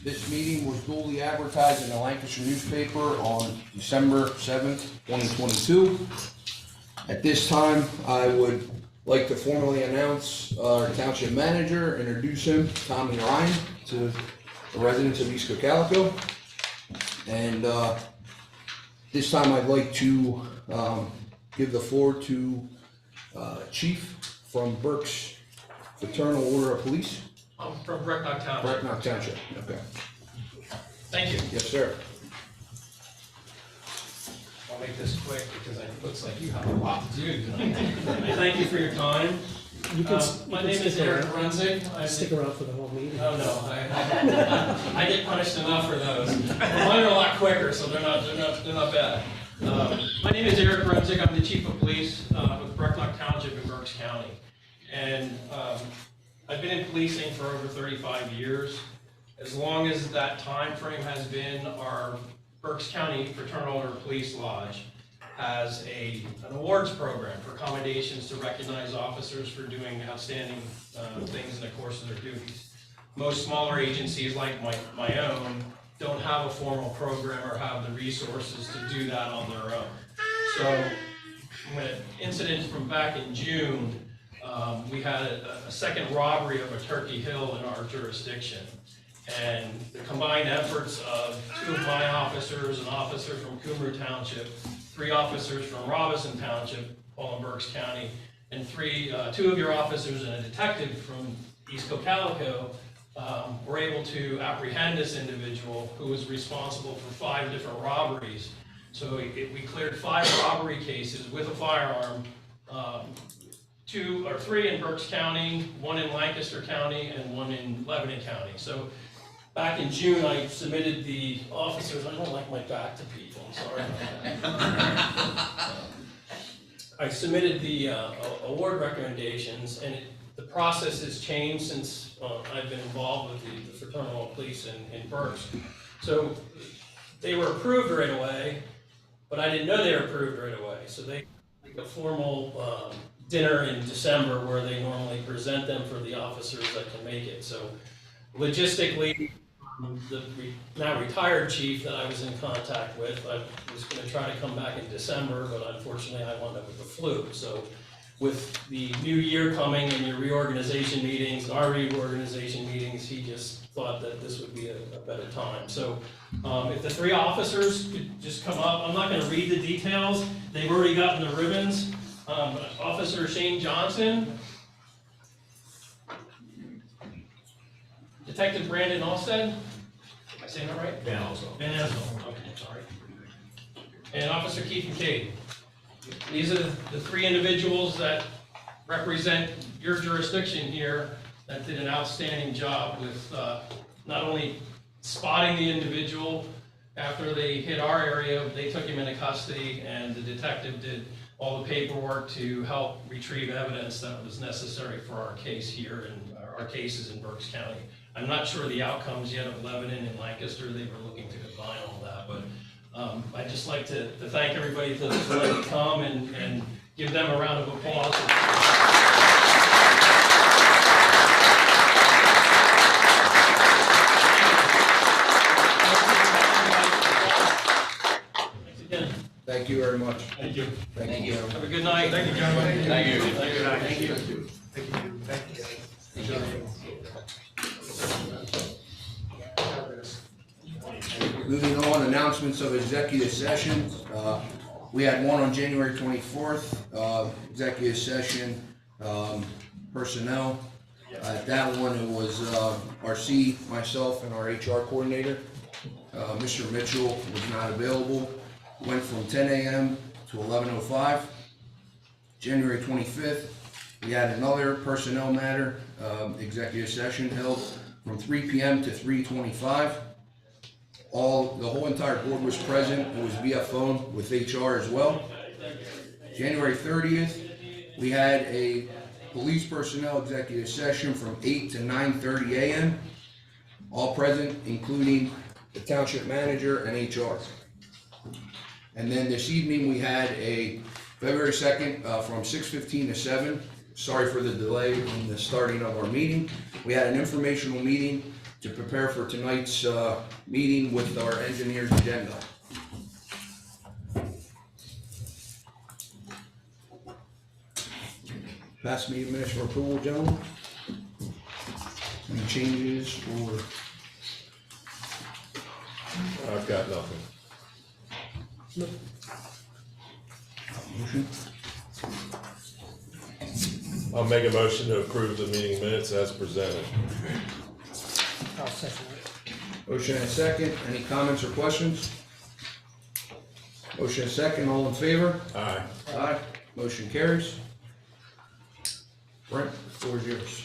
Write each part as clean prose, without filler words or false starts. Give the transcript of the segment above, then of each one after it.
This meeting was duly advertised in the Lancashire newspaper on December 7th, 2022. At this time, I would like to formally announce our township manager, introduce him, Tommy Ryan, to the residents of East Cocalico. And this time I'd like to give the floor to Chief from Burke's Fraternal Order of Police. I'm from Cocalico Township. Cocalico Township, okay. Thank you. Yes, sir. I'll make this quick because it looks like you have a lot to do tonight. Thank you for your time. My name is Eric Runzig. Stick around for the whole meeting. Oh, no, I get punished enough for those. Mine are a lot quicker, so they're not bad. My name is Eric Runzig. I'm the Chief of Police with Cocalico Township in Berks County. And I've been in policing for over 35 years. As long as that time frame has been, our Berks County Fraternal Order Police Lodge has an awards program for commendations to recognize officers for doing outstanding things in the course of their duties. Most smaller agencies like my own don't have a formal program or have the resources to do that on their own. So, an incident from back in June, we had a second robbery of a Turkey Hill in our jurisdiction. And the combined efforts of 2 of my officers, an officer from Cumru Township, 3 officers from Robinson Township, all in Berks County, and 2 of your officers and a detective from East Cocalico were able to apprehend this individual who was responsible for 5 different robberies. So we cleared 5 robbery cases with a firearm, 2 or 3 in Berks County, 1 in Lancaster County, and 1 in Lebanon County. So back in June, I submitted the officers. I don't like my back to people, I'm sorry about that. I submitted the award recommendations, and the process has changed since I've been involved with the fraternal police in Berks. So they were approved right away, but I didn't know they were approved right away. So they did a formal dinner in December where they normally present them for the officers that can make it. So logistically, the now retired chief that I was in contact with, I was going to try to come back in December, but unfortunately I wound up with the flu. So with the new year coming and your reorganization meetings, our reorganization meetings, he just thought that this would be a better time. So if the 3 officers could just come up, I'm not going to read the details. They've already gotten the ribbons. But Officer Shane Johnson, Detective Brandon Alstead, am I saying that right? Van Asdell, okay, sorry. And Officer Keith McCabe. These are the 3 individuals that represent your jurisdiction here that did an outstanding job with not only spotting the individual after they hit our area, they took him into custody, and the detective did all the paperwork to help retrieve evidence that was necessary for our case here and our cases in Berks County. I'm not sure the outcomes yet of Lebanon and Lancaster. They were looking to combine all that, but I'd just like to thank everybody for letting me come and give them a round of applause. Thank you very much. Thank you. Thank you. Have a good night. Thank you, gentlemen. Thank you. Thank you. Thank you. Moving on, announcements of executive sessions. We had one on January 24th, executive session, personnel. At that one, it was RC, myself, and our HR coordinator. Mr. Mitchell was not available. Went from 10 a.m. to 11:05. January 25th, we had another personnel matter, executive session held from 3 p.m. to 3:25. The whole entire board was present. It was via phone with HR as well. January 30th, we had a police personnel executive session from 8 to 9:30 a.m. All present, including the township manager and HR. And then this evening, we had a February 2nd from 6:15 to 7. Sorry for the delay in the starting of our meeting. We had an informational meeting to prepare for tonight's meeting with our engineer's agenda. Pass meeting minutes for approval, gentlemen. Any changes or? I've got nothing. Motion? I'll make a motion to approve the meeting minutes as presented. I'll second it. Motion and a second. Any comments or questions? Motion and a second. All in favor? Aye. Aye. Motion carries. Brent, the floor is yours.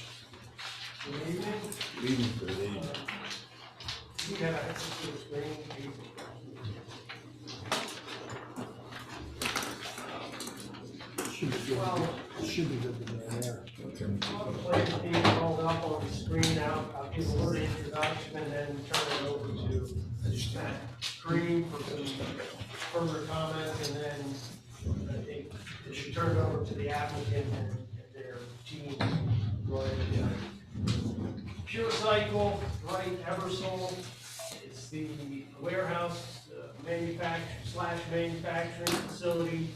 Good evening. Good evening. Good evening. You have access to the screen. Should be good to go there. Well, the plan is being rolled up on the screen now. I'll give a little introduction and then turn it over to Matt Green for some further comments, and then I think it should turn it over to the applicant and their team. Pure Cycle, right, Eversole. It's the warehouse, manufacturing facility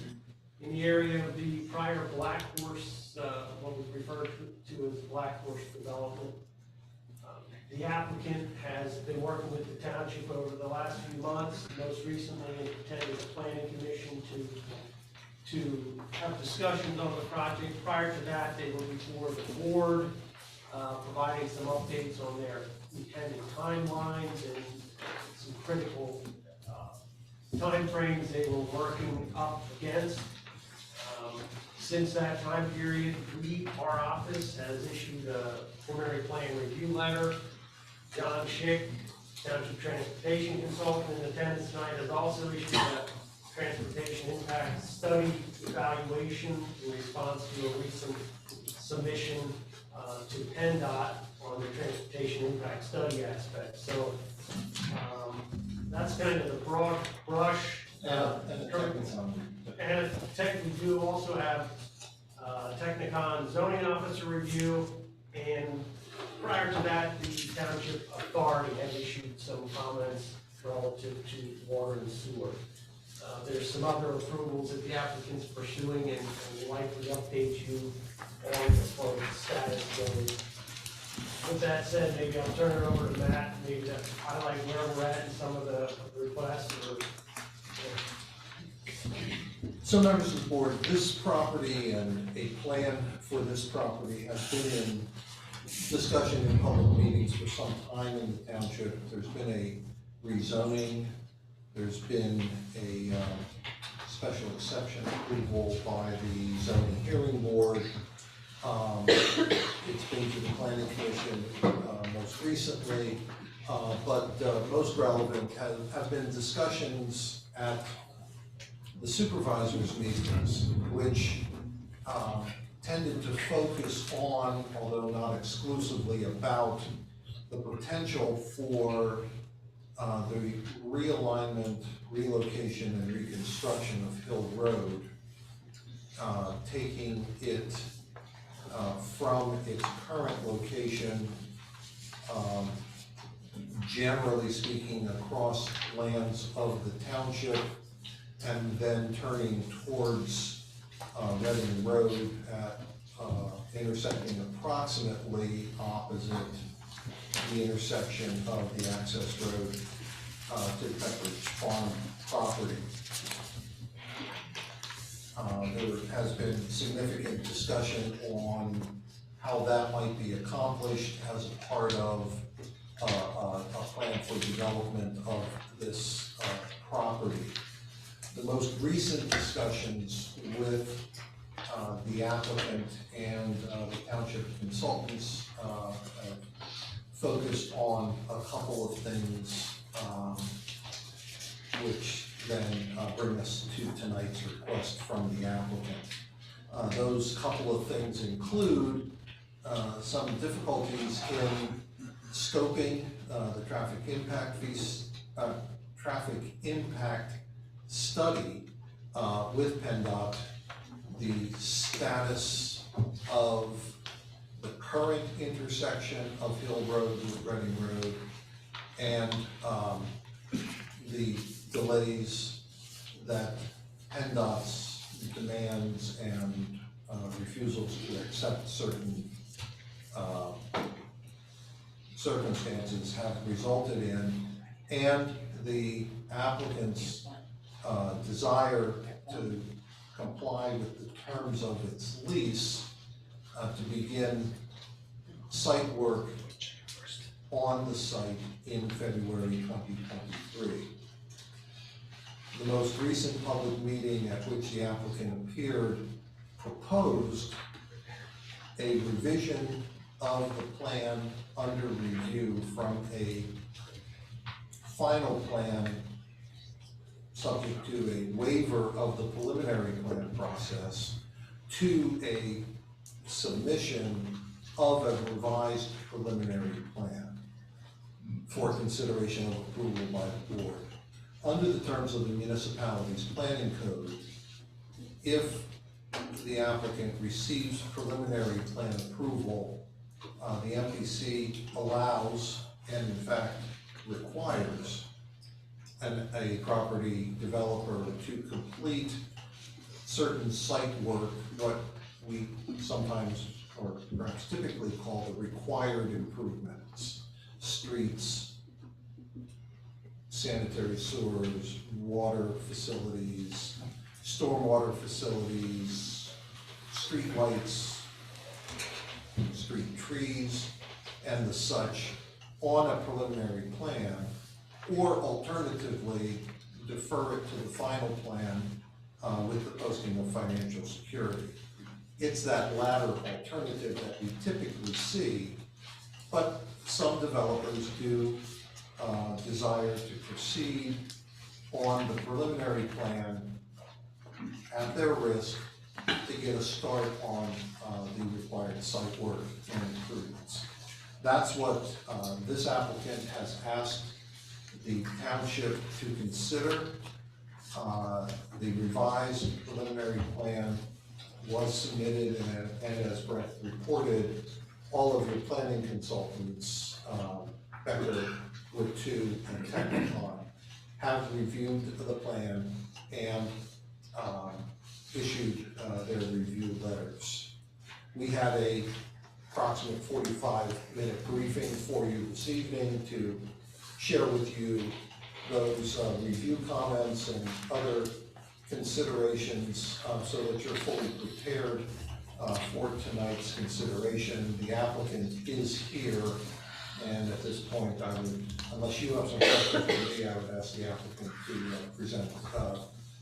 in the area of the prior Black Horse, what was referred to as Black Horse Development. The applicant has been working with the township over the last few months, most recently attended the planning commission to have discussions on the project. Prior to that, they were before the board, providing some updates on their intended timelines and some critical timeframes they were working up against. Since that time period, our office has issued a preliminary plan review letter. John Schick, Township Transportation Consultant in attendance tonight, has also issued a transportation impact study evaluation in response to a recent submission to PennDOT on the transportation impact study aspect. So that's kind of the broad brush. And technically do also have Technicon zoning officer review, and prior to that, the township authority had issued some comments relative to water and sewer. There's some other approvals that the applicant's pursuing, and we'll likely update you on as far as the status goes. With that said, maybe I'll turn it over to Matt, maybe to highlight where we're at in some of the requests or. So members of the board, this property and a plan for this property has been in discussion in public meetings for some time in the township. There's been a rezoning, there's been a special exception approval by the zoning hearing board. It's been to the planning commission most recently, but most relevant have been discussions at the supervisors meetings, which tended to focus on, although not exclusively about, the potential for the realignment, relocation, and reconstruction of Hill Road, taking it from its current location, generally speaking, across lands of the township, and then turning towards Reading Road at intersecting approximately opposite the intersection of the access road to the Pepperidge Farm property. There has been significant discussion on how that might be accomplished as a part of a plan for development of this property. The most recent discussions with the applicant and the township consultants focused on a couple of things, which then bring us to tonight's request from the applicant. Those couple of things include some difficulties in scoping the traffic impact study with PennDOT, the status of the current intersection of Hill Road with Reading Road, and the delays that PennDOT's demands and refusals to accept certain circumstances have resulted in, and the applicant's desire to comply with the terms of its lease to begin site work on the site in February 2023. The most recent public meeting at which the applicant appeared proposed a revision of the plan under review from a final plan subject to a waiver of the preliminary plan process to a submission of a revised preliminary plan for consideration of approval by the board. Under the terms of the municipality's planning code, if the applicant receives preliminary plan approval, the MPC allows and in fact requires a property developer to complete certain site work, what we sometimes or perhaps typically call the required improvements: streets, sanitary sewers, water facilities, stormwater facilities, street lights, street trees, and the such on a preliminary plan, or alternatively, defer it to the final plan with the posting of financial security. It's that latter alternative that we typically see, but some developers do desire to proceed on the preliminary plan at their risk to get a start on the required site work and improvements. That's what this applicant has asked the township to consider. The revised preliminary plan was submitted, and as Brett reported, all of your planning consultants, Becker, Wood2, and Technicon, have reviewed the plan and issued their review letters. We had a approximate 45-minute briefing for you this evening to share with you those review comments and other considerations so that you're fully prepared for tonight's consideration. The applicant is here, and at this point I would, unless you have some questions for me, I would ask the applicant to present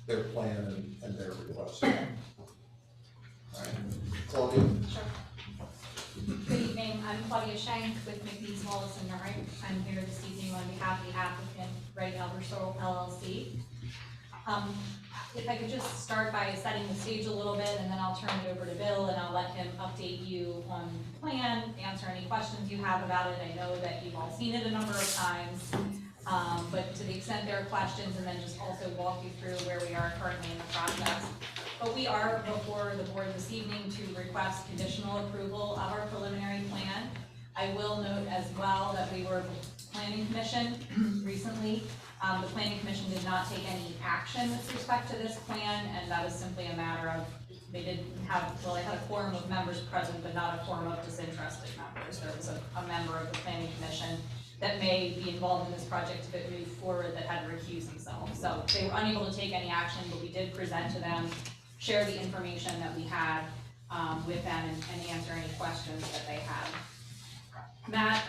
their plan and their request. All right, Claudia? Sure. Good evening, I'm Claudia Shank with McNeese Wallace and Norrie. I'm here this evening on behalf of the applicant, Ray Elversole LLC. If I could just start by setting the stage a little bit, and then I'll turn it over to Bill and I'll let him update you on the plan, answer any questions you have about it. I know that you've all seen it a number of times, but to the extent there are questions, and then just also walk you through where we are currently in the process. But we are before the board this evening to request conditional approval of our preliminary plan. I will note as well that we were planning commission recently. The planning commission did not take any action with respect to this plan, and that was simply a matter of, they didn't have, well, they had a quorum of members present, but not a quorum of disinterested members. There was a member of the planning commission that may be involved in this project if it moved forward that had to recuse themselves. So they were unable to take any action, but we did present to them, share the information that we had with them, and answer any questions that they had. Matt,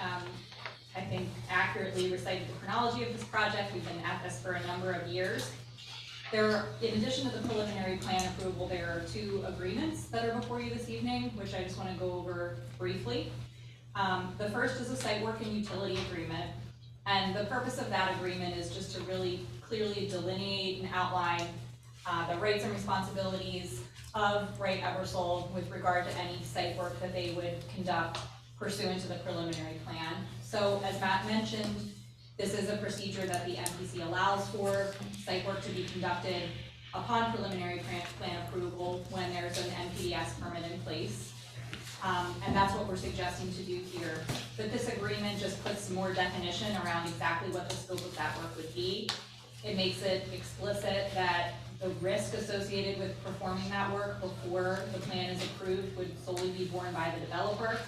I think accurately recited the chronology of this project. We've been at this for a number of years. In addition to the preliminary plan approval, there are two agreements that are before you this evening, which I just want to go over briefly. The first is a site work and utility agreement, and the purpose of that agreement is just to really clearly delineate and outline the rights and responsibilities of Ray Eversole with regard to any site work that they would conduct pursuant to the preliminary plan. So as Matt mentioned, this is a procedure that the MPC allows for site work to be conducted upon preliminary plan approval when there's an NPDS permit in place. And that's what we're suggesting to do here. But this agreement just puts some more definition around exactly what the scope of that work would be. It makes it explicit that the risk associated with performing that work before the plan is approved would solely be borne by the developer.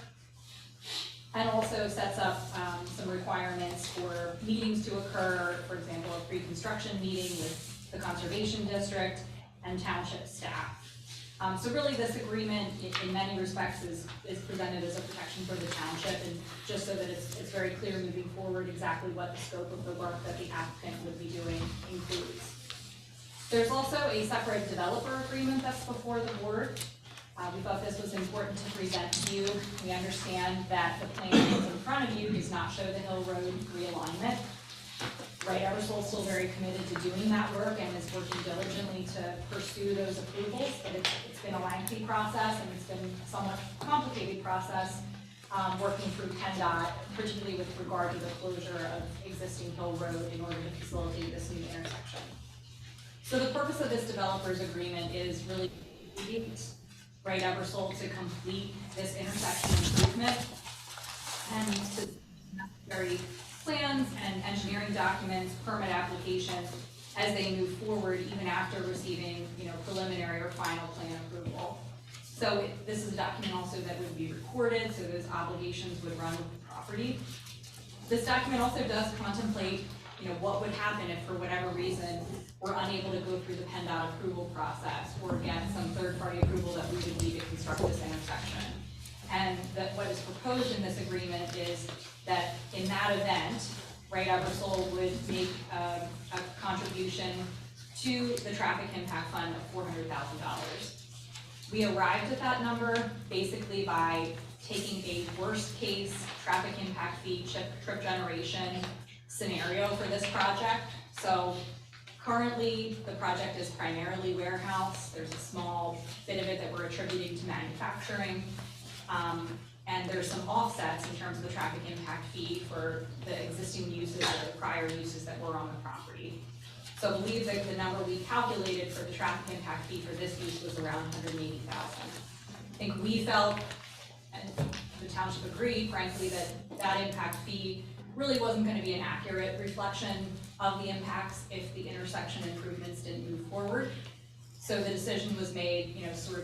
And also sets up some requirements for meetings to occur, for example, a pre-construction meeting with the conservation district and township staff. So really this agreement in many respects is presented as a protection for the township, and just so that it's very clear moving forward exactly what the scope of the work that the applicant would be doing includes. There's also a separate developer agreement that's before the board. We thought this was important to present to you. We understand that the plan that's in front of you does not show the Hill Road realignment. Right, Eversole's still very committed to doing that work and is working diligently to pursue those approvals, but it's been a lengthy process and it's been a somewhat complicated process, working through PennDOT, particularly with regard to the closure of existing Hill Road in order to facilitate this new intersection. So the purpose of this developer's agreement is really Right Eversole to complete this intersection improvement and to necessary plans and engineering documents, permit applications, as they move forward, even after receiving, preliminary or final plan approval. So this is a document also that would be recorded, so those obligations would run with the property. This document also does contemplate, what would happen if for whatever reason we're unable to go through the PennDOT approval process or get some third-party approval that we would need to construct this intersection. And that what is proposed in this agreement is that in that event, Right Eversole would make a contribution to the traffic impact fund of $400,000. We arrived at that number basically by taking a worst-case traffic impact fee trip generation scenario for this project. So currently, the project is primarily warehouse. There's a small bit of it that we're attributing to manufacturing. And there's some offsets in terms of the traffic impact fee for the existing uses or the prior uses that were on the property. So I believe that the number we calculated for the traffic impact fee for this use was around $180,000. I think we felt, and the township agreed, frankly, that that impact fee really wasn't going to be an accurate reflection of the impacts if the intersection improvements didn't move forward. So the decision was made,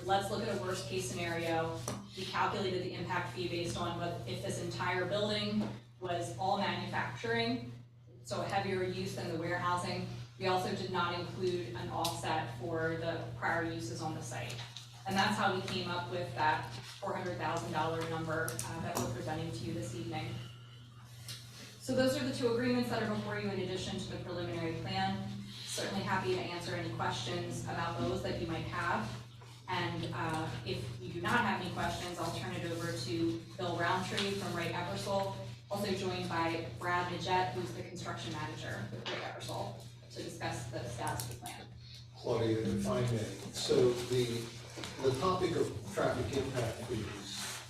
let's look at a worst case scenario. We calculated the impact fee based on if this entire building was all manufacturing, so a heavier use than the warehousing. We also did not include an offset for the prior uses on the site. And that's how we came up with that $400,000 number that we're presenting to you this evening. So those are the two agreements that are before you in addition to the preliminary plan. Certainly happy to answer any questions about those that you might have. And if you do not have any questions, I'll turn it over to Bill Roundtree from Right Eversole, also joined by Brad Midget, who's the construction manager with Right Eversole, to discuss the status of the plan. Claudia, if I may, so the topic of traffic impact fees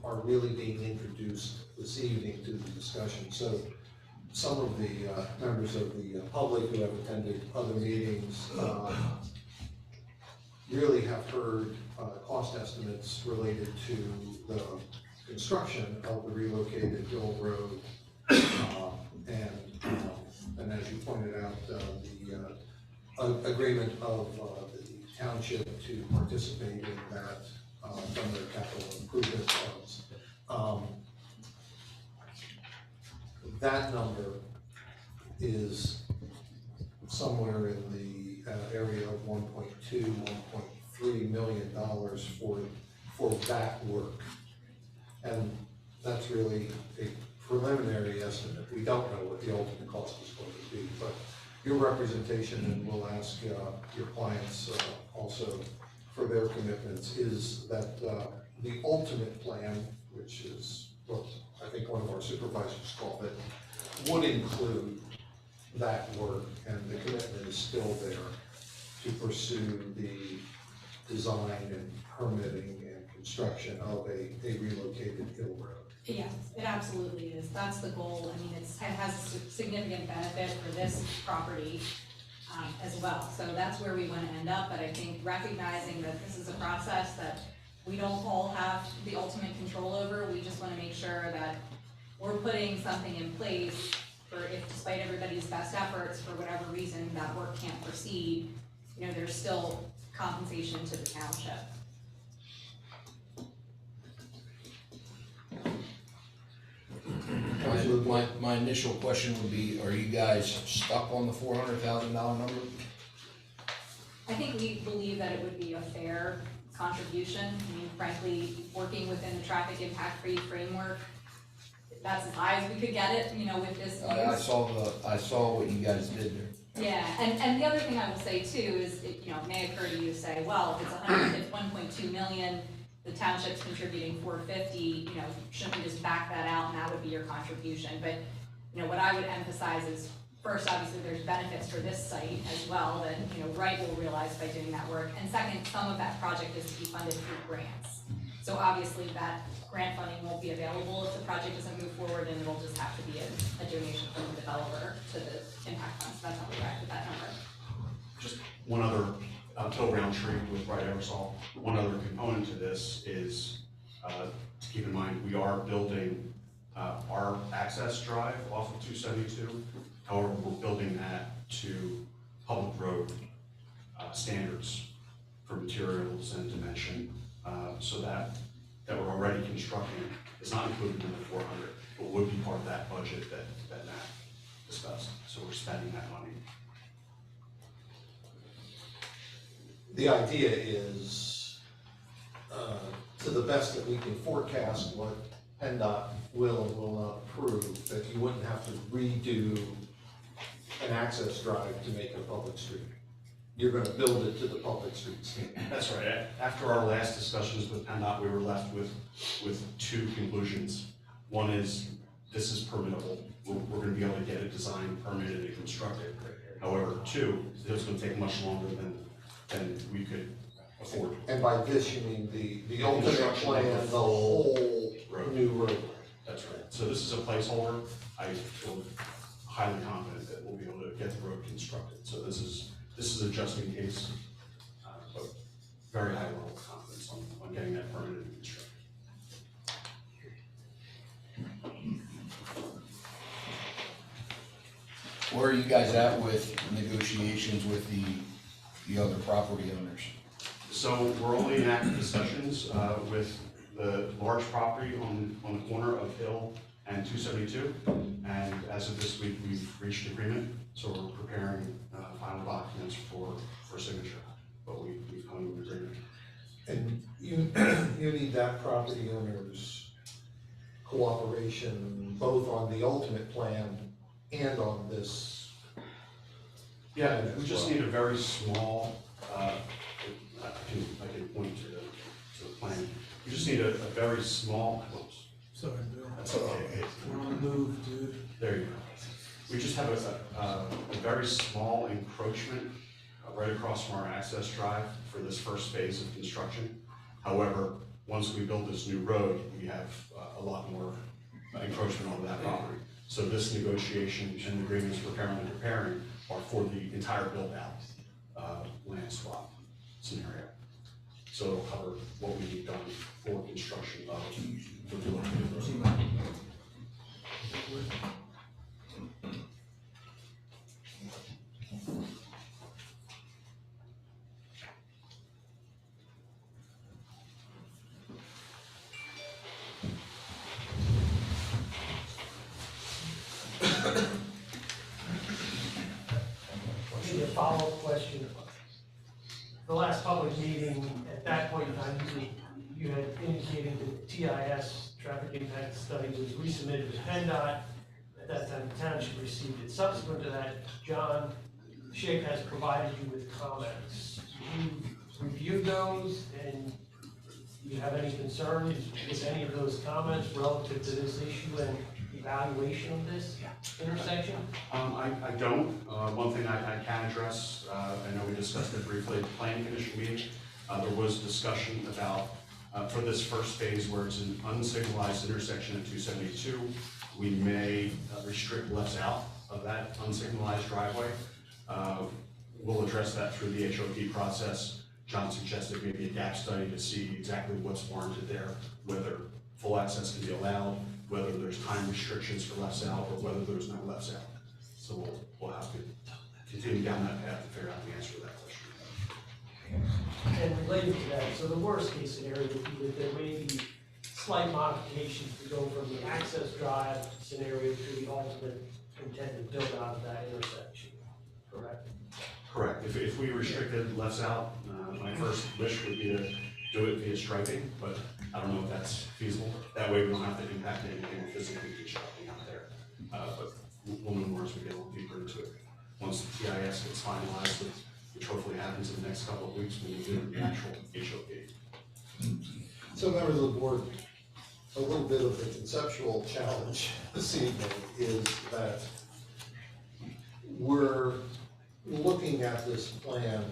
are really being introduced this evening to the discussion. So some of the members of the public who have attended other meetings really have heard cost estimates related to the construction of the relocated Hill Road. And as you pointed out, the agreement of the township to participate in that from their capital improvement funds. That number is somewhere in the area of $1.2, $1.3 million for that work. And that's really a preliminary estimate. We don't know what the ultimate cost is going to be, but your representation, and we'll ask your clients also for their commitments, is that the ultimate plan, which is what I think one of our supervisors called it, would include that work, and the commitment is still there to pursue the design and permitting and construction of a relocated Hill Road. Yes, it absolutely is. That's the goal. I mean, it has a significant benefit for this property as well. So that's where we want to end up. But I think recognizing that this is a process that we don't all have the ultimate control over. We just wanna make sure that we're putting something in place for if despite everybody's best efforts, for whatever reason, that work can't proceed, you know, there's still compensation to the township. My initial question would be, are you guys stuck on the $400,000 number? I think we believe that it would be a fair contribution. I mean, frankly, working within the traffic impact fee framework, that's as high as we could get it, you know, with this I use. saw what you guys did there. Yeah, and the other thing I will say too is, it, you know, it may occur to you to say, well, if it's 1.2 million, the township's contributing 450, you know, shouldn't we just back that out and that would be your contribution? But, you know, what I would emphasize is, first, obviously, there's benefits for this site as well that, you know, Wright will realize by doing that work. And second, some of that project is to be funded through grants. So obviously, that grant funding won't be available if the project doesn't move forward, and it'll just have to be a donation from the developer to the impact funds. That's how we arrived at that number. Just one other, Till Roundtree with Wright Eversol, one other component to this is, to keep in mind, we are building our access drive off of 272. However, we're building that to public road standards for materials and dimension, so that we're already constructing is not included in the 400, but would be part of that budget that Matt discussed. So we're spending that money. The idea is, to the best that we can forecast what PennDOT will and will not approve, that you wouldn't have to redo an access drive to make a public street. You're gonna build it to the public street standard. That's right. After our last discussions with PennDOT, we were left with two conclusions. One is, this is permittable. We're gonna be able to get it designed, permitted, and constructed. However, two, it's gonna take much longer than we could afford. And by this, you mean the ultimate plan, the whole new road. That's right. So this is a placeholder. I feel highly confident that we'll be able to get the road constructed. So this is a just in case, but very high level of confidence on getting that permitted and constructed. Where are you guys at with negotiations with the other property owners? So we're only in active discussions with the large property on the corner of Hill and 272. And as of this week, we've reached agreement. So we're preparing final documents for signature, but we've come to an agreement. And you need that property owner's cooperation both on the ultimate plan and on this. Yeah, we just need a very small, I can point to the plan. We just need a very small, whoops. Sorry, Bill. That's okay. We're on the move, dude. There you go. We just have a very small encroachment right across from our access drive for this first phase of construction. However, once we build this new road, we have a lot more encroachment onto that property. So this negotiation and agreements we're currently preparing are for the entire build-out land swap scenario. So it'll cover what we need done for construction of the relocated road. Maybe a follow-up question. The last public meeting, at that point in time, you had indicated that TIS, traffic impact study, was resubmitted to PennDOT. At that time, the township received it. Subsequent to that, John Schick has provided you with comments. You reviewed those, and do you have any concerns with any of those comments relative to this issue and evaluation of this intersection? I don't. One thing I can address, I know we discussed it briefly at the planning commission meeting. There was discussion about, for this first phase where it's an unsignalized intersection at 272, we may restrict less out of that unsignalized driveway. We'll address that through the HOP process. John suggested maybe a gap study to see exactly what's warranted there, whether full access can be allowed, whether there's time restrictions for lefts out, or whether there's no lefts out. So we'll have to continue down that path to figure out the answer to that question. And related to that, so the worst case scenario would be that there may be slight modifications to go from the access drive scenario to the ultimate intended build out of that intersection, correct? Correct. If we restricted lefts out, my first wish would be to do it via striping, but I don't know if that's feasible. That way we don't have to impact anything physically constructing out there. But we'll know more as we get a little deeper into it. Once the TIS gets finalized, which hopefully happens in the next couple of weeks, when we do the actual HOP. So members of the board, a little bit of the conceptual challenge this evening is that we're looking at this plan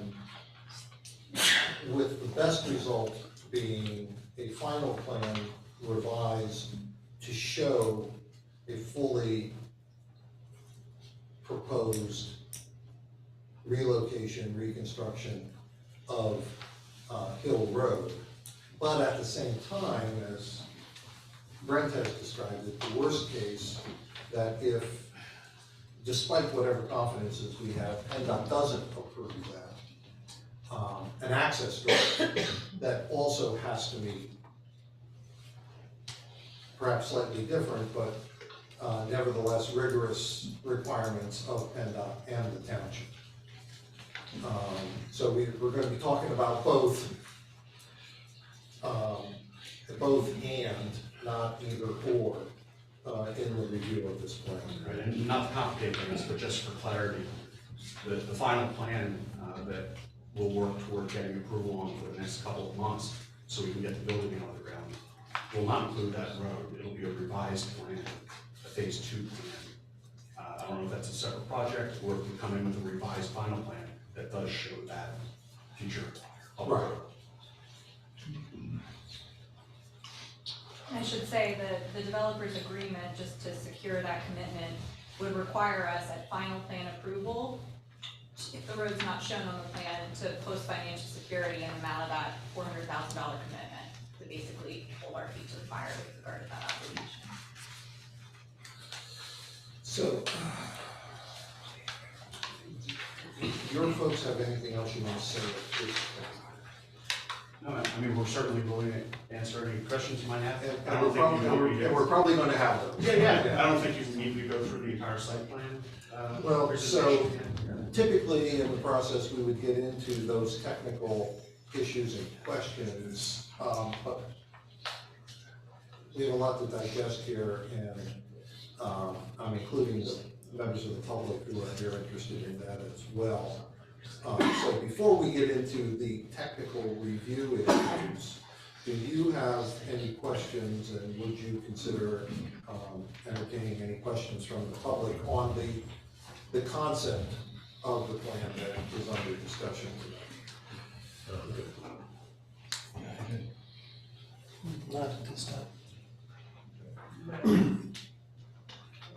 with the best result being a final plan revised to show a fully proposed relocation, reconstruction of Hill Road. But at the same time, as Brent has described it, the worst case, that if, despite whatever confidences we have, PennDOT doesn't approve that, an access drive that also has to meet perhaps slightly different, but nevertheless rigorous requirements of PennDOT and the township. So we're going to be talking about both and, not either or, in the review of this plan. Right, and not to complicate things, but just for clarity, the final plan that we'll work toward getting approval on for the next couple of months, so we can get the building out of the ground, will not include that road. It'll be a revised plan, a phase 2 plan. I don't know if that's a separate project, or if we come in with a revised final plan that does show that future public road. I should say that the developer's agreement, just to secure that commitment, would require us at final plan approval, if the road's not shown on the plan, to post financial security and amount of that $400,000 commitment to basically hold our feet to the fire with regard to that obligation. So, your folks have anything else you want to say at this point? No, I mean, we're certainly willing to answer any questions you might have. I And don't think you need we're probably going to have those. Yeah, I don't think you need to go through the entire site plan. Well, so presentation. typically in the process, we would get into those technical issues and questions, but we have a lot to digest here, and I'm including the members of the public who are here interested in that as well. So before we get into the technical review issues, do you have any questions, and would you consider entertaining any questions from the public on the concept of the plan that is under discussion today? Not at this time.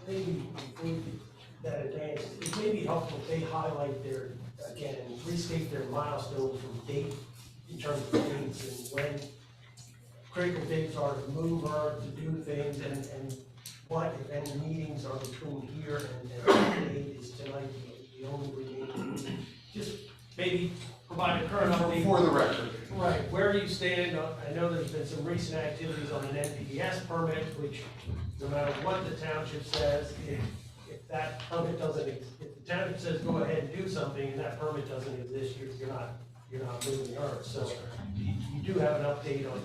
Maybe before we get that advance, it may be helpful if they highlight their, again, restate their milestones from date, in terms of dates and when critical dates are to move or to do things, and what, if any, meetings are between here and that date is tonight the only remaining meeting. Just maybe provide a current update. For the record. Right, where do you stand? I know there's been some recent activities on an NPDS permit, which no matter what the township says, if that permit doesn't, if the township says go ahead and do something and that permit doesn't exist, you're not moving the earth. So you do have an update on,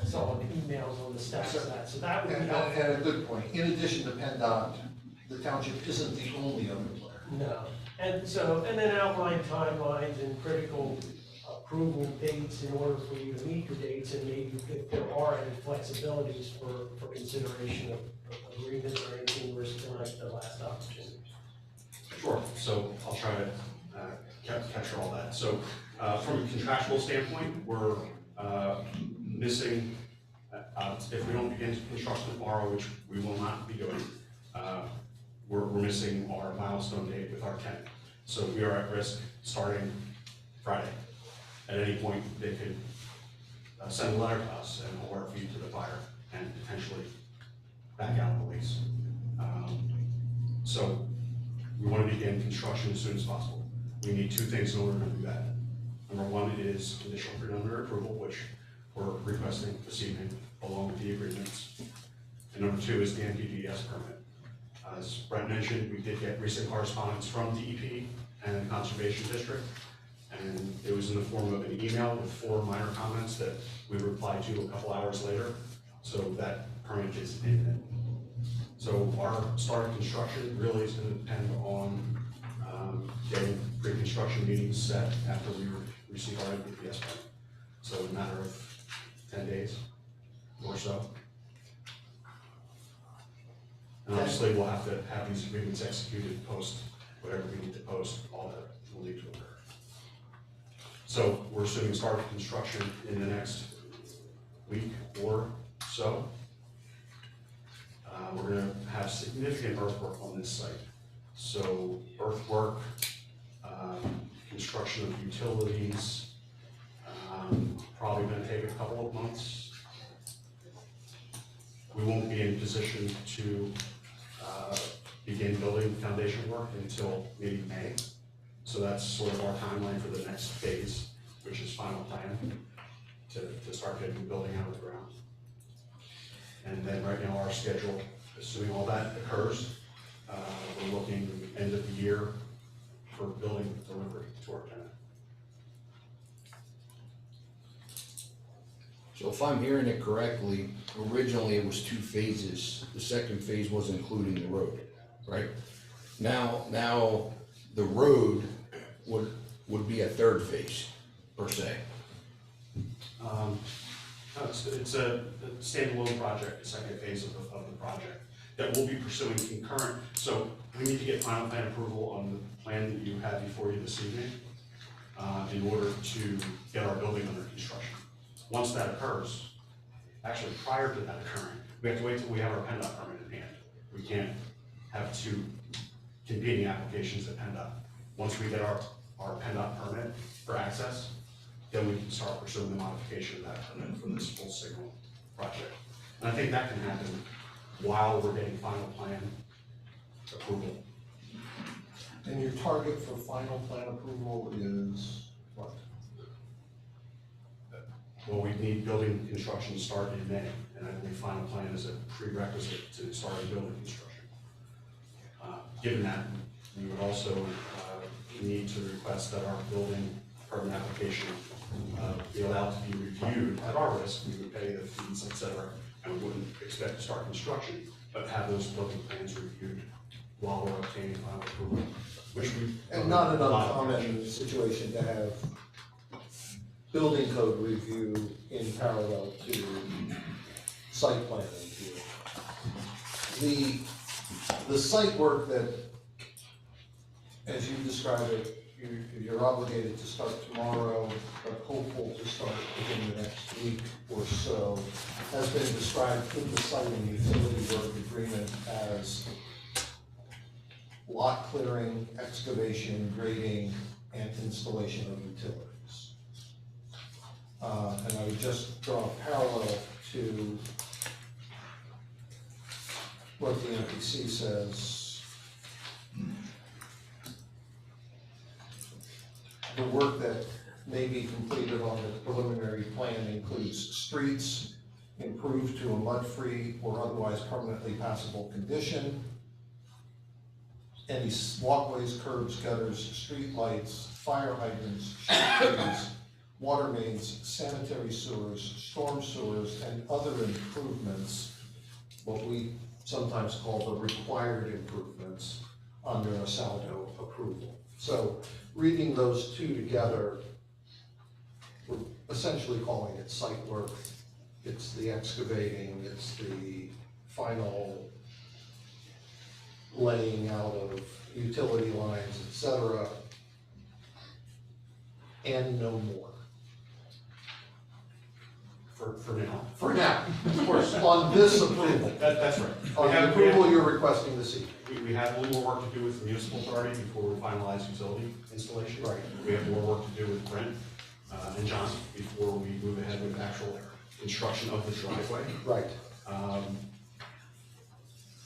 I saw on the emails on the status of that, so that would be And helpful. a good point. In addition to PennDOT, the township isn't the only other player. No, and so, and then outline timelines and critical approval dates in order for you to meet your dates, and maybe if there are any flexibilities for consideration of agreements or anything versus like the last opportunity. Sure, so I'll try to capture all that. So from a contractual standpoint, we're missing, if we don't begin construction tomorrow, which we will not be doing, we're missing our milestone date with our tenant. So we are at risk starting Friday. at any point, they could send a letter to us and alert feed to the fire and potentially back out the lease. So we want to begin construction as soon as possible. We need two things in order to do that. Number one is conditional preliminary approval, which we're requesting this evening along with the agreements. And number two is the NPDES permit. As Brent mentioned, we did get recent correspondence from DEP and the Conservation District, and it was in the form of an email with 4 minor comments that we replied to a couple hours later, so that permit is imminent. So our start of construction really is going to depend on getting pre-construction meetings set after we receive our NPDES permit. So in a matter of 10 days or so. And obviously, we'll have to have these agreements executed, post whatever we need to post, all that will need to occur. So we're assuming start of construction in the next week or so. We're gonna have significant earthwork on this site. So earthwork, construction of utilities, probably gonna take a couple of months. We won't be in position to begin building foundation work until maybe May. So that's sort of our timeline for the next phase, which is final plan to start getting the building out of the ground. And then right now our schedule, assuming all that occurs, we're looking end of the year for building delivery to our tenant. So if I'm hearing it correctly, originally it was 2 phases. The second phase was including the road, right? Now the road would be a 3rd phase, per se. No, it's a standalone project, the second phase of the project that we'll be pursuing concurrent. So we need to get final plan approval on the plan that you have before you this evening in order to get our building under construction. Once that occurs, actually prior to that occurring, we have to wait till we have our PennDOT permit in hand. We can't have 2 competing applications at PennDOT. Once we get our PennDOT permit for access, then we can start pursuing the modification of that permit for this full signal project. And I think that can happen while we're getting final plan approval. And your target for final plan approval is what? Well, we need building construction to start in May, and I believe final plan is a prerequisite to starting building construction. Given that, we would also need to request that our building permit application be allowed to be reviewed at our risk. We would pay the fees, et cetera, and we wouldn't expect to start construction, but have those building plans reviewed while we're obtaining final approval, which we. And not an uncommon situation to have building code review in parallel to site plan review. The site work that, as you describe it, you're obligated to start tomorrow, but hopeful to start within the next week or so, has been described in the site and utility work agreement as lot clearing, excavation, grading, and installation of utilities. And I would just draw a parallel to what the MPC says. The work that may be completed on the preliminary plan includes streets improved to a mud-free or otherwise permanently passable condition, any walkways, curbs, gutters, street lights, fire hydrants, street trees, water mains, sanitary sewers, storm sewers, and other improvements, what we sometimes call the required improvements under a Saldo approval. So reading those 2 together, we're essentially calling it site work. It's the excavating, it's the final laying out of utility lines, etc., and no more. For now. For now, of course, on this approval. That's right. On the approval you're requesting this evening. We have a little more work to do with the municipal authority before we finalize utility installation. Right. We have more work to do with Brent and John, before we move ahead with actual construction of the driveway. Right.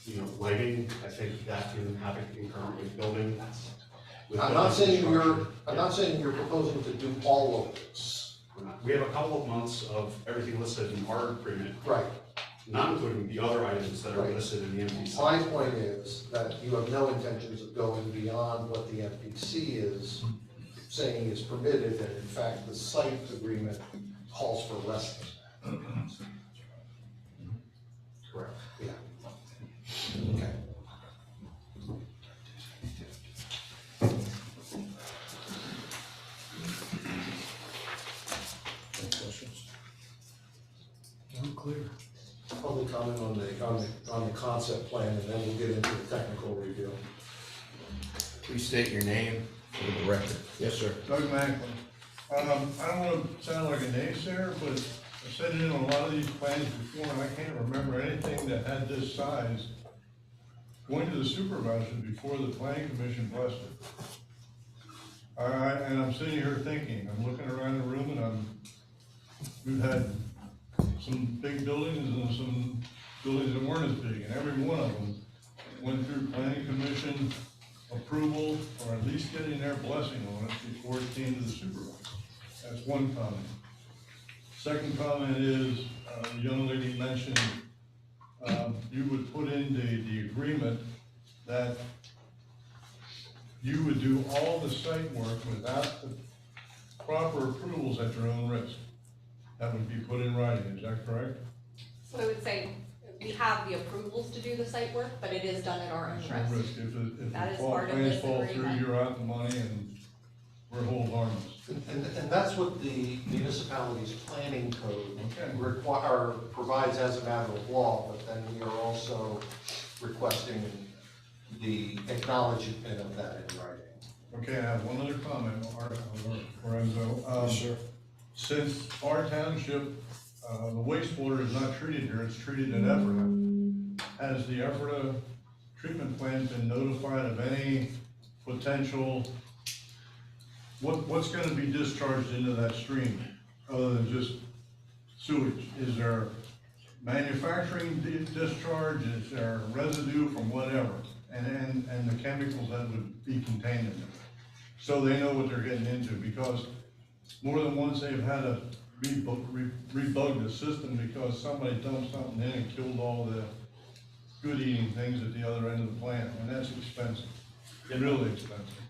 You know, lighting, I think that can happen concurrent with building. with I'm not building saying construction. you're proposing to do all of this. We're not. We have a couple of months of everything listed in our agreement, Right. not including the other items that are Right. listed in the MPC. My point is that you have no intentions of going beyond what the MPC is saying is permitted, and in fact, the site agreement calls for less than that. Correct. Yeah. Okay. Any questions? I'm clear. Public comment on the concept plan, and then we'll get into the technical review. Please state your name for the record. Yes, sir. Doug Macklin. I don't wanna sound like a naysayer, but I've said it in a lot of these plans before, and I can't remember anything that had this size going to the supervisor before the planning commission blessed it. And I'm sitting here thinking, I'm looking around the room, and we've had some big buildings and some buildings that weren't as big, and every one of them went through planning commission approval, or at least getting their blessing on it before it came to the supervisor. That's one comment. Second comment is, the young lady mentioned, you would put in the agreement that you would do all the site work without the proper approvals at your own risk. That would be put in writing, is that correct? So I would say, we have the approvals to do the site work, but it is done at our own At your risk. risk. If That the is part of plans this fall through, agreement. you're out the money and we're hold harmless. And that's what the municipality's planning code Okay. provides as a matter of law, but then we are also requesting the acknowledgement of that in writing. Okay, I have one other comment, Lorenzo. sir. Since our township, the wastewater is not treated here, it's treated at Ephrata. Has the Ephrata treatment plant been notified of any potential, what's gonna be discharged into that stream, other than just sewage? Is there manufacturing discharge, is there residue from whatever? And the chemicals that would be contained in it? So they know what they're getting into, because more than once they've had to rebug the system because somebody dumped something in and killed all the good eating things at the other end of the plant, and that's expensive, really expensive.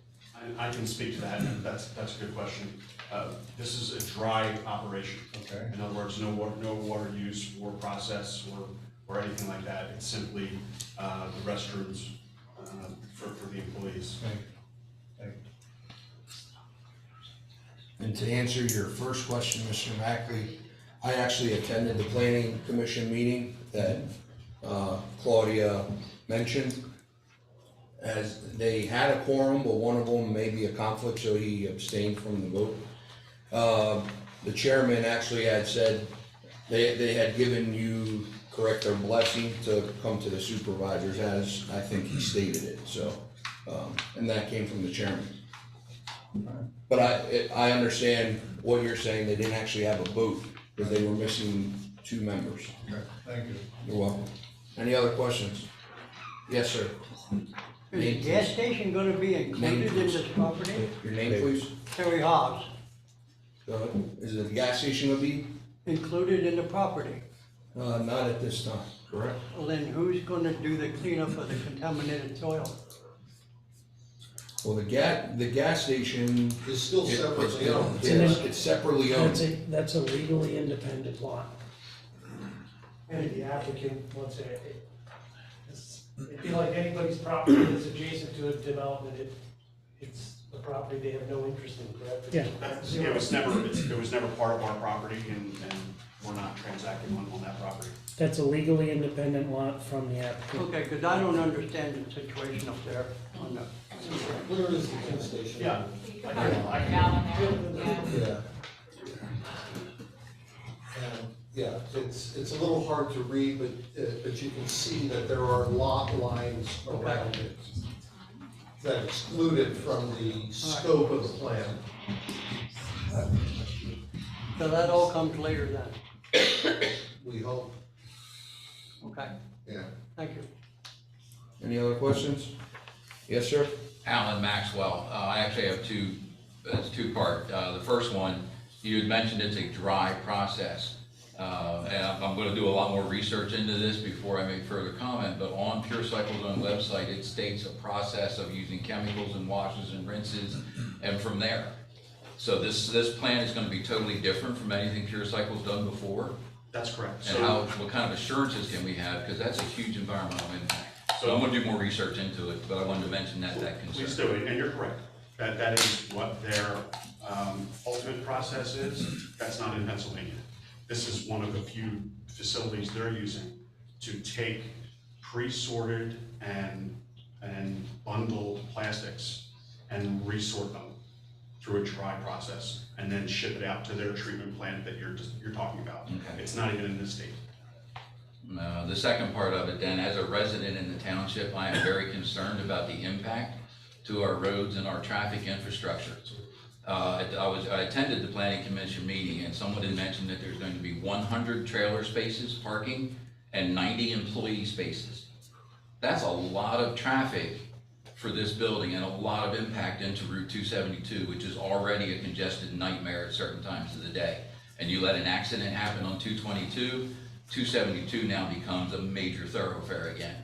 I can speak to that, and that's a good question. This is a dry operation. Okay. In other words, no water use or process or anything like that. It's simply, the restrooms, for the employees. Thank you. Thank you. And to answer your first question, Mr. Mackley, I actually attended the planning commission meeting that Claudia mentioned. As they had a quorum, but one of them may be a conflict, so he abstained from the vote. The chairman actually had said they had given you correct their blessing to come to the supervisors, as I think he stated it, so, and that came from the chairman. But I understand what you're saying, they didn't actually have a vote, because they were missing 2 members. Okay, thank you. You're welcome. Any other questions? Yes, sir. Is the gas station gonna be included in this property? Your name, please? Terry Hobbs, Go ahead. Is the gas station gonna be? included in the property? Not at this time, correct? Well, then who's gonna do the cleanup of the contaminated soil? Well, the gas station. It's still separately owned. It's separately owned. That's a legally independent lot. And the applicant wants it'd be like anybody's property that's adjacent to a development, it's the property they have no interest in, correct? Yeah. It was never part of our property, and we're not transacting on that property. That's a legally independent lot from the applicant. Okay, cause I don't understand the situation up there on the, Where is the gas station? Yeah. You could probably put it out on there, yeah. Yeah. Yeah, it's a little hard to read, but you can see that there are lot lines around it that exclude it from the scope of the plan. So that all comes later then, We hope, okay, yeah. thank you. Any other questions? Yes, sir? Alan Maxwell. I actually have it's two-part. The first one, you had mentioned it's a dry process. And I'm gonna do a lot more research into this before I make further comment, but on Pure Cycle's own website, it states a process of using chemicals and washes and rinses, and from there. So this plan is gonna be totally different from anything Pure Cycle's done before? That's correct. And what kind of assurances can we have? Because that's a huge environmental impact. So I'm gonna do more research into it, but I wanted to mention that concern. Please do it, and you're correct. That is what their ultimate process is. That's not in Pennsylvania. This is one of the few facilities they're using to take pre-sorted and bundled plastics and resort them through a dry process and then ship it out to their treatment plant that you're talking about. Okay. It's not even in this state. The second part of it then, as a resident in the township, I am very concerned about the impact to our roads and our traffic infrastructure. I attended the planning commission meeting and someone had mentioned that there's going to be 100 trailer spaces parking and 90 employee spaces. That's a lot of traffic for this building and a lot of impact into Route 272, which is already a congested nightmare at certain times of the day. And you let an accident happen on 222, 272 now becomes a major thoroughfare again.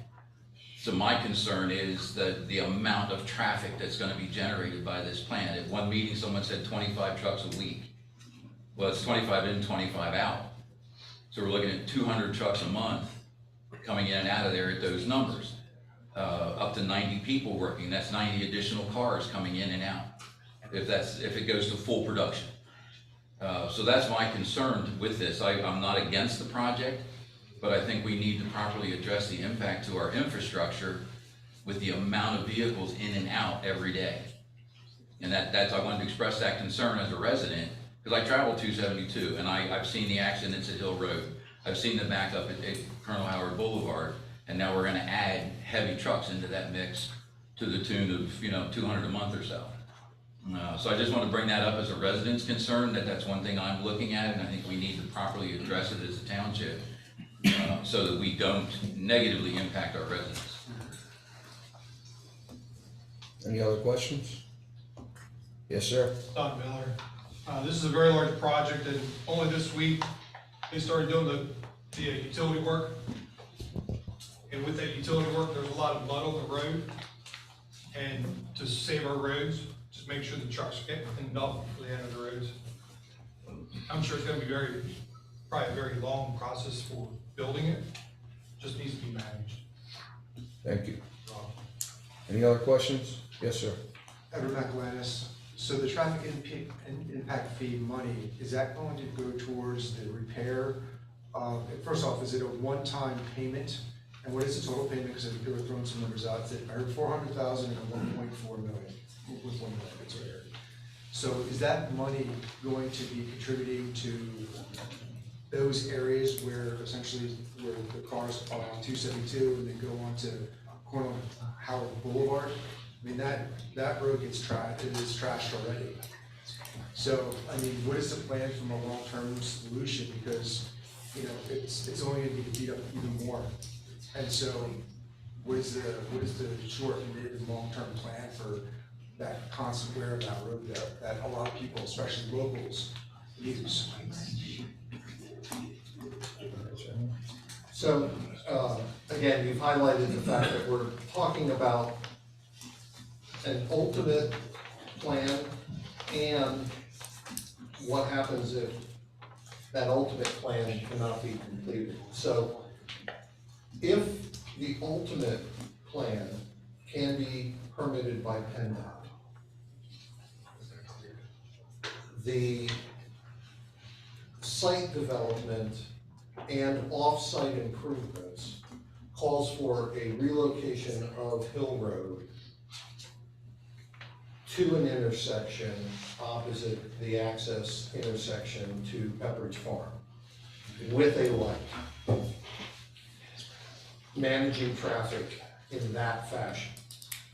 So my concern is the amount of traffic that's gonna be generated by this plant. At one meeting, someone said 25 trucks a week. Well, it's 25 in, 25 out. So we're looking at 200 trucks a month coming in and out of there at those numbers. Up to 90 people working, that's 90 additional cars coming in and out, if it goes to full production. So that's my concern with this. I'm not against the project, but I think we need to properly address the impact to our infrastructure with the amount of vehicles in and out every day. And I wanted to express that concern as a resident, because I travel 272 and I've seen the accidents at Hill Road. I've seen the backup at Colonel Howard Boulevard, and now we're gonna add heavy trucks into that mix to the tune of 200 a month or so. So I just want to bring that up as a resident's concern, that's one thing I'm looking at, and I think we need to properly address it as a township so that we don't negatively impact our residents. Any other questions? Yes, sir? Don Miller. This is a very large project, and only this week, they started doing the utility work. And with that utility work, there's a lot of mud on the road. And to save our roads, just make sure the trucks get cleaned up for the end of the roads. I'm sure it's gonna be probably a very long process for building it, just needs to be managed. Thank you. Any other questions? Yes, sir. Edward McElwanis. So the traffic impact fee money, is that going to go towards the repair? First off, is it a one-time payment? And what is the total payment? Because they were throwing some numbers out. I heard 400,000 and 1.4 million. With 1 million, that's what I heard. So is that money going to be contributing to those areas where essentially where the cars are on 272 and they go on to Colonel Howard Boulevard? I mean, that road gets trashed, it is trashed already. So, I mean, what is the plan from a long-term solution? Because, it's only gonna be beat up even more. And so, what is the short, mid, and long-term plan for that constant wear of that road that a lot of people, especially locals, use? So, again, you've highlighted the fact that we're talking about an ultimate plan and what happens if that ultimate plan cannot be completed. So, if the ultimate plan can be permitted by PennDOT, the site development and off-site improvements calls for a relocation of Hill Road to an intersection opposite the access intersection to Pepperidge Farm with a light, managing traffic in that fashion.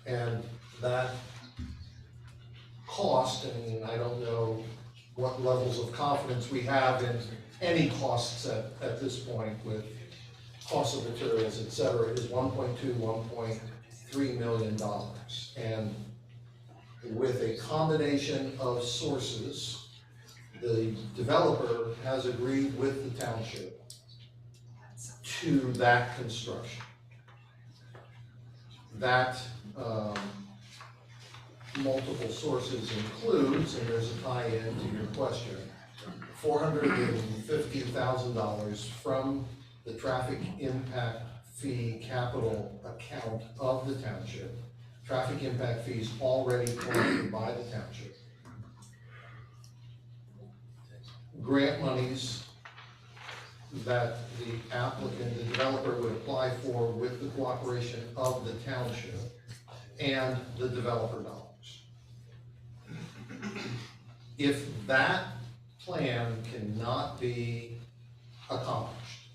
And that cost, I mean, I don't know what levels of confidence we have in any costs at this point with cost of materials, et cetera, is $1.3 million. And with a combination of sources, the developer has agreed with the township to that construction. That multiple sources includes, and there's a tie-in to your question, $450,000 from the traffic impact fee capital account of the township. Traffic impact fees already collected by the township. Grant monies that the applicant, the developer would apply for with the cooperation of the township and the developer dollars. If that plan cannot be accomplished,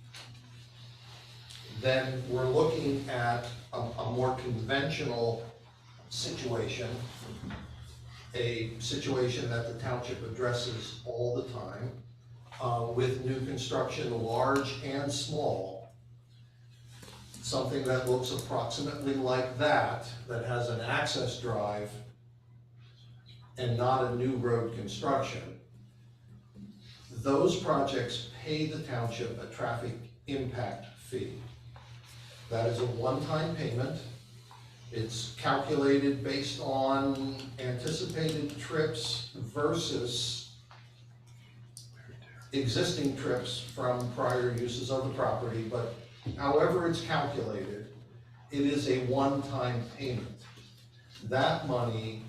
then we're looking at a more conventional situation, a situation that the township addresses all the time, with new construction, large and small. Something that looks approximately like that has an access drive and not a new road construction. Those projects pay the township a traffic impact fee. That is a one-time payment. It's calculated based on anticipated trips versus existing trips from prior uses of the property, but however it's calculated, it is a one-time payment. That money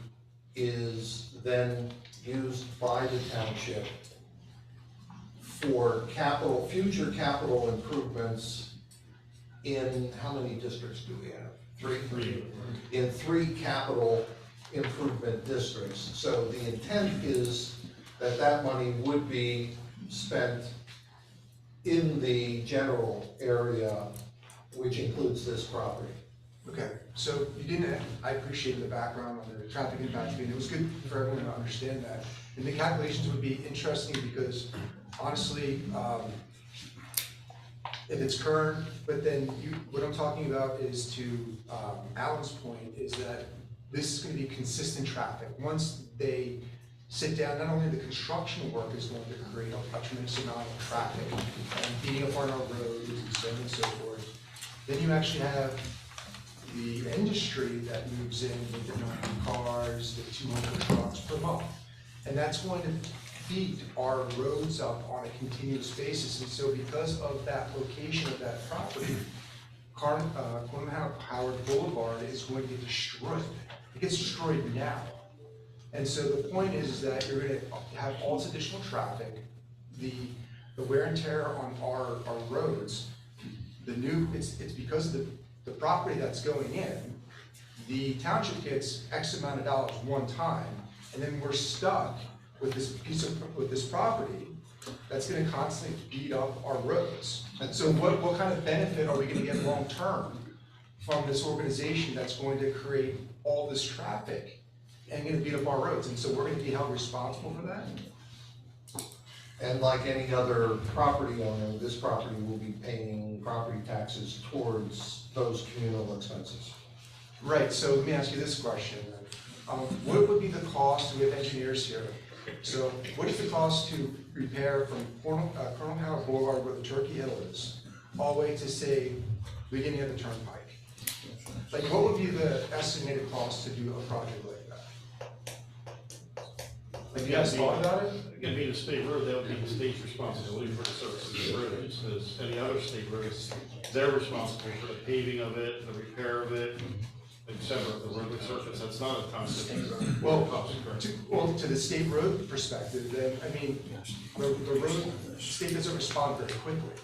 is then used by the township for capital, future capital improvements in, how many districts do we have? Three. In 3 capital improvement districts. So the intent is that that money would be spent in the general area, which includes this property. Okay, so you didn't, I appreciate the background on the traffic impact fee, and it was good for everyone to understand that. And the calculations would be interesting because honestly, if it's current, but then what I'm talking about is to Alan's point, is that this is gonna be consistent traffic. Once they sit down, not only the construction work is going to create a tremendous amount of traffic and beating up on our roads and so on and so forth, then you actually have the industry that moves in with the 90 cars, the 200 trucks per month. And that's going to beat our roads up on a continuous basis. And so because of that location of that property, Howard Boulevard is going to get destroyed. It gets destroyed now. And so the point is that you're going to have all this additional traffic, the wear and tear on our roads, it's because of the property that's going in, the township gets X amount of dollars one time, and then we're stuck with this property that's gonna constantly beat up our roads. And so what kind of benefit are we gonna get long term from this organization that's going to create all this traffic and gonna beat up our roads? And so we're gonna be held responsible for that? And like any other property owner, this property will be paying property taxes towards those communal expenses. Right, so let me ask you this question then. What would be the cost, we have engineers here, so what is the cost to repair from Colonel Howard Boulevard where the Turkey Hill is, all the way to say, beginning of the turnpike? Like what would be the estimated cost to do a project like that? Like you guys thought about it? Again, being a state road, that would be the state's responsibility for the services of the roads. As any other state roads, they're responsible for the paving of it, the repair of it, et cetera, the roadway surface. That's not a constant cost. To the state road perspective, then, I mean, the road, state doesn't respond very quickly.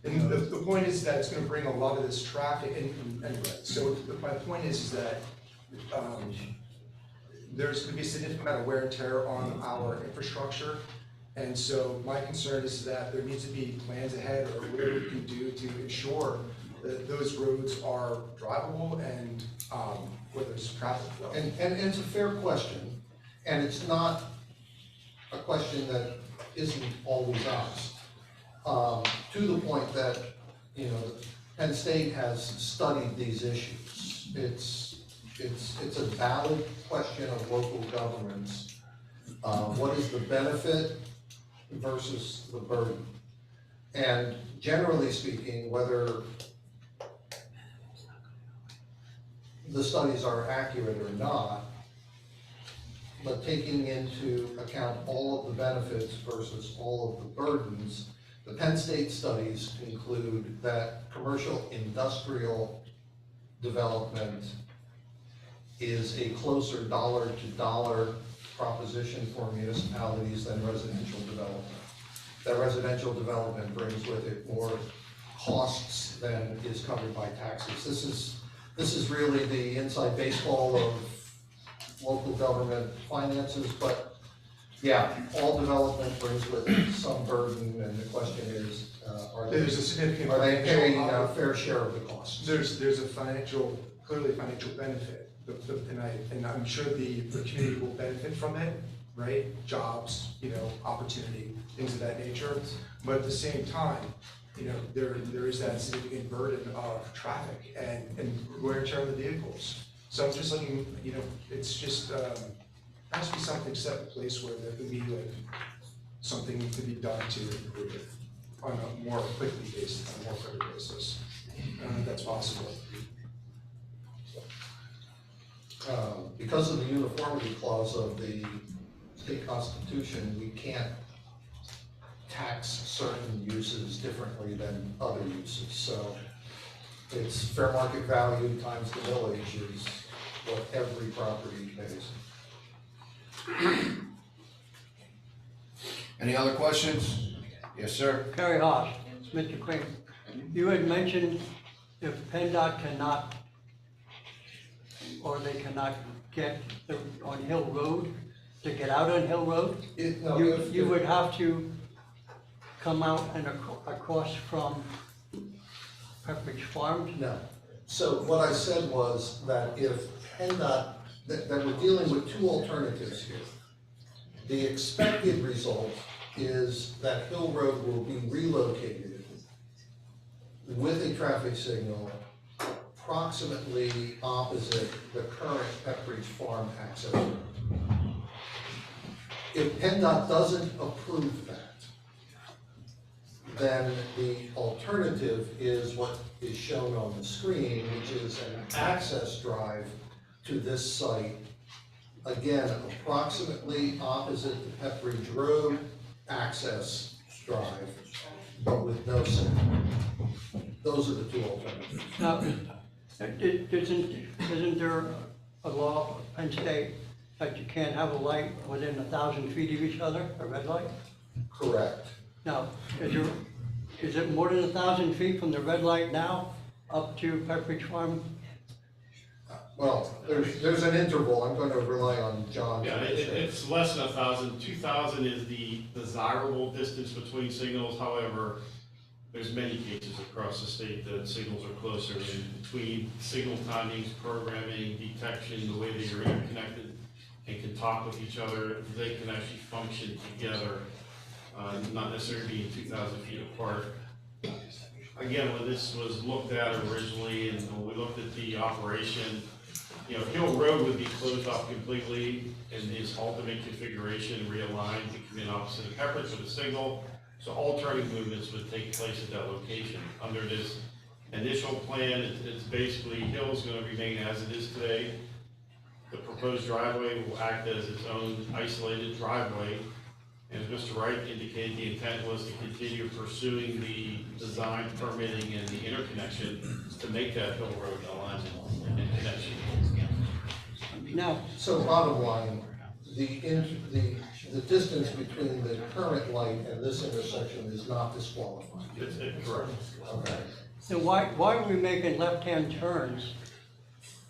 And the point is that it's gonna bring a lot of this traffic, and anyway, so my point is that, there's going to be a significant amount of wear and tear on our infrastructure. And so my concern is that there needs to be plans ahead or whatever we can do to ensure that those roads are drivable and where there's traffic flow. And it's a fair question, and it's not a question that isn't always asked. To the point that, you know, Penn State has studied these issues. It's a valid question of local governments. What is the benefit versus the burden? And generally speaking, whether the studies are accurate or not, but taking into account all of the benefits versus all of the burdens, the Penn State studies conclude that commercial industrial development is a closer dollar to dollar proposition for municipalities than residential development. That residential development brings with it more costs than is covered by taxes. This is really the inside baseball of local government finances, but yeah, all development brings with it some burden, and the question is, are they paying a fair share of the costs? There's a clearly financial benefit, and I'm sure the community will benefit from it, right? Jobs, you know, opportunity, things of that nature. But at the same time, you know, there is that significant burden of traffic and wear and tear on the vehicles. So I'm just looking, you know, it's just, has to be something set in place where there can be like something to be done to improve it on a more quicker basis. I don't know if that's possible. Because of the uniformity clause of the state constitution, we can't tax certain uses differently than other uses. So it's fair market value times the millage is what every property pays. Any other questions? Yes, sir. Kerry Haas, Mr. Quinn, you had mentioned if PennDOT cannot, or they cannot get on Hill Road, to get out on Hill Road, you would have to come out and across from Pepperidge Farms? No. So what I said was that if PennDOT, that we're dealing with two alternatives here. The expected result is that Hill Road will be relocated with a traffic signal approximately opposite the current Pepperidge Farm access road. If PennDOT doesn't approve that, then the alternative is what is shown on the screen, which is an access drive to this site. Again, approximately opposite the Pepperidge Road access drive, but with no signal. Those are the two alternatives. Now, isn't there a law in Penn State that you can't have a light within 1,000 feet of each other, a red light? Correct. Now, is it more than 1,000 feet from the red light now up to Pepperidge Farm? Well, there's an interval. I'm going to rely on John. Yeah, it's less than 1,000. 2,000 is the desirable distance between signals. However, there's many cases across the state that signals are closer in between signal timings, programming, detection, the way that you're interconnected and can talk with each other. They can actually function together, not necessarily being 2,000 feet apart. Again, when this was looked at originally and when we looked at the operation, you know, Hill Road would be closed off completely and his ultimate configuration realigned to come in opposite of Pepperidge with a signal. So all turning movements would take place at that location. Under this initial plan, it's basically Hill's going to remain as it is today. The proposed driveway will act as its own isolated driveway. And as Mr. Wright indicated, the intent was to continue pursuing the design, permitting, and the interconnection to make that Hill Road alignment and connection. Now, so bottom line, the distance between the current light and this intersection is not disqualified. It's correct. Okay. So why are we making left-hand turns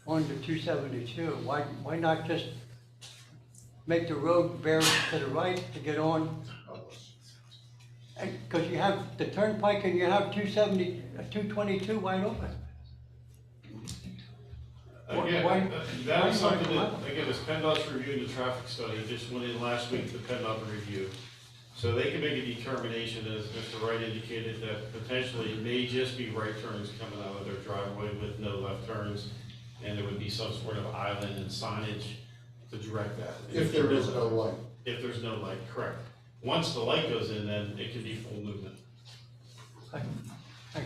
onto 272? Why not just make the road bear to the right to get on? Because you have the turnpike and you have 222 wide open. Again, that is something that, again, as PennDOT's reviewing the traffic study, just went in last week, the PennDOT review. So they can make a determination, as Mr. Wright indicated, that potentially it may just be right turns coming out of their driveway with no left turns, and there would be some sort of island and signage to direct that. If there is no light. If there's no light, correct. Once the light goes in, then it can be full movement. Thank you.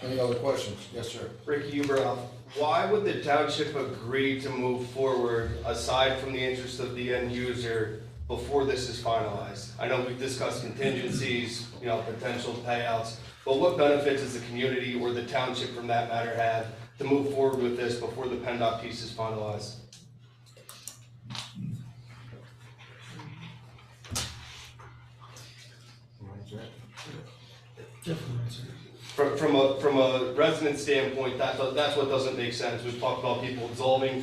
Any other questions? Yes, sir. Ricky Ubroff, why would the township agree to move forward aside from the interest of the end user before this is finalized? I know we've discussed contingencies, potential payouts, but what benefit does the community or the township from that matter have to move forward with this before the PennDOT piece is finalized? From a resident standpoint, that's what doesn't make sense. We've talked about people absolving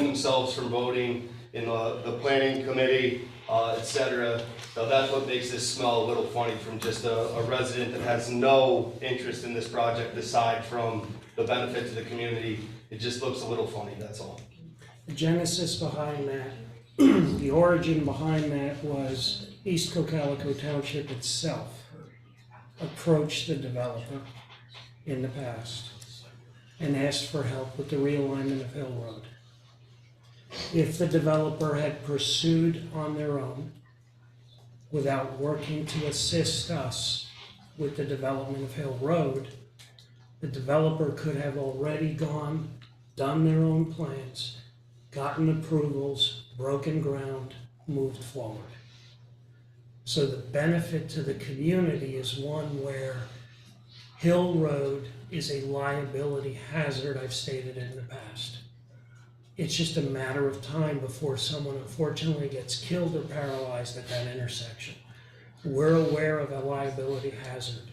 themselves from voting in the planning committee, et cetera. So that's what makes this smell a little funny from just a resident that has no interest in this project aside from the benefit to the community. It just looks a little funny, that's all. The genesis behind that, the origin behind that was East Cocalico Township itself approached the developer in the past and asked for help with the realignment of Hill Road. If the developer had pursued on their own without working to assist us with the development of Hill Road, the developer could have already done their own plans, gotten approvals, broken ground, moved forward. So the benefit to the community is one where Hill Road is a liability hazard, I've stated in the past. It's just a matter of time before someone unfortunately gets killed or paralyzed at that intersection. We're aware of a liability hazard.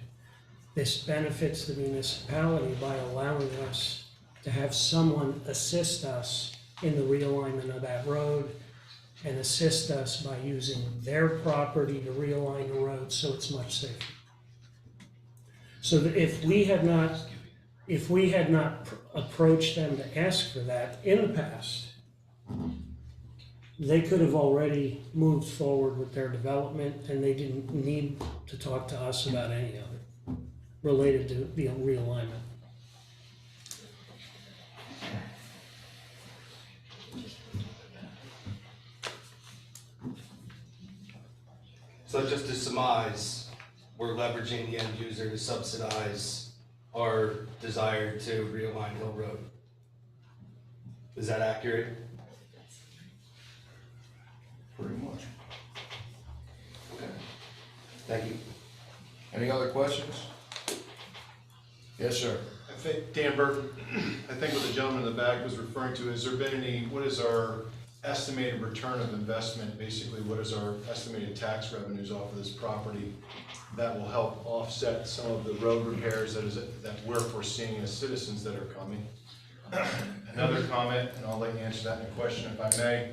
This benefits the municipality by allowing us to have someone assist us in the realignment of that road and assist us by using their property to realign the road so it's much safer. So that if we had not approached them to ask for that in the past, they could have already moved forward with their development and they didn't need to talk to us about any of it related to the realignment. So just to surmise, we're leveraging the end user to subsidize our desire to realign Hill Road. Is that accurate? Pretty much. Okay. Thank you. Any other questions? Yes, sir. I think, Dan Burton, I think what the gentleman in the back was referring to, has there been any, what is our estimated return of investment? Basically, what is our estimated tax revenues off of this property that will help offset some of the road repairs that we're foreseeing as citizens that are coming? Another comment, and I'll let you answer that in a question if I may.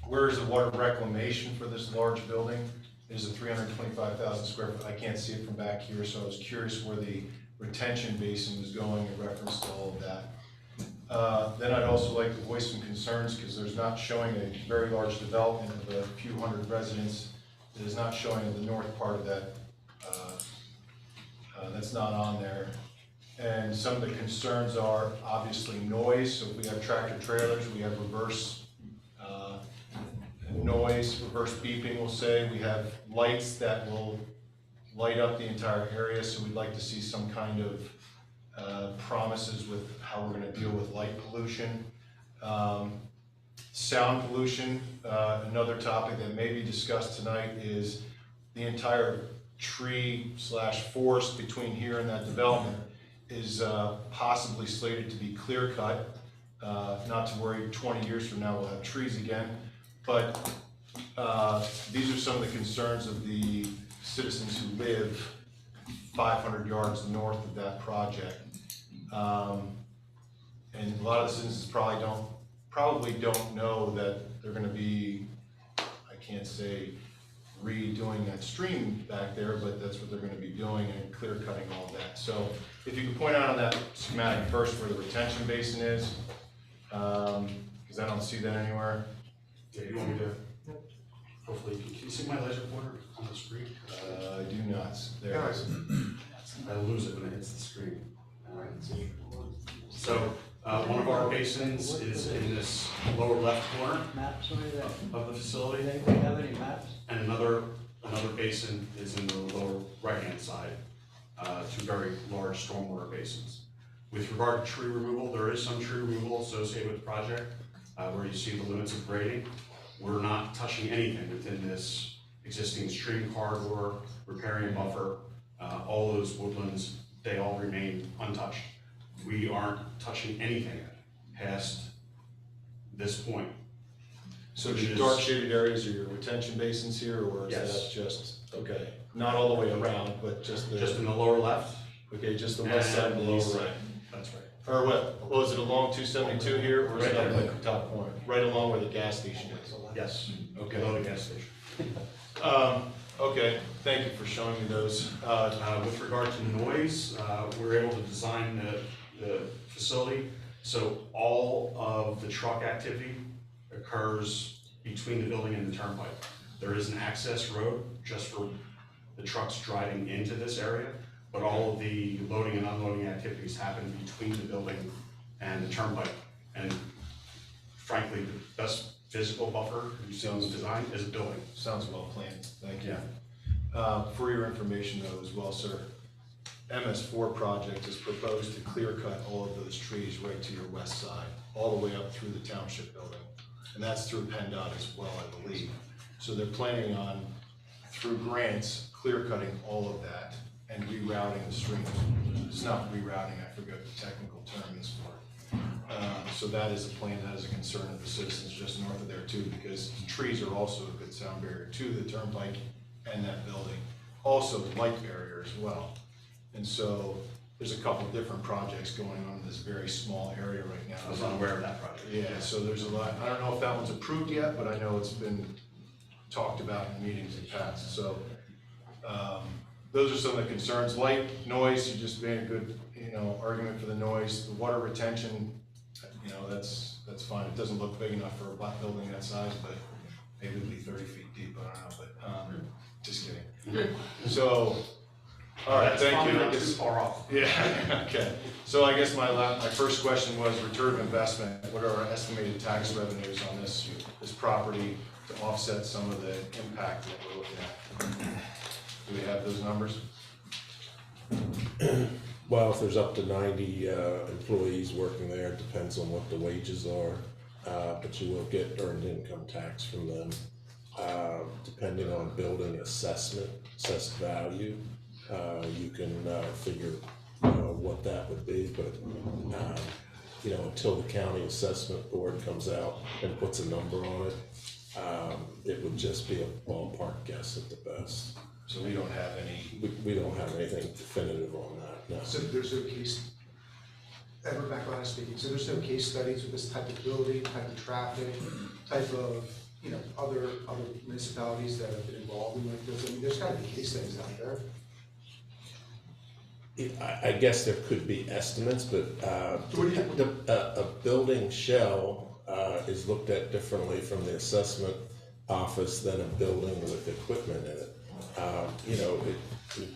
Where is the water reclamation for this large building? It is a 325,000 square foot. I can't see it from back here, so I was curious where the retention basin was going in reference to all of that. Then I'd also like to voice some concerns because there's not showing a very large development of a few hundred residents. It is not showing the north part of that. That's not on there. And some of the concerns are obviously noise. So if we have tractor trailers, we have reverse noise, reverse beeping, we'll say. We have lights that will light up the entire area, so we'd like to see some kind of promises with how we're going to deal with light pollution. Sound pollution, another topic that may be discussed tonight, is the entire tree/forest between here and that development is possibly slated to be clear cut. Not to worry, 20 years from now we'll have trees again, but these are some of the concerns of the citizens who live 500 yards north of that project. And a lot of the citizens probably don't know that they're going to be, I can't say redoing that stream back there, but that's what they're gonna be doing and clear cutting all of that. So if you could point out on that schematic first where the retention basin is, because I don't see that anywhere. Yeah, you want me to, hopefully, can you see my laser pointer on the screen? I do not, there it is. I lose it when it hits the screen. So, one of our basins is in this lower left corner Maps over there? of the facility. Do they have any maps? And another basin is in the lower right-hand side, two very large stormwater basins. With regard to tree removal, there is some tree removal associated with the project, where you see the limits of grading. We're not touching anything within this existing stream corridor, riparian buffer, all those woodlands, they all remain untouched. We aren't touching anything past this point. So the dark shaded areas are your retention basins here, or is Yes. that just, okay, not all the way around, but just the? Just in the lower left. Okay, just the west side and the lower right. That's right. Or what, was it along 272 here, or is it Right up there. at the top corner? Right along where the gas station is? Yes. Okay. Below the gas station. Okay, thank you for showing me those. With regard to noise, we're able to design the facility so all of the truck activity occurs between the building and the turnpike. There is an access road just for the trucks driving into this area, but all of the loading and unloading activities happen between the building and the turnpike. And frankly, the best physical buffer you've seen in the design is a building. Sounds well planned, thank you. For your information though as well, sir, MS4 project is proposed to clear cut all of those trees right to your west side, all the way up through the township building. And that's through PennDOT as well, I believe. So they're planning on, through grants, clear cutting all of that and rerouting the streams. It's not rerouting, I forget the technical term is for it. So that is a plan, that is a concern of the citizens just north of there too, because trees are also a good sound barrier to the turnpike and that building. Also the light barrier as well. And so there's a couple different projects going on in this very small area right now. I was unaware of that project. Yeah, so there's a lot, I don't know if that one's approved yet, but I know it's been talked about in meetings in past, so. Those are some of the concerns. Light, noise, you just made a good, argument for the noise. The water retention, that's fine. It doesn't look big enough for a black building that size, but maybe it'll be 30 feet deep, I don't know, but, just kidding. So, all right, thank you. Not too far off. Yeah, okay. So I guess my first question was return of investment. What are our estimated tax revenues on this property to offset some of the impact that we're looking at? Do we have those numbers? Well, if there's up to 90 employees working there, it depends on what the wages are, but you will get earned income tax from them. Depending on building assessed value, you can figure what that would be, but until the county assessment board comes out and puts a number on it, it would just be a ballpark guess at the best. So we don't have any. We don't have anything definitive on that, no. So there's no case, Edward McElhenney speaking, so there's no case studies with this type of building, type of traffic, type of, other municipalities that have been involved in like this? I mean, there's gotta be case studies out there. I guess there could be estimates, but a building shell is looked at differently from the assessment office than a building with equipment in it.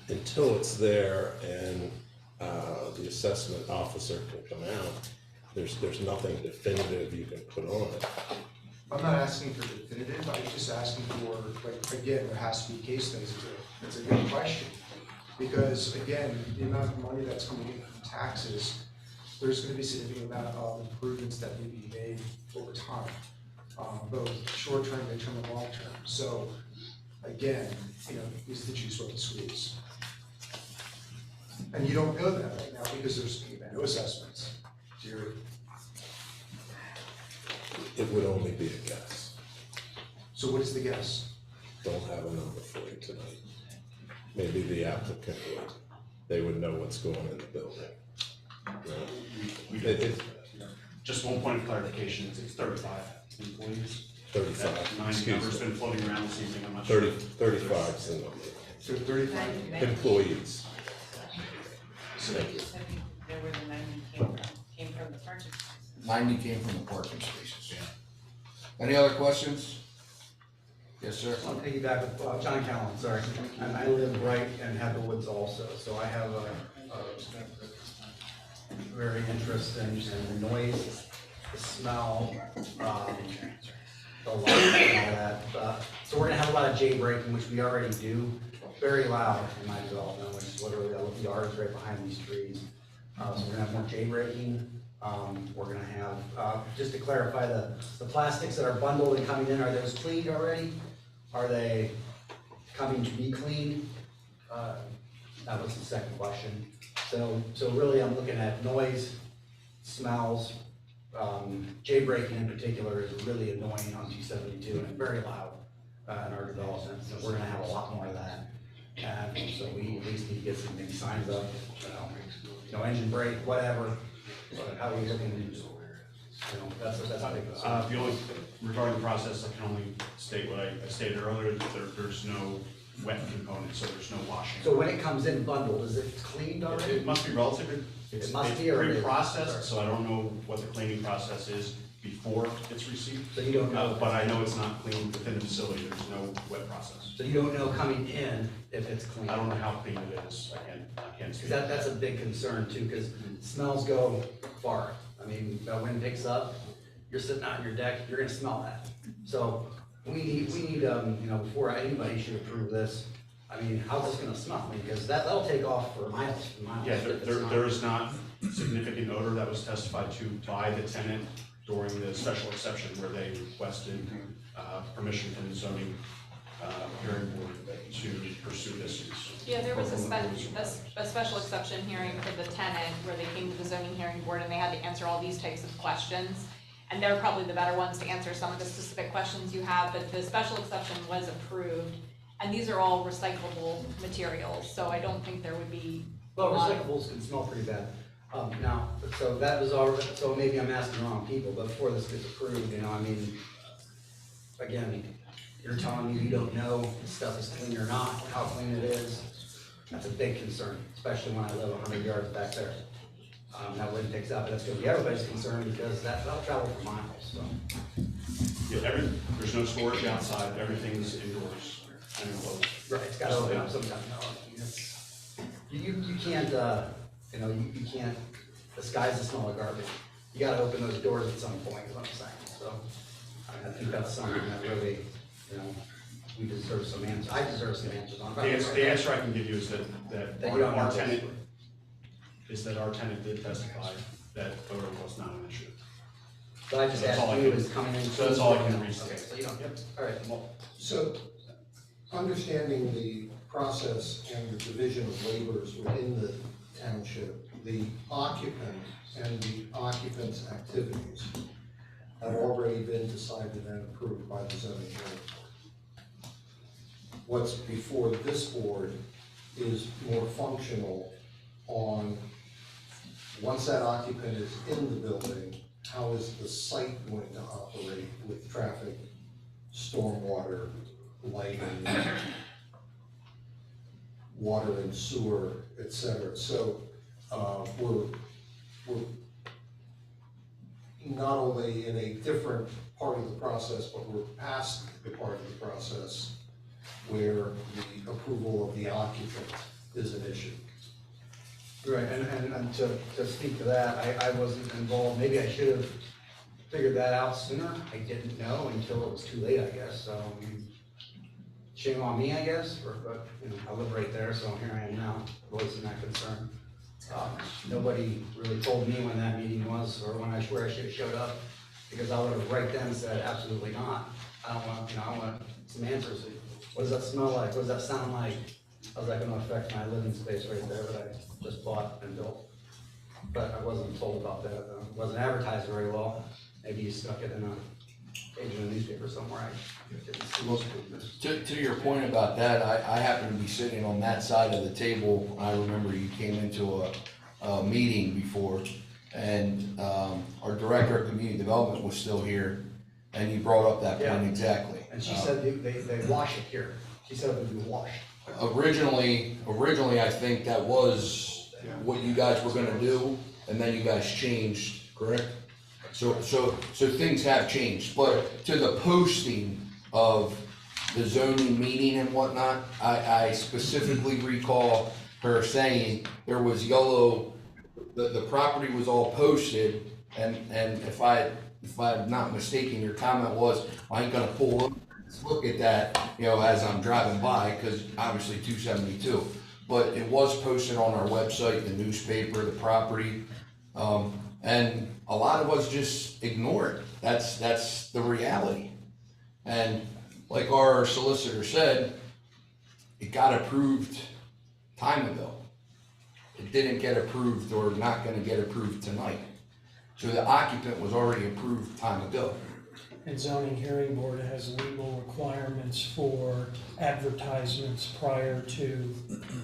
Until it's there and the assessment officer can come out, there's nothing definitive you can put on it. I'm not asking for definitive, I'm just asking for, again, there has to be case studies. It's a good question. Because again, the amount of money that's coming in from taxes, there's gonna be a significant amount of improvements that need to be made over time. Both short-term, mid-term, and long-term. So again, is the juice worth the squeeze? And you don't know that right now because there's no assessments. It would only be a guess. So what is the guess? Don't have a number for you tonight. Maybe the applicant would. They would know what's going in the building. Just one point of clarification, it's 35 employees. 35, That 90 excuse number's me. been floating around this evening, I'm not sure. 35 is the number. So 35? Employees. There were the 90 came from the parking spaces. 90 came from the parking spaces. Any other questions? Yes, sir. I'll piggyback with John Callan, sorry. I live right in Heckle Woods also, so I have a very interested in the noise, the smell, the light and all that. So we're gonna have a lot of J braking, which we already do, very loud in my development, which is literally the yard is right behind these trees. So we're gonna have more J braking. We're gonna have, just to clarify, the plastics that are bundled and coming in, are those cleaned already? Are they coming to be cleaned? That was the second question. So really I'm looking at noise, smells, J braking in particular is really annoying on 272 and very loud in our development. So we're gonna have a lot more of that. And so we at least need to get some maybe signs up, engine brake, whatever. But how are we looking, that's a big concern. The only, regarding the process, I can only state what I stated earlier, that there's no wet component, so there's no washing. So when it comes in bundled, is it cleaned already? It must be relatively, it's pre-processed, so I don't know what the cleaning process is before it's received. So you don't know? But I know it's not cleaned within the facility, there's no wet process. So you don't know coming in if it's clean? I don't know how clean it is, I can't speak. Because that's a big concern too, because smells go far. I mean, the wind picks up, you're sitting out on your deck, you're gonna smell that. So we need, before anybody should approve this, I mean, how's this gonna smell? Because that'll take off for miles and miles. Yeah, there is not significant odor that was testified to by the tenant during the special exception where they requested permission from the zoning hearing board to pursue this use. Yeah, there was a special exception hearing for the tenant where they came to the zoning hearing board and they had to answer all these types of questions. And they're probably the better ones to answer some of the specific questions you have, but the special exception was approved. And these are all recyclable materials, so I don't think there would be. Well, recyclables can smell pretty bad. Now, so that was already, so maybe I'm asking the wrong people, but before this gets approved, again, you're telling me you don't know if stuff is clean or not, how clean it is. That's a big concern, especially when I live 100 yards back there. That wind picks up, that's gonna be everybody's concern because that'll travel for miles, so. Yeah, there's no storage outside, everything's indoors and enclosed. Right, it's gotta open up sometime. You can't, you can't disguise the smell of garbage. You gotta open those doors at some point, is what I'm saying, so. I think that's something that really, we deserve some answers. I deserve some answers on. The answer I can give you is that our tenant did testify that odor was not an issue. But I just asked you, is coming in. So that's all I can restate. Okay, so you don't, all right, well. So, understanding the process and the division of labors within the township, the occupant and the occupant's activities have already been decided and approved by the zoning hearing board. What's before this board is more functional on, once that occupant is in the building, how is the site going to operate with traffic, stormwater, lighting, water and sewer, et cetera. So, we're not only in a different part of the process, but we're past the part of the process where the approval of the occupant is an issue. Right, and to speak to that, I wasn't involved, maybe I should have figured that out sooner. I didn't know until it was too late, I guess, so shame on me, I guess, but I live right there, so here I am now, voicing that concern. Nobody really told me when that meeting was, or where I should have showed up, because I would have right then said, absolutely not. I want some answers. What does that smell like? What does that sound like? How's that gonna affect my living space right there that I just bought and built? But I wasn't told about that. It wasn't advertised very well. Maybe you stuck it in a page in a newspaper somewhere. I didn't see. To your point about that, I happen to be sitting on that side of the table. I remember you came into a meeting before, and our director of community development was still here, and you brought up that point Yeah. exactly. And she said they wash it here. She said it would be washed. Originally, I think that was what you guys were gonna do, and then you guys changed, correct? So things have changed, but to the posting of the zoning meeting and whatnot, I specifically recall her saying there was yellow, the property was all posted, and if I'm not mistaken, your comment was, I ain't gonna pull up, look at that, you know, as I'm driving by, cause obviously 272. But it was posted on our website, the newspaper, the property, and a lot of us just ignore it. That's the reality. And like our solicitor said, it got approved time ago. It didn't get approved or not gonna get approved tonight. So the occupant was already approved time ago. And zoning hearing board has legal requirements for advertisements prior to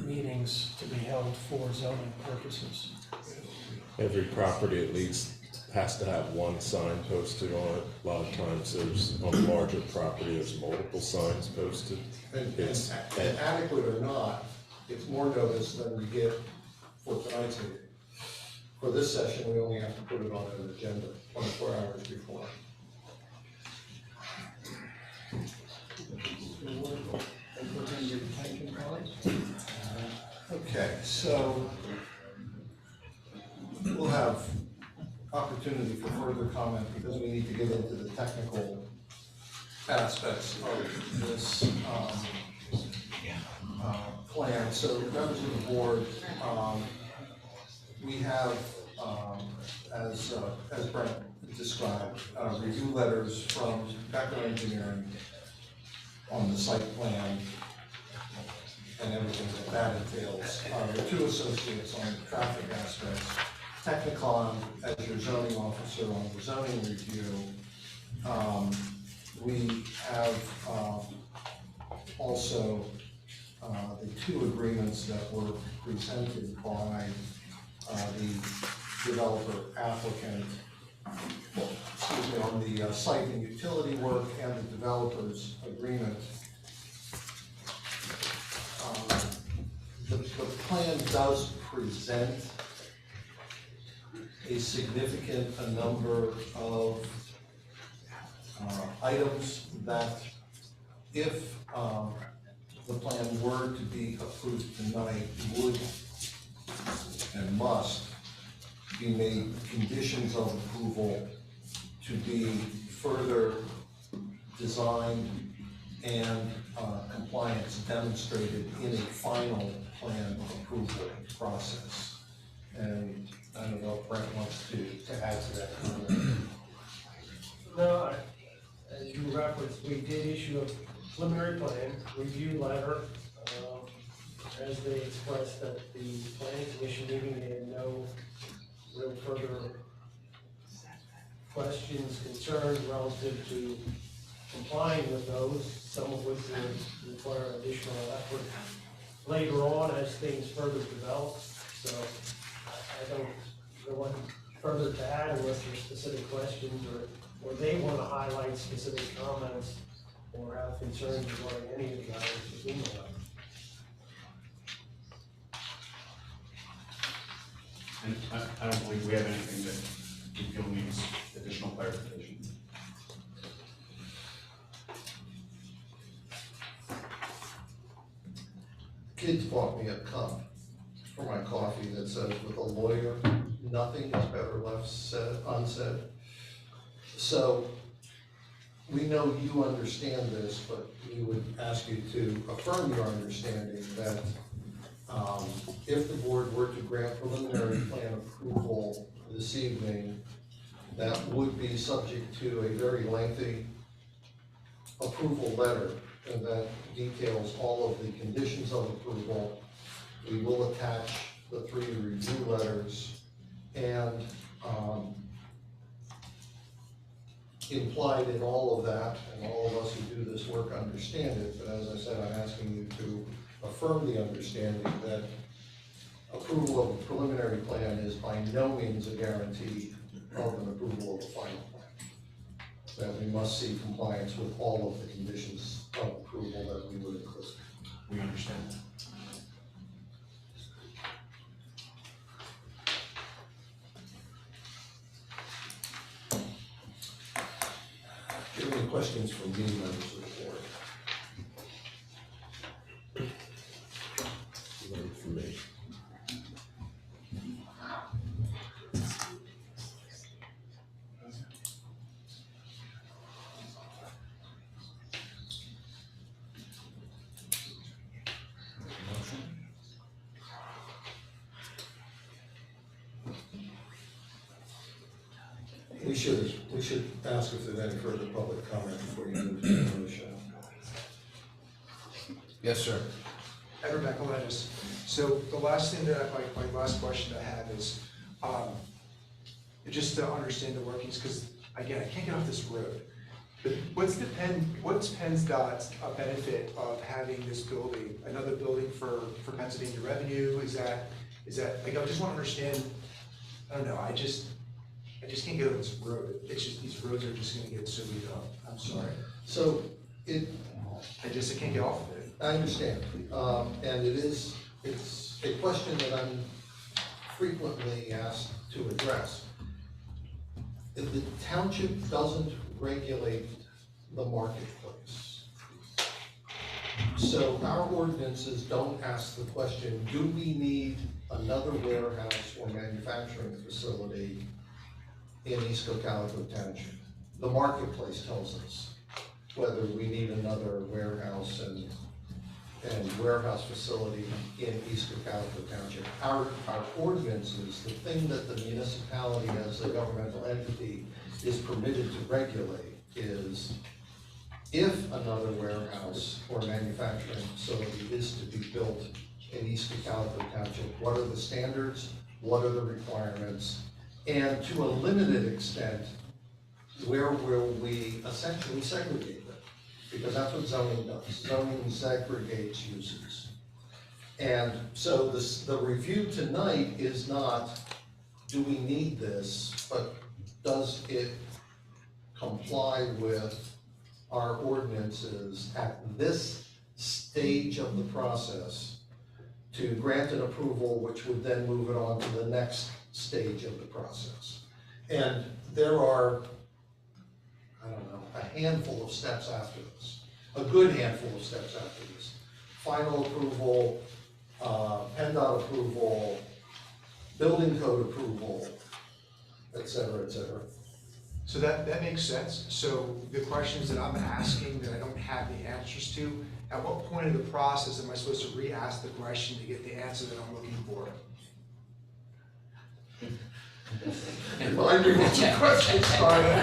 meetings to be held for zoning purposes. Every property at least has to have one sign posted on it. A lot of times there's, on a larger property, there's multiple signs posted. And adequate or not, it's more notice than we get for tonight's meeting. For this session, we only have to put it on an agenda 24 hours before. Okay, so we'll have opportunity for further comment because we need to get into the technical aspects of this plan. So members of the board, we have, as Brent described, review letters from Becker Engineering on the site plan and everything that entails. The two associates on the traffic aspects, Technicon as your zoning officer on the zoning review. We have also the two agreements that were presented by the developer applicant, excuse me, on the site and utility work and the developer's agreement. The plan does present a significant number of items that, if the plan were to be approved tonight, would and must be made conditions of approval to be further designed and compliance demonstrated in a final plan approval process. And I don't know if Brent wants to add to that comment. No, as you referenced, we did issue a preliminary plan review letter. As they expressed at the planning commission meeting, they had no real further questions, concerns relative to complying with those, some of which would require additional effort later on as things further develop. So I don't know what further to add unless there's specific questions or they want to highlight specific comments or have concerns regarding any of the items within the letter. And I don't believe we have anything that we feel needs additional clarification. Kids bought me a cup for my coffee that says, with a lawyer, nothing is better left unsaid. So we know you understand this, but we would ask you to affirm your understanding that if the board were to grant preliminary plan approval this evening, that would be subject to a very lengthy approval letter, and that details all of the conditions of approval. We will attach the 3 review letters, and implied in all of that, and all of us who do this work understand it, but as I said, I'm asking you to affirm the understanding that approval of a preliminary plan is by no means a guarantee of an approval of a final plan. that we must see compliance with all of the conditions of approval that we would include. We understand that. Do you have any questions from me, members of the board? None for me. We should ask if there's any further public comment before you move to the motion. Yes, sir. Rebecca Lettis. So the last thing that my last question I have is, just to understand the workings, because again, I can't get off this road. But what's PennDOT's benefit of having this building, another building for Pennsylvania revenue? Is that, like, I just want to understand, I don't know, I just can't get on this road. It's just, these roads are just gonna get so beat up. I'm sorry. So I can't get off of it. I understand, and it's a question that I'm frequently asked to address. If the township doesn't regulate the marketplace, so our ordinances don't ask the question, do we need another warehouse or manufacturing facility in East Cocalico Township? The marketplace tells us whether we need another warehouse and warehouse facility in East Cocalico Township. Our ordinances, the thing that the municipality as a governmental entity is permitted to regulate is if another warehouse or manufacturing facility is to be built in East Cocalico Township, what are the standards, what are the requirements, and to a limited extent, where will we essentially segregate them? Because that's what zoning does. Zoning segregates uses. And so the review tonight is not, do we need this, but does it comply with our ordinances at this stage of the process to grant an approval, which would then move it on to the next stage of the process. And there are, I don't know, a handful of steps after this, a good handful of steps after this. Final approval, PennDOT approval, building code approval, et cetera, et cetera. So that makes sense. So the questions that I'm asking that I don't have the answers to, at what point in the process am I supposed to re-ask the question to get the answer that I'm looking for? Remind me what the question started.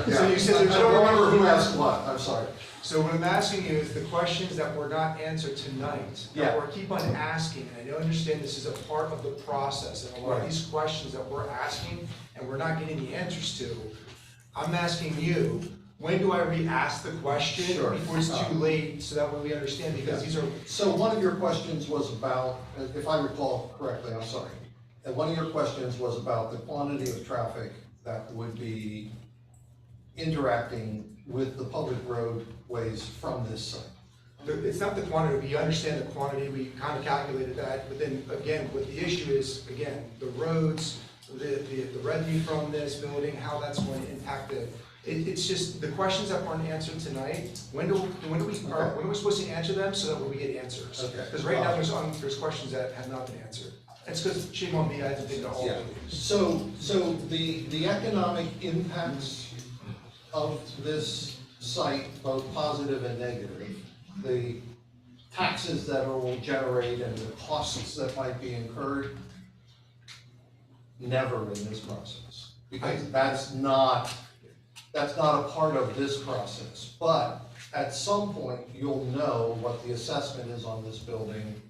So you said there's I don't remember who asked what, I'm sorry. So what I'm asking you is the questions that were not answered tonight, that Yeah. we keep on asking, and I understand this is a part of the process, and a lot of these questions that we're asking and we're not getting the answers to, I'm asking you, when do I re-ask the question before it's too late, so that way we understand, because these are. So one of your questions was about, if I recall correctly, I'm sorry, and one of your questions was about the quantity of traffic that would be interacting with the public roadways from this site. It's not the quantity, we understand the quantity, we kind of calculated that, but then again, what the issue is, again, the roads, the revenue from this building, how that's going to impact it's just, the questions that weren't answered tonight, when are we supposed to answer them so that we get answers? Okay. Because right now, there's questions that have not been answered. It's because, shame on me, I haven't been to all of these. So the economic impacts of this site, both positive and negative, the taxes that it will generate and the costs that might be incurred, never in this process. Because that's not a part of this process. But at some point, you'll know what the assessment is on this building,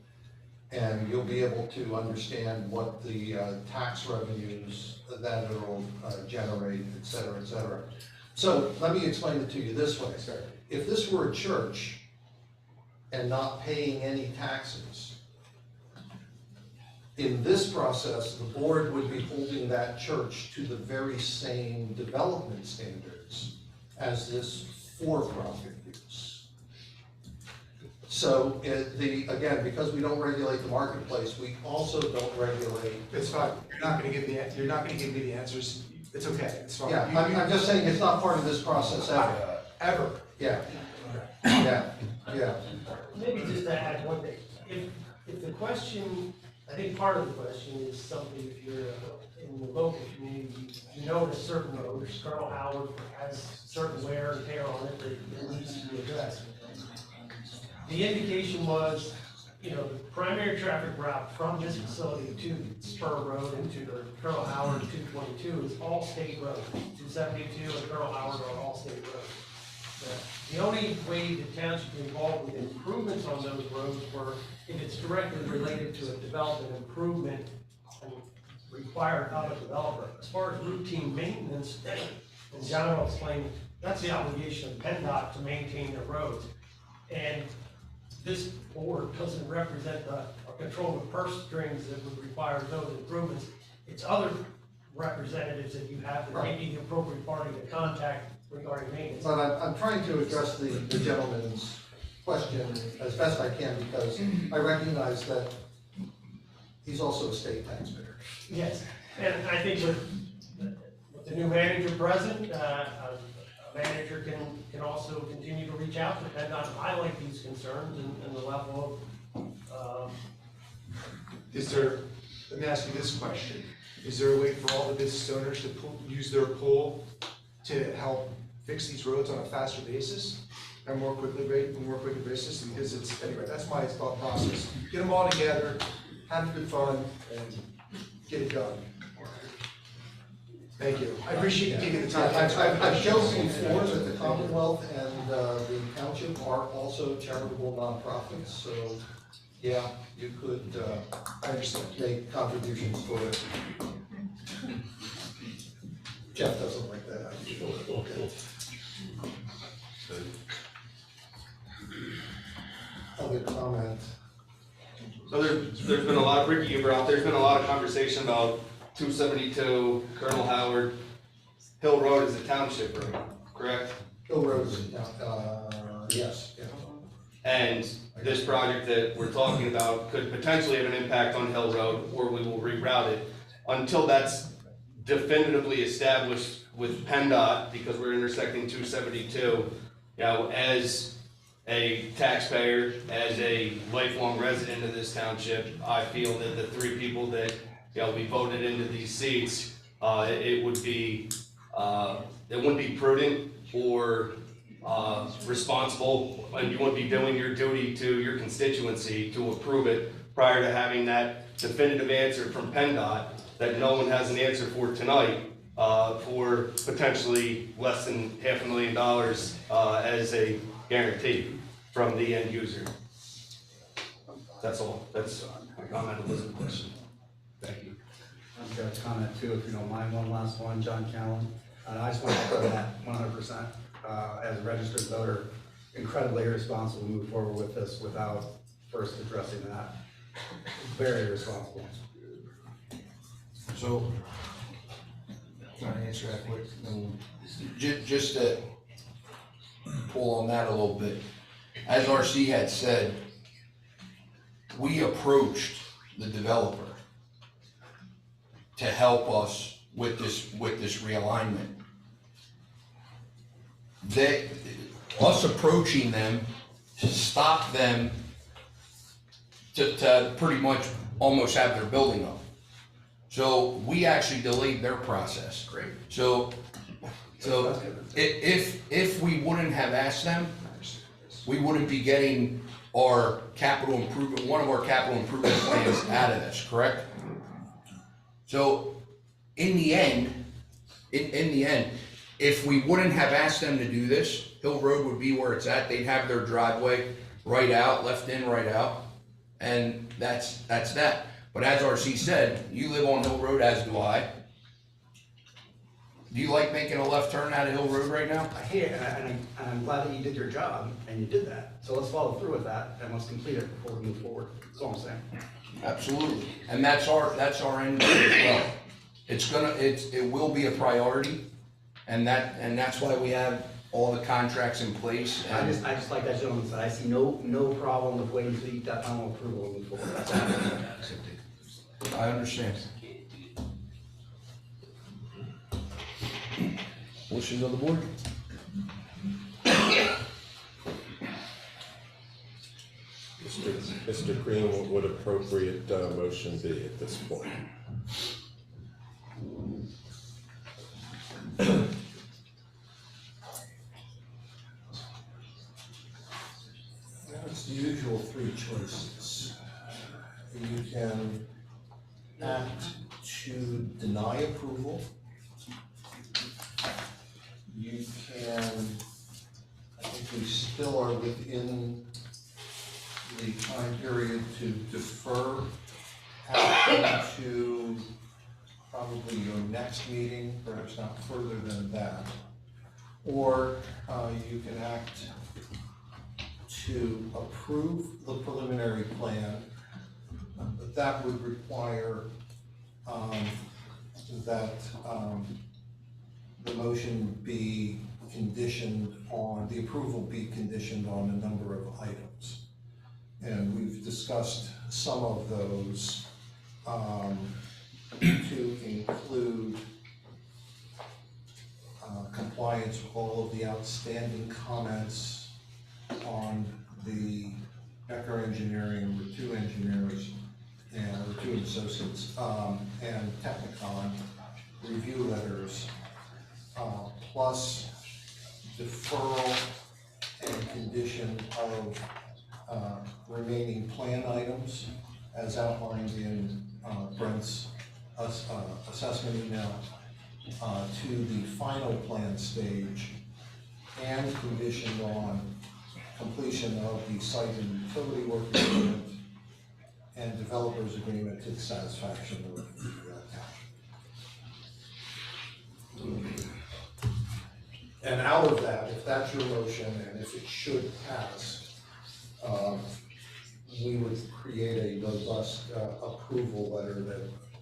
and you'll be able to understand what the tax revenues that it'll generate, et cetera, et cetera. So let me explain it to you this way. If this were a church and not paying any taxes, in this process, the board would be holding that church to the very same development standards as this for-profit use. So, again, because we don't regulate the marketplace, we also don't regulate. It's fine, you're not gonna give me the answers, it's okay, it's fine. Yeah, I'm just saying it's not part of this process ever. Ever. Yeah, yeah, yeah. Maybe just to add one thing, if the question, I think part of the question is something, if you're in the local community, you know a certain road, Colonel Howard has certain wear and tear on it that needs to be addressed. The indication was, you know, the primary traffic route from this facility to Spur Road into the Colonel Howard 222 is all state road. 272 and Colonel Howard are all state roads. The only way the township is involved with improvements on those roads were if it's directly related to a development improvement and required of a developer. As far as routine maintenance, and John will explain, that's the obligation of PennDOT to maintain their roads. And this board doesn't represent or control the purse strings that would require those improvements. It's other representatives that you have that may be the appropriate party to contact regarding maintenance. But I'm trying to address the gentleman's question as best I can, because I recognize that he's also a state taxpayer. Yes, and I think with the new manager present, a manager can also continue to reach out to PennDOT and highlight these concerns and the level of, let me ask you this question. Is there a way for all the business owners to use their pool to help fix these roads on a faster basis? And more quickly basis? Because anyway, that's my thought process. Get them all together, have good fun, and get it done. Thank you. I appreciate you taking the time. I've shown before that the Commonwealth and the township are also charitable nonprofits, so yeah, you could, I understand. Make contributions for it. Jeff doesn't like that. Okay. Other comment? So there's been a lot of, Ricky, you brought, there's been a lot of conversation about 272, Colonel Howard. Hill Road is a township road, correct? Hill Road is, yes, yeah. And this project that we're talking about could potentially have an impact on Hill Road, or we will reroute it. Until that's definitively established with PennDOT, because we're intersecting 272, you know, as a taxpayer, as a lifelong resident of this township, I feel that the three people that, you know, we voted into these seats, it wouldn't be prudent or responsible, and you wouldn't be doing your duty to your constituency to approve it prior to having that definitive answer from PennDOT that no one has an answer for tonight, for potentially less than $500,000 as a guarantee from the end user. That's all. That's my comment. It wasn't a question. Thank you. I've got a comment too, if you don't mind, one last one, John Callen. I just want to echo that 100%. As a registered voter, incredibly irresponsible to move forward with this without first addressing that. Very irresponsible. So, can I answer that quick? Just to pull on that a little bit, as RC had said, we approached the developer to help us with this realignment. Us approaching them to stop them to pretty much almost have their building up. So we actually delayed their process. Great. So if we wouldn't have asked them, we wouldn't be getting our capital improvement, one of our capital improvement plans out of this, correct? So in the end, if we wouldn't have asked them to do this, Hill Road would be where it's at. They'd have their driveway right out, left in, right out, and that's that. But as RC said, you live on Hill Road, as do I. Do you like making a left turn out of Hill Road right now? I hate it, and I'm glad that you did your job, and you did that. So let's follow through with that, and let's complete it before we move forward. That's all I'm saying. Absolutely, and that's our end goal as well. It will be a priority, and that's why we have all the contracts in place. I just like that gentleman said, I see no problem with waiting until you got final approval and move forward. That's all. I understand. Wishes of the board? Mr. Green, what would appropriate motion be at this point? It's the usual three choices. You can act to deny approval. You can, I think we still are within the time period to defer action to probably your next meeting, perhaps not further than that. Or you can act to approve the preliminary plan, but that would require that the motion be conditioned on, the approval be conditioned on a number of items. And we've discussed some of those to include compliance with all of the outstanding comments on the Becker Engineering, Route 2 engineers, and Route 2 associates, and Technicon review letters, plus deferral and condition of remaining plan items as outlined in Brent's assessment email to the final plan stage, and conditioned on completion of the site and utility work agreement and developer's agreement to the satisfaction of the township. And out of that, if that's your motion and if it should pass, we would create a robust approval letter that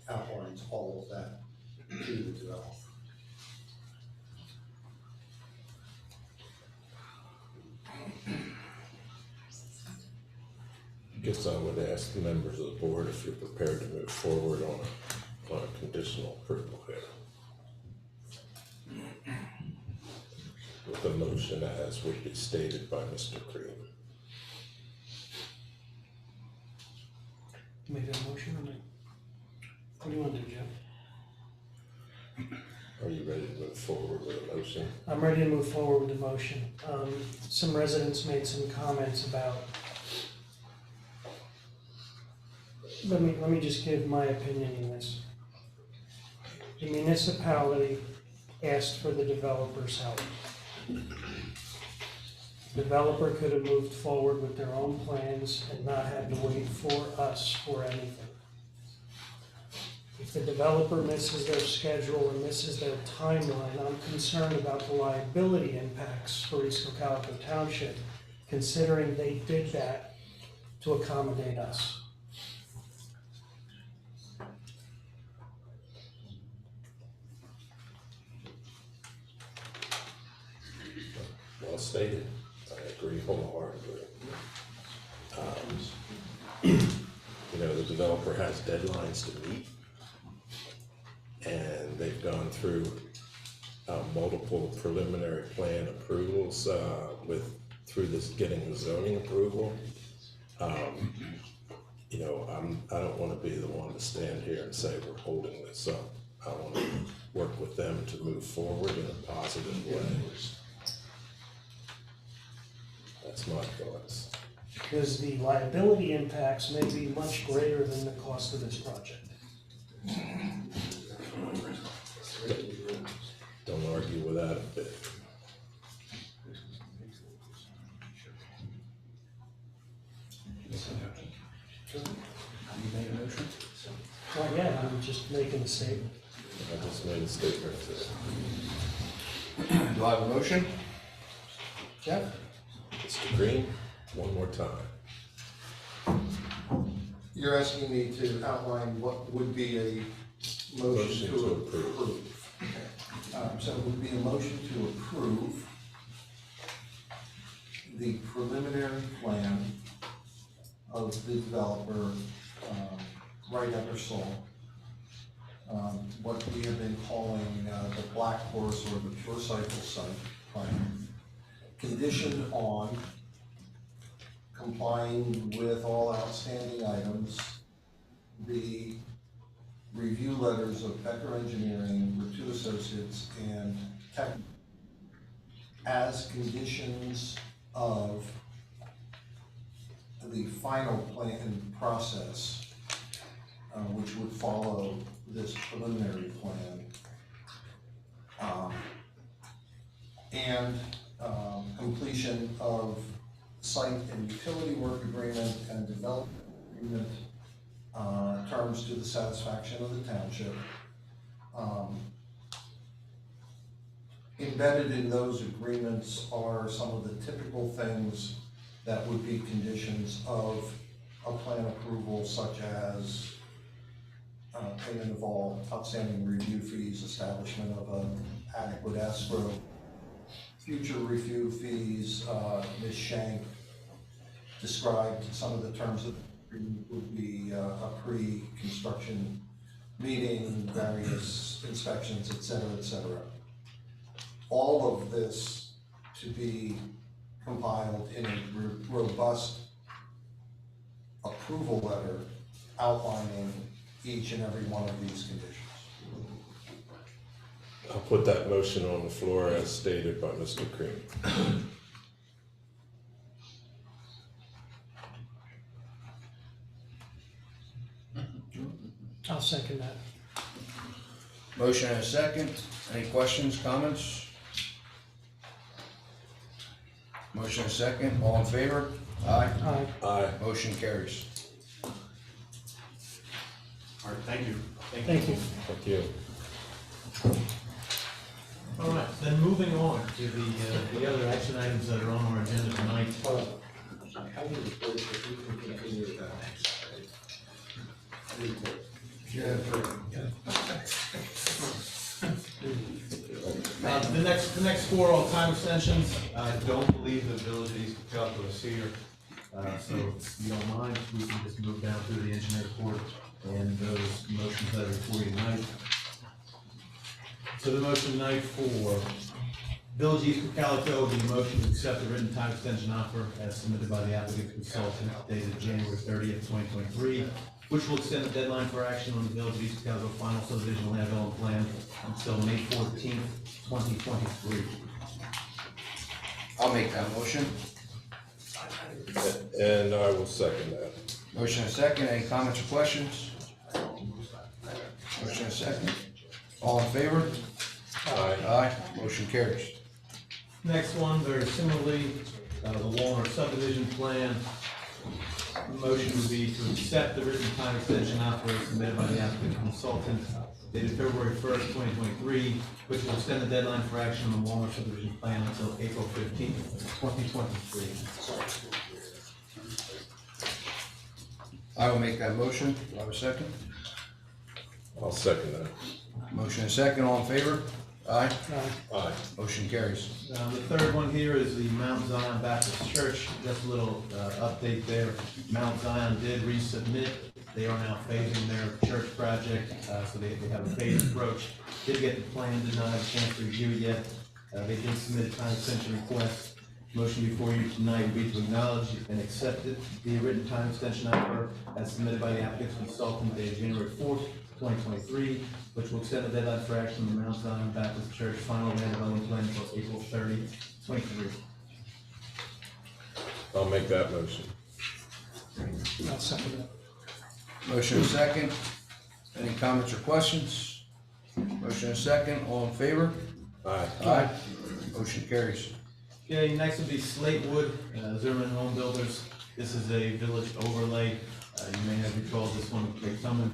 outlines all of that to the developer. I guess I would ask the members of the board if you're prepared to move forward on a conditional approval here. With the motion as would be stated by Mr. Cream. Make a motion, or what do you want to do, Jeff? Are you ready to move forward with a motion? I'm ready to move forward with the motion. Some residents made some comments about, let me just give my opinion in this. The municipality asked for the developer's help. Developer could have moved forward with their own plans and not had to wait for us for anything. If the developer misses their schedule and misses their timeline, I'm concerned about the liability impacts for East Cocalico Township, considering they did that to accommodate us. Well stated. I agree wholeheartedly. The developer has deadlines to meet, and they've gone through multiple preliminary plan approvals through this getting the zoning approval. I don't want to be the one to stand here and say we're holding this up. I want to work with them to move forward in a positive way. That's my thoughts. Because the liability impacts may be much greater than the cost of this project. Don't argue with that a bit. You made a motion? Not yet, I'm just making a statement. I just made a statement. Do I have a motion? Jeff? Mr. Green, one more time. You're asking me to outline what would be a motion to approve. So it would be a motion to approve the preliminary plan of the developer, Right Eversole, what we have been calling the Black Horse or the Pure Cycle site plan, conditioned on complying with all outstanding items, the review letters of Becker Engineering, Ritu Associates, and Tech as conditions of the final plan process, which would follow this preliminary plan. And completion of site and utility work agreement and development agreement, terms to the satisfaction of the township. Embedded in those agreements are some of the typical things that would be conditions of a plan approval, such as payment of all outstanding review fees, establishment of an adequate escrow, future review fees. Ms. Shank described some of the terms of the agreement would be a pre-construction meeting, various inspections, et cetera, et cetera. All of this to be compiled in a robust approval letter outlining each and every one of these conditions. I'll put that motion on the floor as stated by Mr. Cream. I'll second that. Motion and a second. Any questions, comments? Motion and a second. All in favor? Aye. Aye. Aye. Motion carries. All right, thank you. Thank you. Thank you. All right, then moving on to the other action items that are on our agenda tonight. The next four are time extensions. I don't believe the village of East Cocalico is here. So if you don't mind, we can just move down through the engineer report and those motions that are before you tonight. So the motion tonight for Village East Cocalico, the motion to accept the written time extension offer as submitted by the applicant consultant dated January 30th, 2023, which will extend the deadline for action on the Village of East Cocalico final subdivision land development plan until May 14th, 2023. I'll make that motion. And I will second that. Motion and a second. Any comments or questions? Motion and a second. All in favor? Aye. Aye. Motion carries. Next one, very similarly, the Walner subdivision plan. The motion would be to accept the written time extension offer submitted by the applicant consultant dated February 1st, 2023, which will extend the deadline for action on the Walner subdivision plan until April 15th, 2023. I will make that motion. Do I have a second? I'll second that. Motion and a second. All in favor? Aye. Aye. Aye. Motion carries. The third one here is the Mount Zion Baptist Church. Just a little update there. Mount Zion did resubmit. They are now phasing their church project, so they have a phased approach. Did get the plan, did not have a chance to review it yet. They did submit a time extension request. Motion before you tonight would be to acknowledge and accept the written time extension offer as submitted by the applicant's consultant dated January 4th, 2023, which will extend the deadline for action on the Mount Zion Baptist Church final land development plan until April 30, 2023. I'll make that motion. I'll second that. Motion and a second. Any comments or questions? Motion and a second. All in favor? Aye. Aye. Motion carries. Okay, next would be Slatewood, Zimmerman Home Builders. This is a village overlay. You may have recalled this one, they come in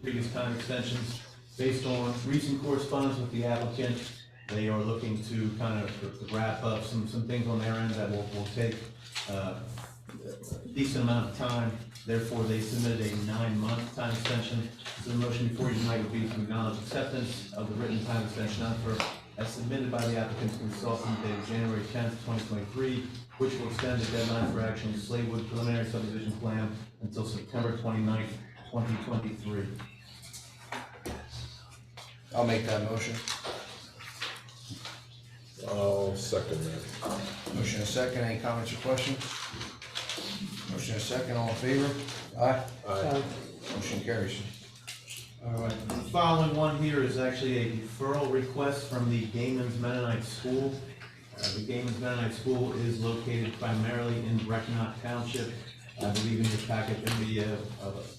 previous time extensions. Based on recent correspondence with the applicant, they are looking to kind of wrap up some things on their end that will take decent amount of time. Therefore, they submitted a 9-month time extension. So the motion before you tonight would be to acknowledge acceptance of the written time extension offer as submitted by the applicant's consultant dated January 10th, 2023, which will extend the deadline for action of Sladewood preliminary subdivision plan until September 29th, 2023. I'll make that motion. I'll second that. Motion and second, any comments or questions? Motion and second, all in favor? Aye. Aye. Motion carries. All right, the following one here is actually a deferral request from the Gaiman's Mennonite School. The Gaiman's Mennonite School is located primarily in Brecknock Township. I believe in your packet in the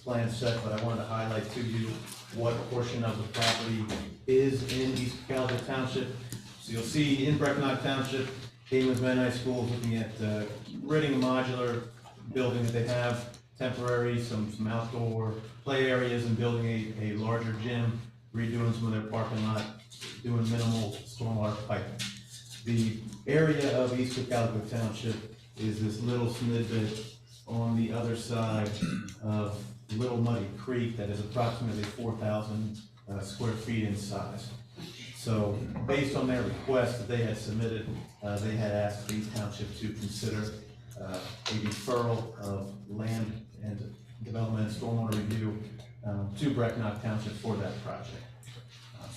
plan set, but I wanted to highlight to you what portion of the property is in East Cocalico Township. So you'll see in Brecknock Township, Gaiman's Mennonite School is looking at renting a modular building that they have, temporary, some outdoor play areas, and building a larger gym, redoing some of their parking lot, doing minimal stormwater piping. The area of East Cocalico Township is this little snippet on the other side of Little Muddy Creek that is approximately 4,000 square feet in size. So based on their request that they had submitted, they had asked the township to consider a deferral of land and development and stormwater review to Brecknock Township for that project.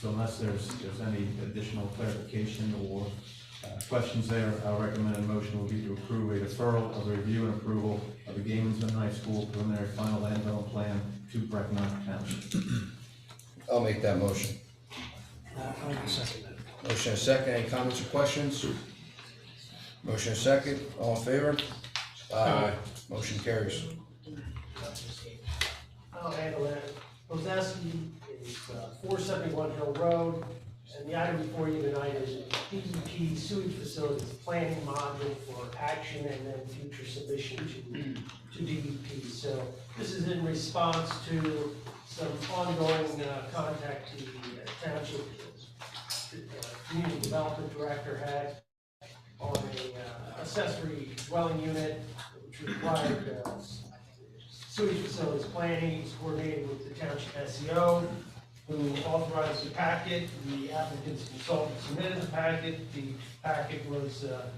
So unless there's any additional clarification or questions there, I'll recommend a motion will be to approve a deferral of the review and approval of the Gaiman's Mennonite School preliminary final land development plan to Brecknock Township. I'll make that motion. I'll second that. Motion and second, any comments or questions? Motion and second, all in favor? Aye. Motion carries. I'll handle that. Pozeski is 471 Hill Road, and the item before you tonight is DEP sewage facilities planning module for action and then future submission to DEP. So this is in response to some ongoing contact to the township community development director had on a accessory dwelling unit which required sewage facilities planning. He's coordinated with the township SEO, who authorized the packet. The applicant's consultant submitted the packet. The packet was, a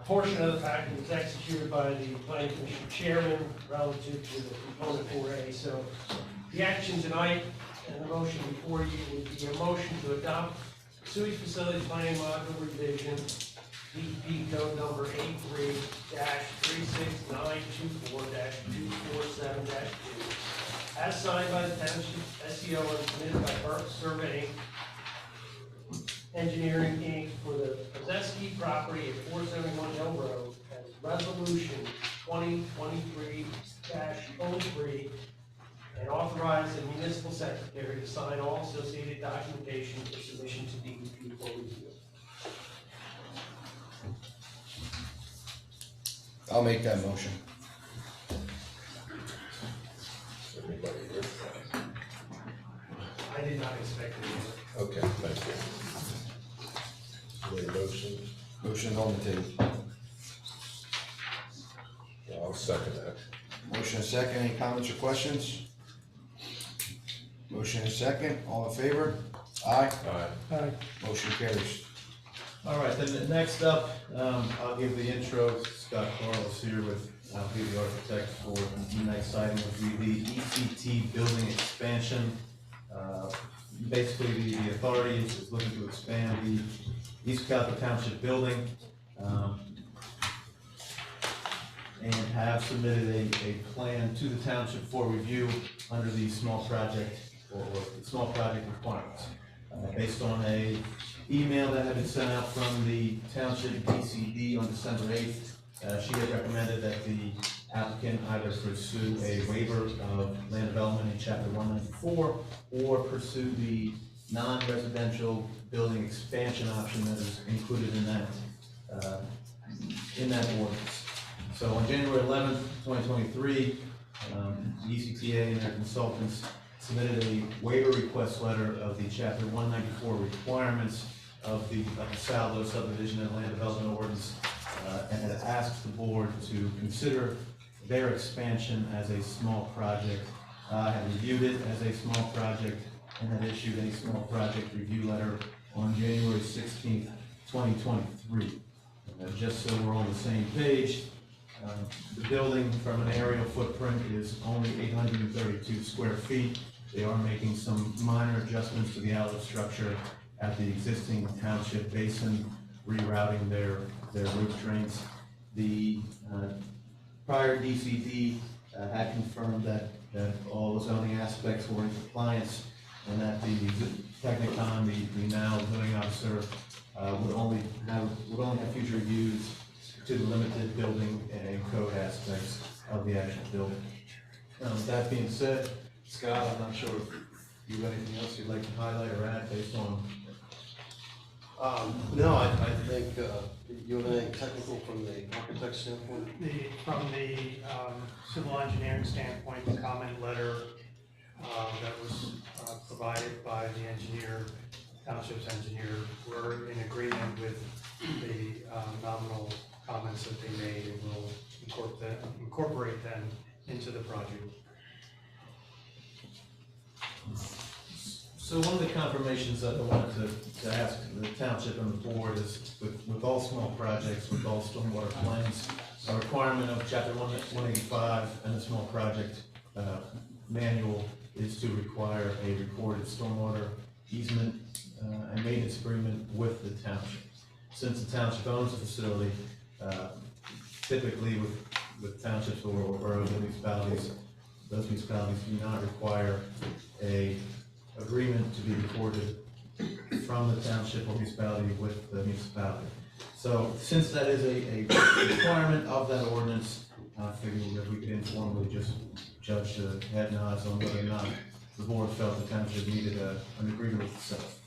portion of the packet was executed by the planning commission chairman relative to the component 4A. So the action tonight and the motion before you would be a motion to adopt sewage facilities planning module revision, DEP code number 83-36924-247-2, as signed by the township SEO and submitted by Burke Surveying Engineering Inc. for the Pozeski property at 471 Hill Road as resolution 2023-03, and authorize the municipal secretary to sign all associated documentation for submission to DEP for review. I'll make that motion. I did not expect it. Okay, thank you. Any motion? Motion's on the table. I'll second that. Motion and second, any comments or questions? Motion and second, all in favor? Aye. Aye. Aye. Motion carries. All right, then next up, I'll give the intro. Scott Carlos here with, I'll be the architect for the next item would be the ECT building expansion. Basically, the authority is looking to expand the East Cocalico Township building, and have submitted a plan to the township for review under the small project or small project requirements. Based on a email that had been sent out from the township DCD on December 8th, she had recommended that the applicant either pursue a waiver of land development in chapter 194 or pursue the non-residential building expansion option that is included in that ordinance. So on January 11th, 2023, the ECTA and their consultants submitted a waiver request letter of the chapter 194 requirements of the Saldo subdivision and land development ordinance and had asked the board to consider their expansion as a small project. I had reviewed it as a small project and had issued a small project review letter on January 16th, 2023. Just so we're on the same page, the building from an aerial footprint is only 832 square feet. They are making some minor adjustments to the outlet structure at the existing township basin, rerouting their roof drains. The prior DCD had confirmed that all the zoning aspects were in compliance, and that the Technicon, the now zoning officer, would only have future reviews to the limited building and code aspects of the actual building. With that being said, Scott, I'm not sure if you have anything else you'd like to highlight or add based on. No, I think, you have anything technical from the architect standpoint? From the civil engineering standpoint, the comment letter that was provided by the engineer, township's engineer, were in agreement with the nominal comments that they made, and will incorporate them into the project. So one of the confirmations that I wanted to ask the township and the board is with all small projects, with all stormwater plans, a requirement of chapter 185 and the small project manual is to require a recorded stormwater easement and maintenance agreement with the township. Since the township owns the facility, typically with townships or boroughs and municipalities, those municipalities do not require a agreement to be recorded from the township or municipality with the municipality. So since that is a requirement of that ordinance, I figured that we could informally just judge the head nods on whether or not the board felt the township needed an agreement with itself.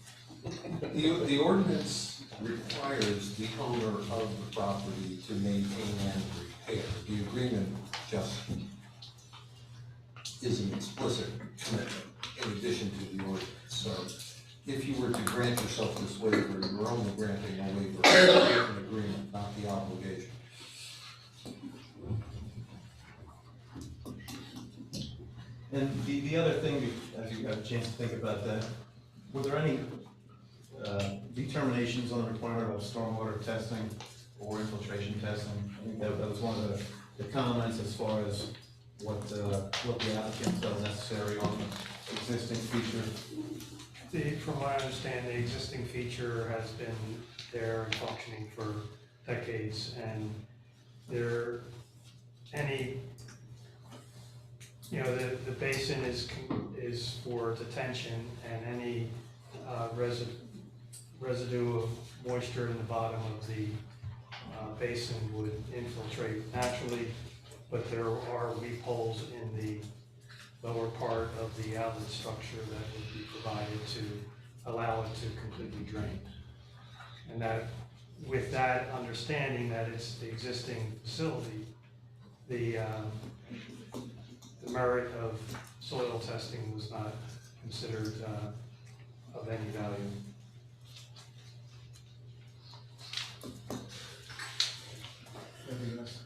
The ordinance requires the owner of the property to maintain and repair. The agreement just is an explicit commitment in addition to the ordinance. So if you were to grant yourself this waiver, you're only granting a waiver of an agreement, not the obligation. And the other thing, as you got a chance to think about that, were there any determinations on the requirement of stormwater testing or infiltration testing? I think that was one of the comments as far as what the applicant felt necessary on the existing feature. From what I understand, the existing feature has been there and functioning for decades, and the basin is for detention, and any residue of moisture in the bottom of the basin would infiltrate naturally, but there are weep holes in the lower part of the outlet structure that would be provided to allow it to completely drain. And that, with that understanding that it's the existing facility, the merit of soil testing was not considered of any value. Anything else?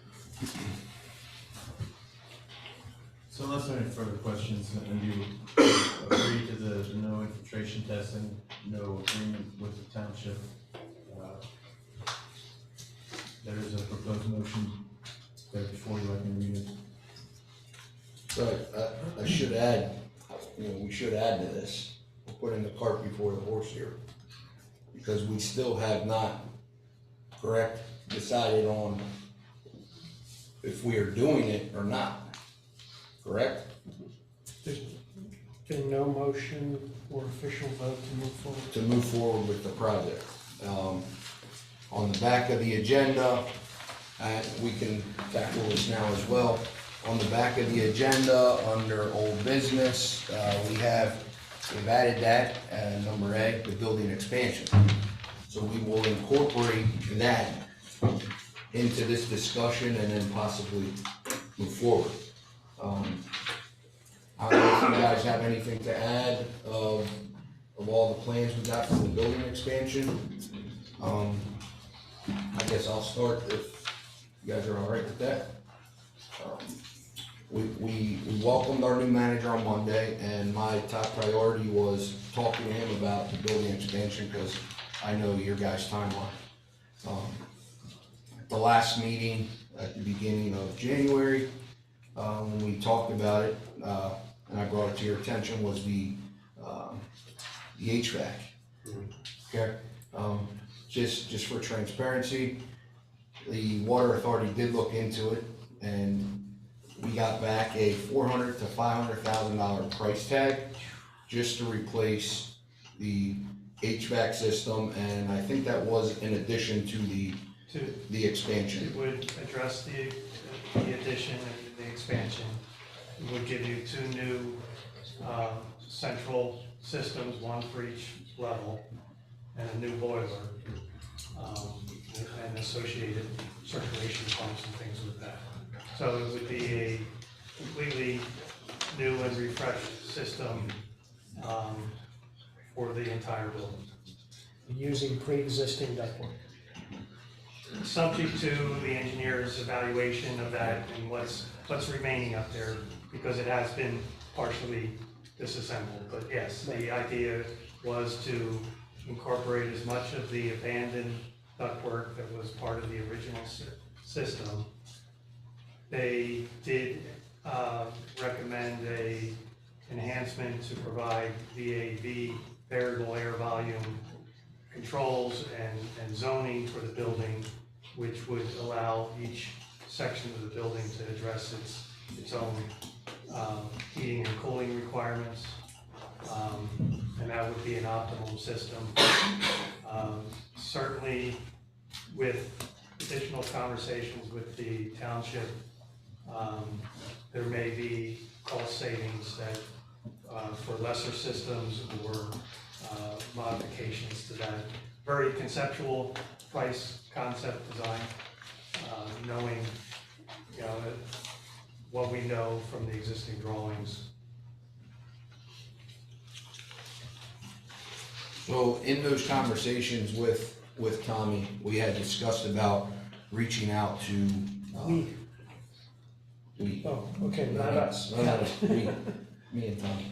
So unless there are any further questions, and you agree to the no infiltration testing, no agreement with the township, there is a proposed motion there before you, I can read it. So I should add, we should add to this, we're putting the cart before the horse here, because we still have not, correct, decided on if we are doing it or not. Correct? There's been no motion or official vote to move forward. To move forward with the project. On the back of the agenda, we can tackle this now as well. On the back of the agenda, under old business, we've added that, number A, the building expansion. So we will incorporate that into this discussion and then possibly move forward. I don't know if you guys have anything to add of all the plans we got for the building expansion. I guess I'll start if You guys are all right with that? We welcomed our new manager on Monday, and my top priority was talking to him about the building expansion, because I know your guys' timeline. The last meeting at the beginning of January, when we talked about it, and I brought it to your attention, was the HVAC. Okay, just for transparency, the water authority did look into it, and we got back a $400,000 to $500,000 price tag just to replace the HVAC system, and I think that was in addition to the expansion. It would address the addition and the expansion. It would give you two new central systems, one for each level, and a new boiler, and associated circulation pumps and things with that. So it would be a completely new and refreshed system for the entire building. Using pre-existing ductwork. Subject to the engineer's evaluation of that and what's remaining up there, because it has been partially disassembled. But yes, the idea was to incorporate as much of the abandoned ductwork that was part of the original system. They did recommend a enhancement to provide VAV, variable air volume controls and zoning for the building, which would allow each section of the building to address its own heating and cooling requirements. And that would be an optimum system. Certainly with additional conversations with the township, there may be cost savings that for lesser systems or modifications to that. Very conceptual price concept design, knowing what we know from the existing drawings. So in those conversations with Tommy, we had discussed about reaching out to, we. Oh, okay, not us. No, me and Tommy,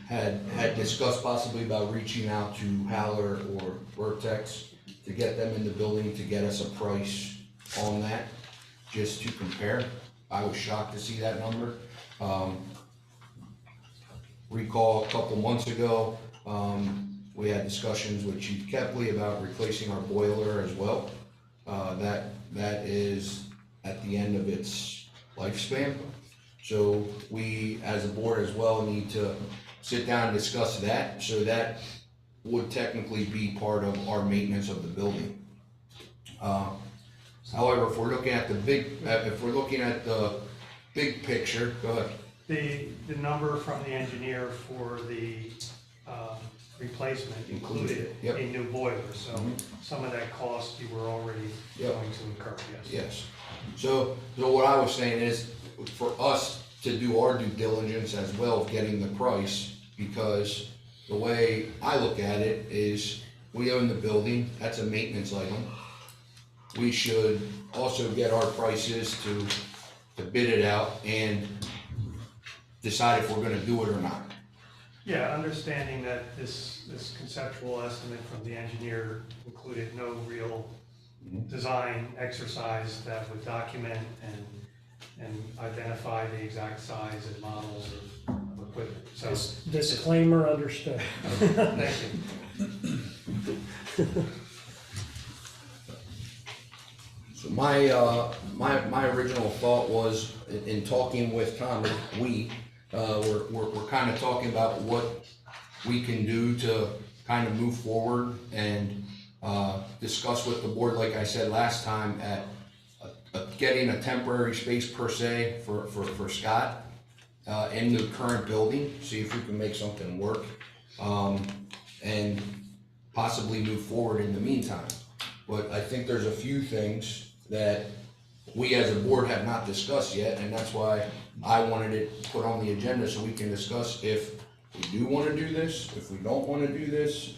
had discussed possibly about reaching out to Haller or Vertex to get them in the building to get us a price on that, just to compare. I was shocked to see that number. Recall a couple months ago, we had discussions with Chief Kepley about replacing our boiler as well. That is at the end of its lifespan. So we, as a board as well, need to sit down and discuss that. So that would technically be part of our maintenance of the building. However, if we're looking at the big picture, go ahead. The number from the engineer for the replacement included a new boiler, so some of that cost you were already going to incur, yes. Yes. So what I was saying is, for us to do our due diligence as well of getting the price, because the way I look at it is, we own the building, that's a maintenance item. We should also get our prices to bid it out and decide if we're gonna do it or not. Yeah, understanding that this conceptual estimate from the engineer included no real design exercise that would document and identify the exact size and models of equipment. So Disclaimer understood. Thank you. So my original thought was, in talking with Tommy, we're kind of talking about what we can do to kind of move forward and discuss with the board, like I said last time, at getting a temporary space per se for Scott in the current building, see if we can make something work, and possibly move forward in the meantime. But I think there's a few things that we as a board have not discussed yet, and that's why I wanted it put on the agenda so we can discuss if we do want to do this, if we don't want to do this,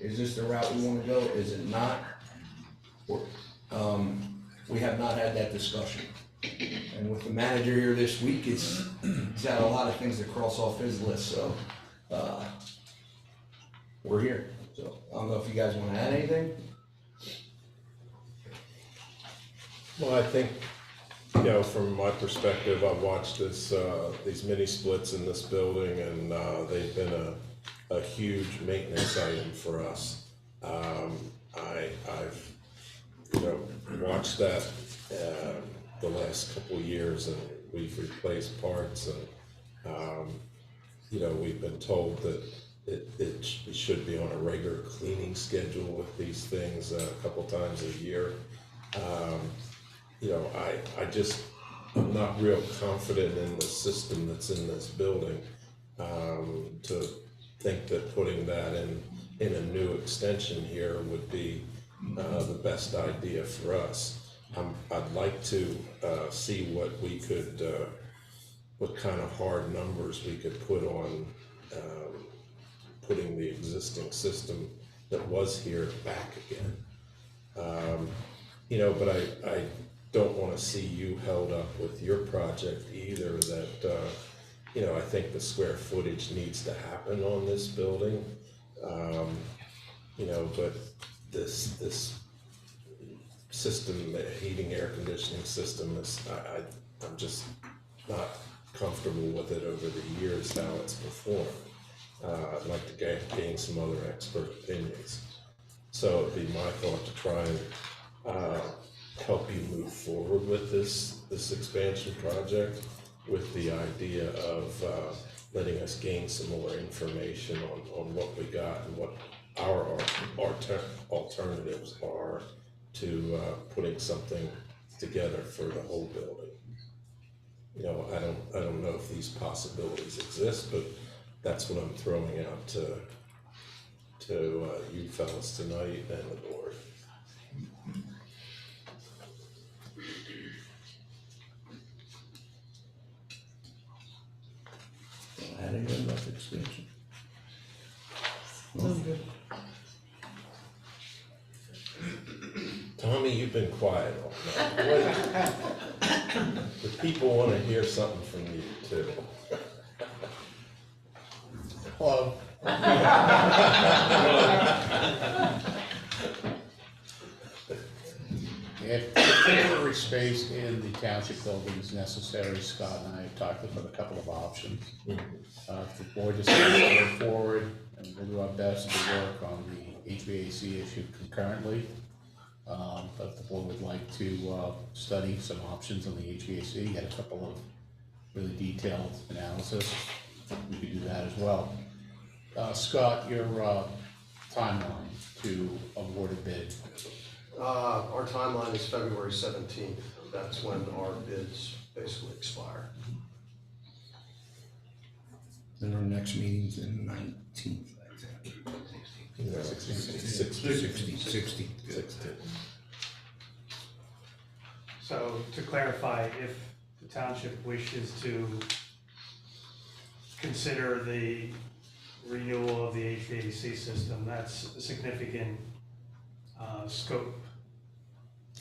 is this the route we want to go, is it not? Or, we have not had that discussion. And with the manager here this week, he's got a lot of things to cross off his list, so, we're here. So, I don't know if you guys wanna add anything? Well, I think, you know, from my perspective, I've watched these mini splits in this building, and they've been a huge maintenance item for us. I've, you know, watched that the last couple of years, and we've replaced parts, and you know, we've been told that it should be on a regular cleaning schedule with these things a couple times a year. You know, I'm not real confident in the system that's in this building, to think that putting that in a new extension here would be the best idea for us. I'd like to see what we could, what kind of hard numbers we could put on putting the existing system that was here back again. You know, but I don't want to see you held up with your project either, that, you know, I think the square footage needs to happen on this building. You know, but this system, the heating, air conditioning system, I'm just not comfortable with it over the years, how it's performed. I'd like to gain some other expert opinions. So it'd be my thought to try and help you move forward with this expansion project, with the idea of letting us gain some more information on what we got and what our alternatives are to putting something together for the whole building. You know, I don't know if these possibilities exist, but that's what I'm throwing out to you fellas tonight and the board. Adding enough expansion. Good. Tommy, you've been quiet all night. The people want to hear something from you too. Hello. If temporary space in the township building is necessary, Scott and I have talked about a couple of options. If the board decides to go forward, and we'll do our best to work on the HVAC issue concurrently. But if the board would like to study some options on the HVAC, get a couple of really detailed analysis, we could do that as well. Scott, your timeline to award a bid. Our timeline is February 17th. That's when our bids basically expire. And our next meeting's the 19th, I think. No, 16. So to clarify, if the township wishes to consider the renewal of the HVAC system, that's a significant scope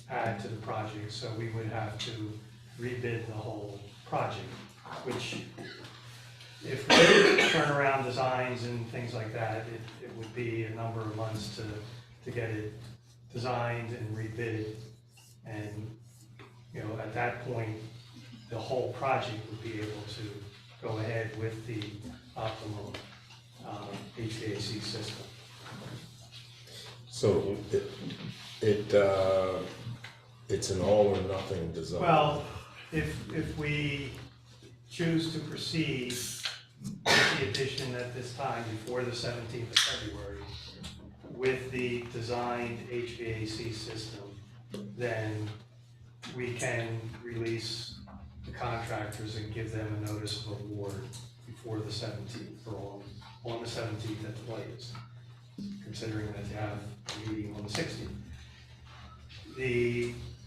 add to the project, so we would have to rebid the whole project, which if we turn around designs and things like that, it would be a number of months to get it designed and rebid. And, you know, at that point, the whole project would be able to go ahead with the optimum HVAC system. So it's an all or nothing design. Well, if we choose to proceed with the addition at this time before the 17th of February with the designed HVAC system, then we can release the contractors and give them a notice of award before the 17th, or on the 17th at the latest, considering that you have a meeting on the 16th.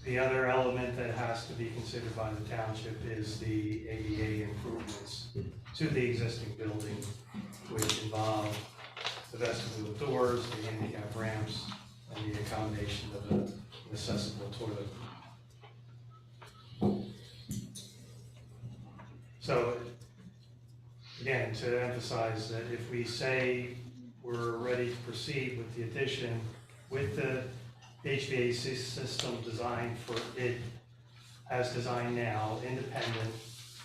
The other element that has to be considered by the township is the ADA improvements to the existing building, which involve the vestibule doors, the handicap ramps, and the accommodation of an accessible toilet So, again, to emphasize that if we say we're ready to proceed with the addition, with the HVAC system designed for it as designed now, independent,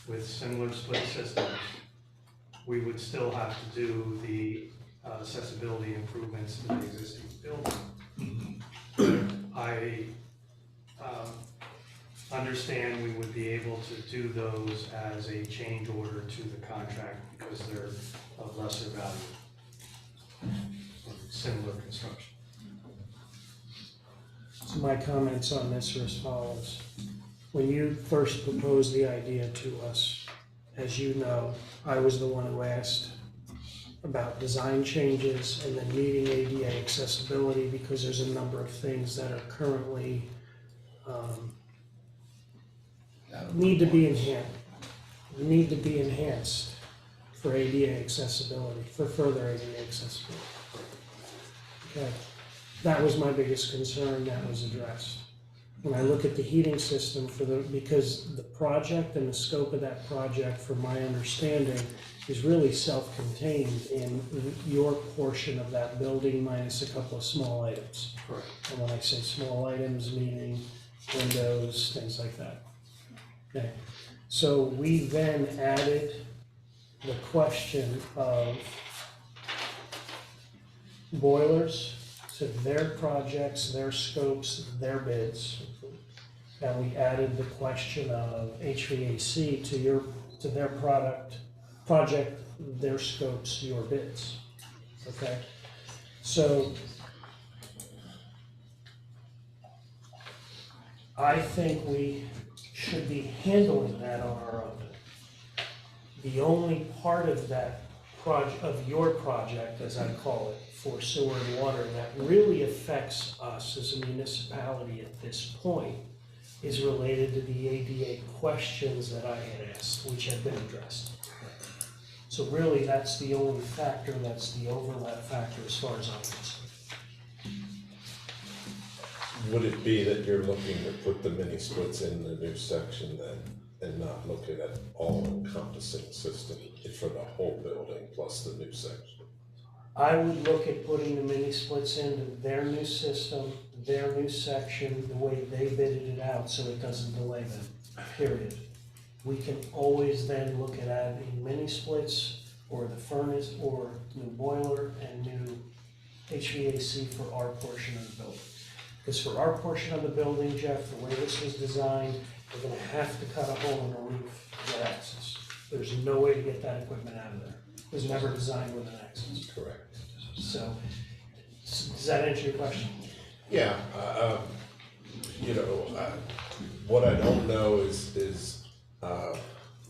with similar split systems, we would still have to do the accessibility improvements in the existing building. I understand we would be able to do those as a change order to the contract because they're of lesser value, similar construction. So my comments on this are as follows. When you first proposed the idea to us, as you know, I was the one who asked about design changes and then meeting ADA accessibility because there's a number of things that are currently need to be enhanced for ADA accessibility, for further ADA accessibility. Okay, that was my biggest concern, that was addressed. When I look at the heating system because the project and the scope of that project, from my understanding, is really self-contained in your portion of that building minus a couple of small items. Correct. And when I say small items, meaning windows, things like that. Okay, so we then added the question of boilers to their projects, their scopes, their bids. And we added the question of HVAC to their project, their scopes, your bids. Okay, so I think we should be handling that on our own. The only part of that of your project, as I call it, for sewer and water, that really affects us as a municipality at this point is related to the ADA questions that I had asked, which have been addressed. So really, that's the only factor, that's the overlap factor as far as I'm concerned. Would it be that you're looking to put the mini splits in the new section then, and not looking at all encompassing system for the whole building plus the new section? I would look at putting the mini splits into their new system, their new section, the way they bidded it out, so it doesn't delay them, period. We can always then look at adding mini splits or the furnace or new boiler and new HVAC for our portion of the building. Because for our portion of the building, Jeff, the way this was designed, we're gonna have to cut a hole in the roof to get access. There's no way to get that equipment out of there. It was never designed with an access. Correct. So, does that answer your question? Yeah, what I don't know is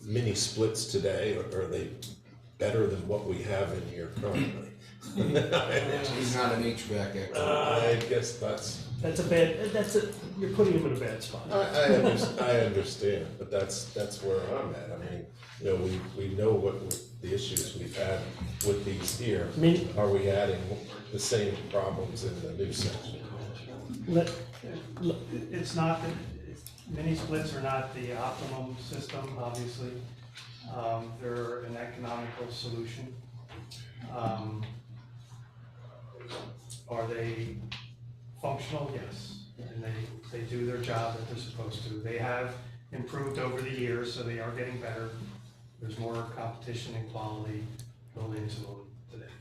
mini splits today, are they better than what we have in here currently? He's not an HVAC expert. I guess you're putting him in a bad spot. I understand, but that's where I'm at. I mean, we know what the issues we've had with these here. Are we adding the same problems in the new section? It's not that, mini splits are not the optimum system, obviously. They're an economical solution. Are they functional? Yes. And they do their job that they're supposed to. They have improved over the years, so they are getting better. There's more competition and quality built into them today.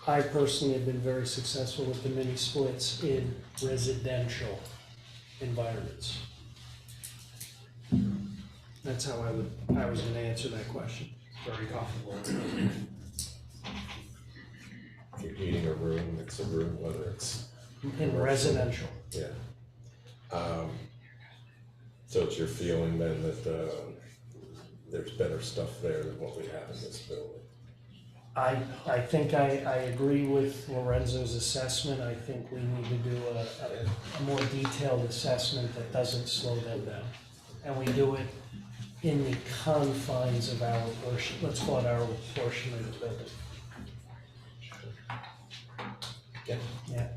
I personally have been very successful with the mini splits in residential environments. That's how I was gonna answer that question. Very comfortable. If you're heating a room, it's a room, whether it's in residential. Yeah. So it's your feeling then that there's better stuff there than what we have in this building? I think I agree with Lorenzo's assessment. I think we need to do a more detailed assessment that doesn't slow them down. And we do it in the confines of our portion, let's call it our portion of the building. Yeah.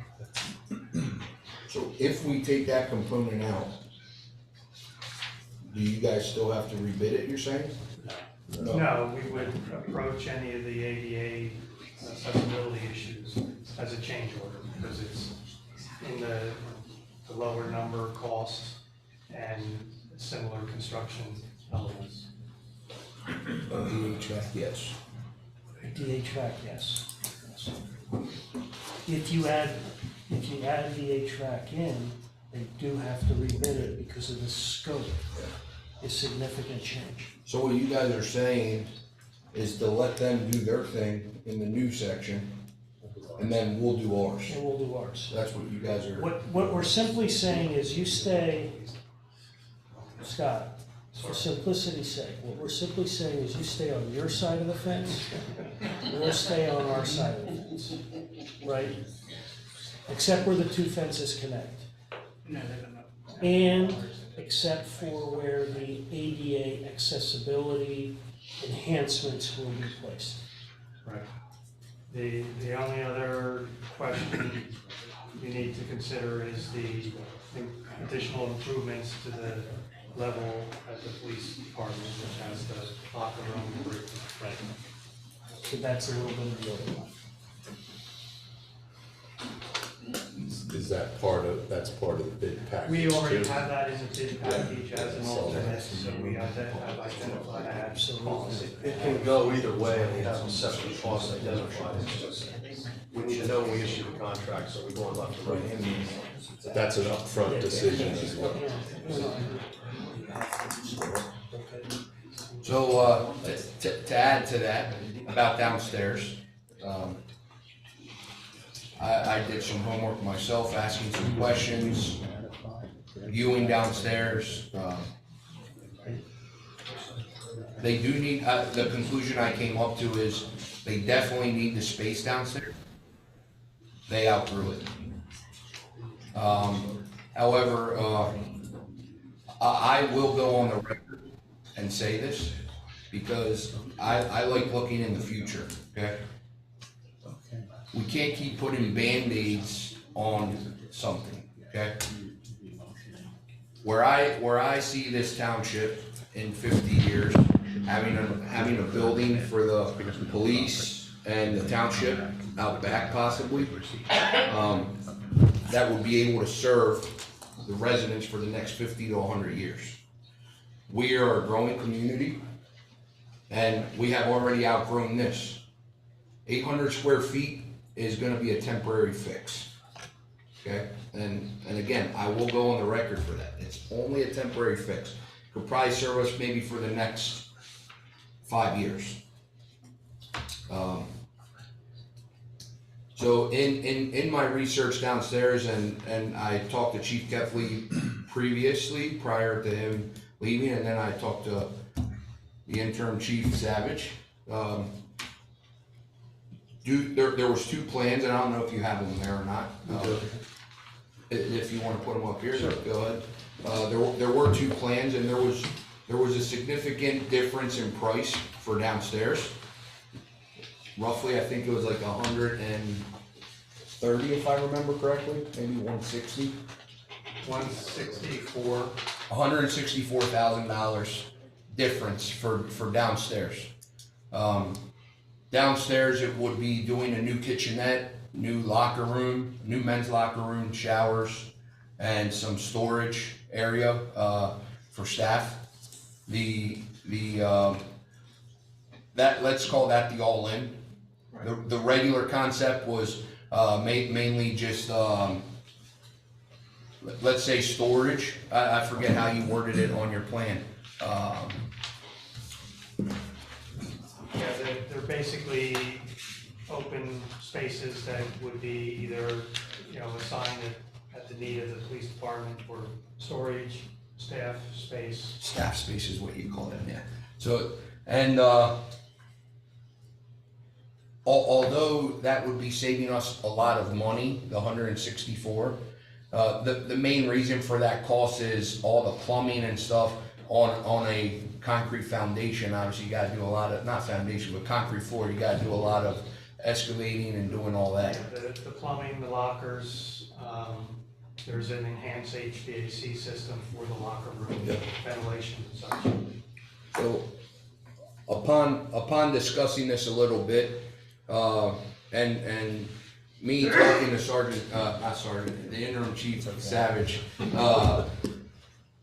So if we take that component out, do you guys still have to rebid it, you're saying? No, we would approach any of the ADA accessibility issues as a change order, because it's in the lower number costs and similar construction elements. DHVAC, yes. DHVAC, yes. Yes. If you add the HVAC in, they do have to rebid it because of the scope. It's significant change. So what you guys are saying is to let them do their thing in the new section, and then we'll do ours. And we'll do ours. That's what you guys are. What we're simply saying is you stay, Scott, for simplicity's sake, what we're simply saying is you stay on your side of the fence, and we'll stay on our side of the fence, right? Except where the two fences connect. And except for where the ADA accessibility enhancements will be placed. Right. The only other question you need to consider is the additional improvements to the level at the police department, which has the locker room roof. Right. So that's a little bit of the other one. Is that that's part of the bid package? We already too? have that in the bid package as an alternate, so we have identified that. Absolutely. It can go either way, and we have a separate cost identified. It's just, we need to know when we issue the contract, so we're going left to right. That's an upfront decision as well. So, to add to that, about downstairs, I did some homework myself, asking some questions, viewing downstairs. They do need, the conclusion I came up to is they definitely need the space downstairs. They outgrew it. However, I will go on the record and say this because I like looking in the future, okay? We can't keep putting Band-Aids on something, okay? Where I see this township in 50 years, having a building for the police and the township out back possibly, that would be able to serve the residents for the next 50 to 100 years. We are a growing community, and we have already outgrown this. 800 square feet is gonna be a temporary fix, okay? And again, I will go on the record for that. It's only a temporary fix. Could probably serve us maybe for the next 5 years. So in my research downstairs, and I talked to Chief Kefley previously, prior to him leaving, and then I talked to the interim Chief Savage. There was 2 plans, and I don't know if you have them there or not. If you wanna put them up here, go ahead. There were 2 plans, and there was a significant difference in price for downstairs. Roughly, I think it was like 130, if I remember correctly, maybe 160. 164. $164,000 difference for downstairs. Downstairs, it would be doing a new kitchenette, new locker room, new men's locker room, showers, and some storage area for staff. Let's call that the all-in. The regular concept was mainly just let's say storage. I forget how you worded it on your plan. Yeah, they're basically open spaces that would be either, assigned at the need of the police department for storage, staff space. Staff space is what you call it, yeah. So, and although that would be saving us a lot of money, the 164, the main reason for that cost is all the plumbing and stuff on a concrete foundation. Obviously, you gotta do a lot of, not foundation, but concrete floor, you gotta do a lot of excavating and doing all that. The plumbing, the lockers, There's an enhanced HVAC system for the locker room, Yep. ventilation and such. So, upon discussing this a little bit, and me talking to the interim chief Savage,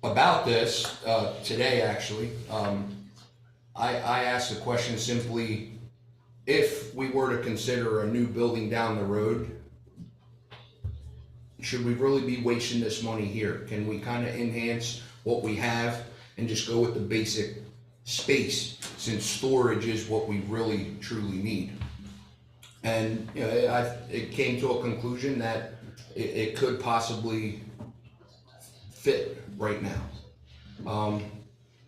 about this, today actually, I asked the question simply, if we were to consider a new building down the road, should we really be wasting this money here? Can we kind of enhance what we have and just go with the basic space, since storage is what we really truly need? And, you know, it came to a conclusion that it could possibly fit right now.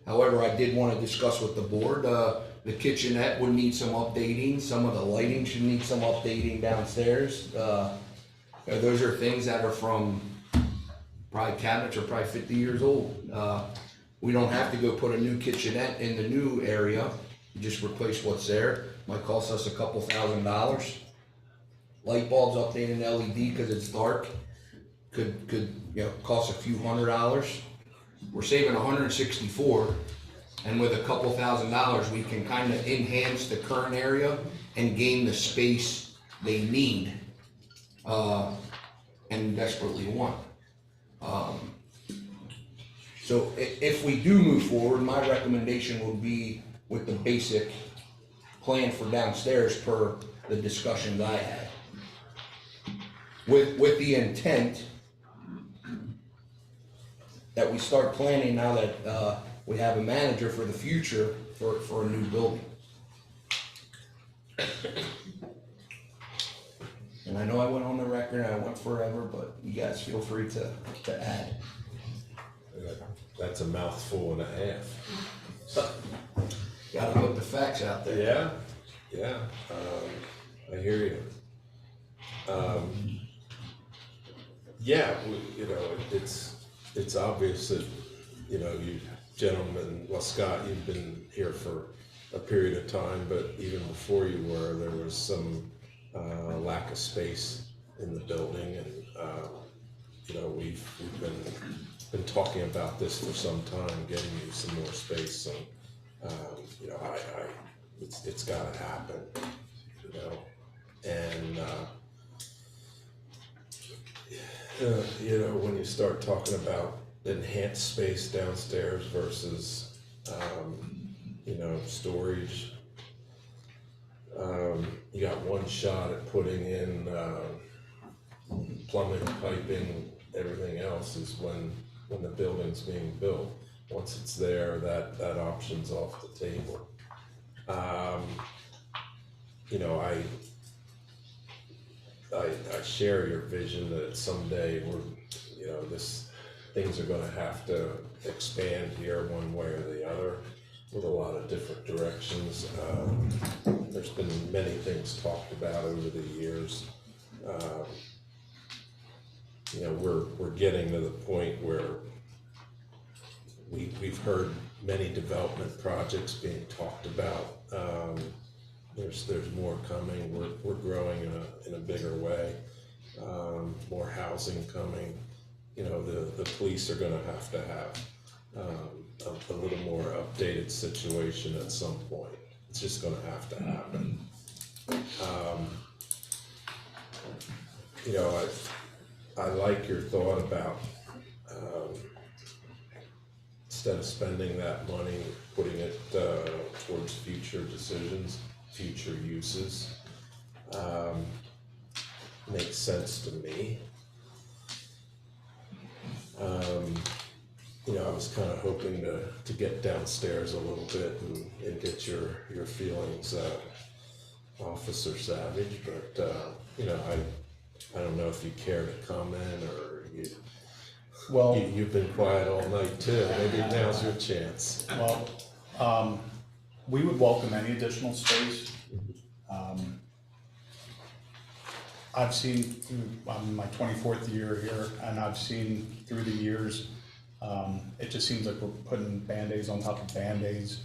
However, I did want to discuss with the board, the kitchenette would need some updating, some of the lighting should need some updating downstairs. Those are things that are from, probably cabinets are probably 50 years old. We don't have to go put a new kitchenette in the new area, just replace what's there. Might cost us a couple $1,000s. Light bulbs updating LED because it's dark could cost a few $100s. We're saving 164, and with a couple $1,000s, we can kind of enhance the current area and gain the space they need and desperately want. So if we do move forward, my recommendation would be with the basic plan for downstairs per the discussions I had. With the intent that we start planning now that we have a manager for the future for a new building. And I know I went on the record, I went forever, but you guys feel free to add. That's a mouthful and a half. Gotta put the facts out there. Yeah, I hear you. It's obvious that, you gentlemen, well, Scott, you've been here for a period of time, but even before you were, there was some lack of space in the building, and we've been talking about this for some time, getting you some more space. So it's got to happen, and when you start talking about enhanced space downstairs versus storage. You got one shot at putting in plumbing, piping, everything else is when the building's being built. Once it's there, that option's off the table. I share your vision that someday things are gonna have to expand here one way or the other with a lot of different directions. There's been many things talked about over the years. We're getting to the point where we've heard many development projects being talked about. There's more coming. We're growing in a bigger way. More housing coming. The police are gonna have to have a little more updated situation at some point. It's just gonna have to happen. I like your thought about instead of spending that money, putting it towards future decisions, future uses. Makes sense to me. I was kind of hoping to get downstairs a little bit and get your feelings, Officer Savage, but I don't know if you care to comment or you've been quiet all night too. Maybe now's your chance. Well, we would welcome any additional space. I've seen, I'm my 24th year here, and I've seen through the years, it just seems like we're putting Band-Aids on top of Band-Aids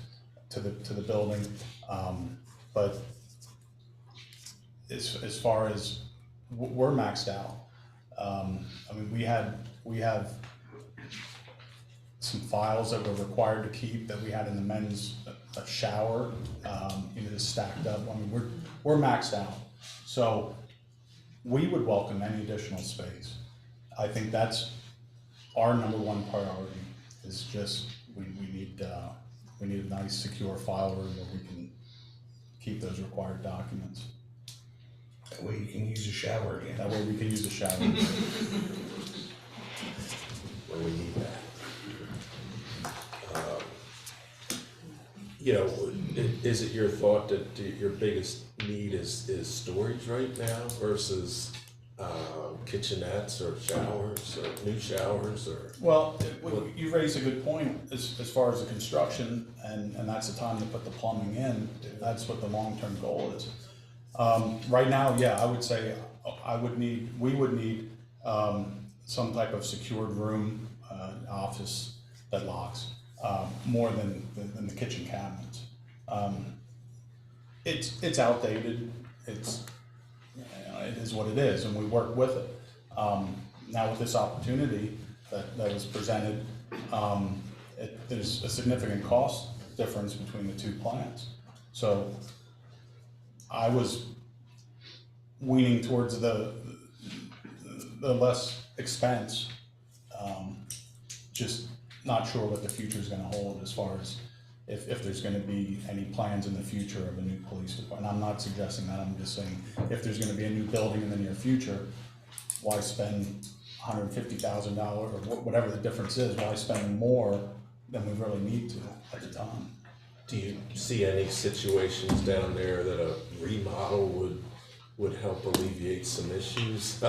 to the building. But as far as we're maxed out, I mean, we have some files that we're required to keep that we had in the men's shower, just stacked up. I mean, we're maxed out. So we would welcome any additional space. I think that's our number one priority, is just, we need a nice secure file room where we can keep those required documents. That way you can use a shower again. That way we can use a shower. When we need that. Is it your thought that your biggest need is storage right now versus kitchenettes or showers or new showers or? Well, you raise a good point as far as the construction, and that's the time to put the plumbing in. That's what the long-term goal is. Right now, yeah, I would say we would need some type of secured room, office that locks, more than the kitchen cabinets. It's outdated. It is what it is, and we work with it. Now with this opportunity that was presented, there's a significant cost difference between the two plants. So I was leaning towards the less expense, just not sure what the future is going to hold as far as if there's going to be any plans in the future of a new police department. I'm not suggesting that, I'm just saying if there's going to be a new building in the near future, why spend $150,000 or whatever the difference is, why spend more than we really need to at the time? Do you see any situations down there that a remodel would help alleviate some issues?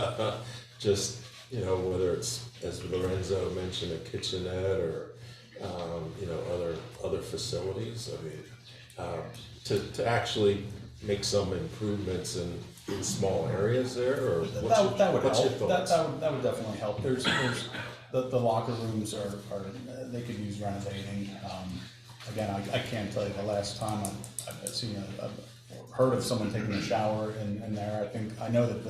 Just, whether it's, as Lorenzo mentioned, a kitchenette or, other facilities. I mean, to actually make some improvements in small areas there, or that would what's your help. thoughts? That would definitely help. There's the locker rooms are they could use renovating. Again, I can't tell you the last time I've seen heard of someone taking a shower in there. I know that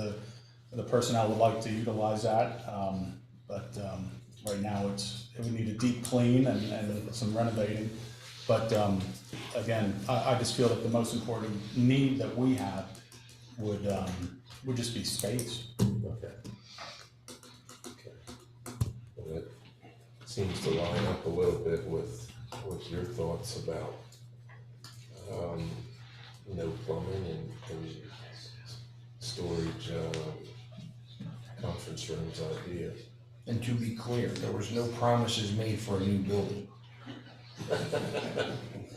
the personnel would like to utilize that, but right now it would need a deep clean and some renovating. But again, I just feel that the most important need that we have would just be space. Okay. Well, it seems to line up a little bit with your thoughts about no plumbing and storage, conference rooms idea. And to be clear, there was no promises made for a new building.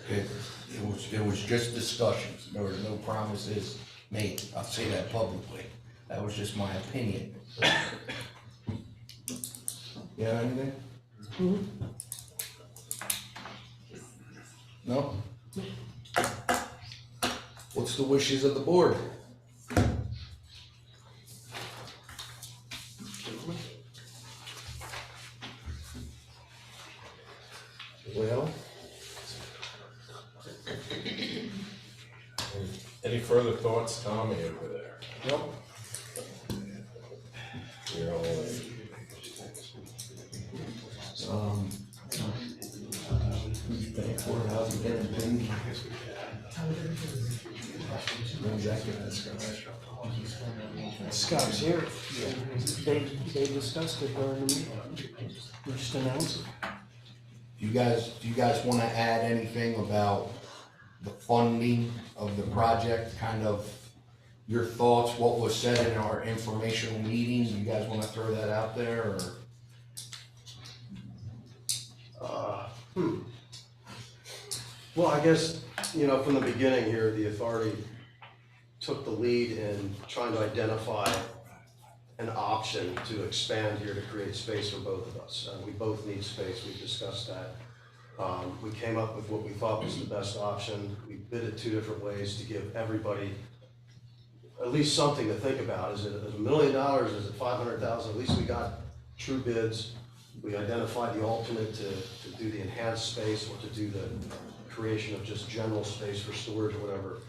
It was just discussions. There were no promises made. I'll say that publicly. That was just my opinion. You have anything? No? What's the wishes of the board? Well, any further thoughts, Tommy, over there? Nope. You're all in. Who's paying for it? How's it getting paid? No executive. Scott's here. They discussed it during the meeting. We just announced it. Do you guys wanna add anything about the funding of the project, kind of your thoughts, what was said in our informational meeting? Do you guys wanna throw that out there, or? Well, I guess, from the beginning here, the authority took the lead in trying to identify an option to expand here to create space for both of us. We both need space, we discussed that. We came up with what we thought was the best option. We bid it two different ways to give everybody at least something to think about. Is it $1 million, is it 500,000? At least we got true bids. We identified the alternate to do the enhanced space or to do the creation of just general space for storage or whatever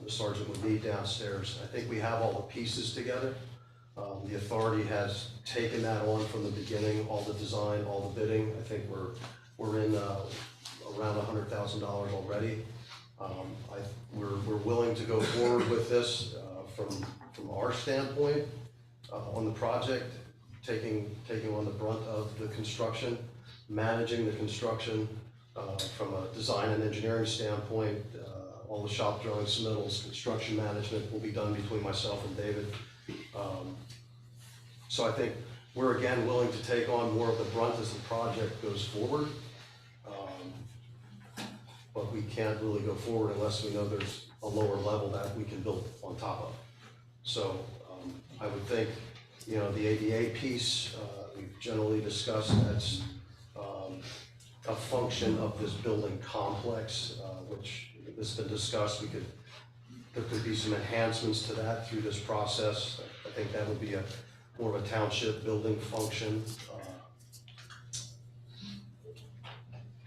the sergeant would need downstairs. I think we have all the pieces together. The authority has taken that on from the beginning, all the design, all the bidding. I think we're in around $100,000 already. We're willing to go forward with this from our standpoint on the project, taking on the brunt of the construction, managing the construction from a design and engineering standpoint. All the shop drawings, submittals, construction management will be done between myself and David. So I think we're again willing to take on more of the brunt as the project goes forward. But we can't really go forward unless we know there's a lower level that we can build on top of. So I would think, you know, the ADA piece, we've generally discussed, that's a function of this building complex, which has been discussed. There could be some enhancements to that through this process. I think that would be more of a township building function.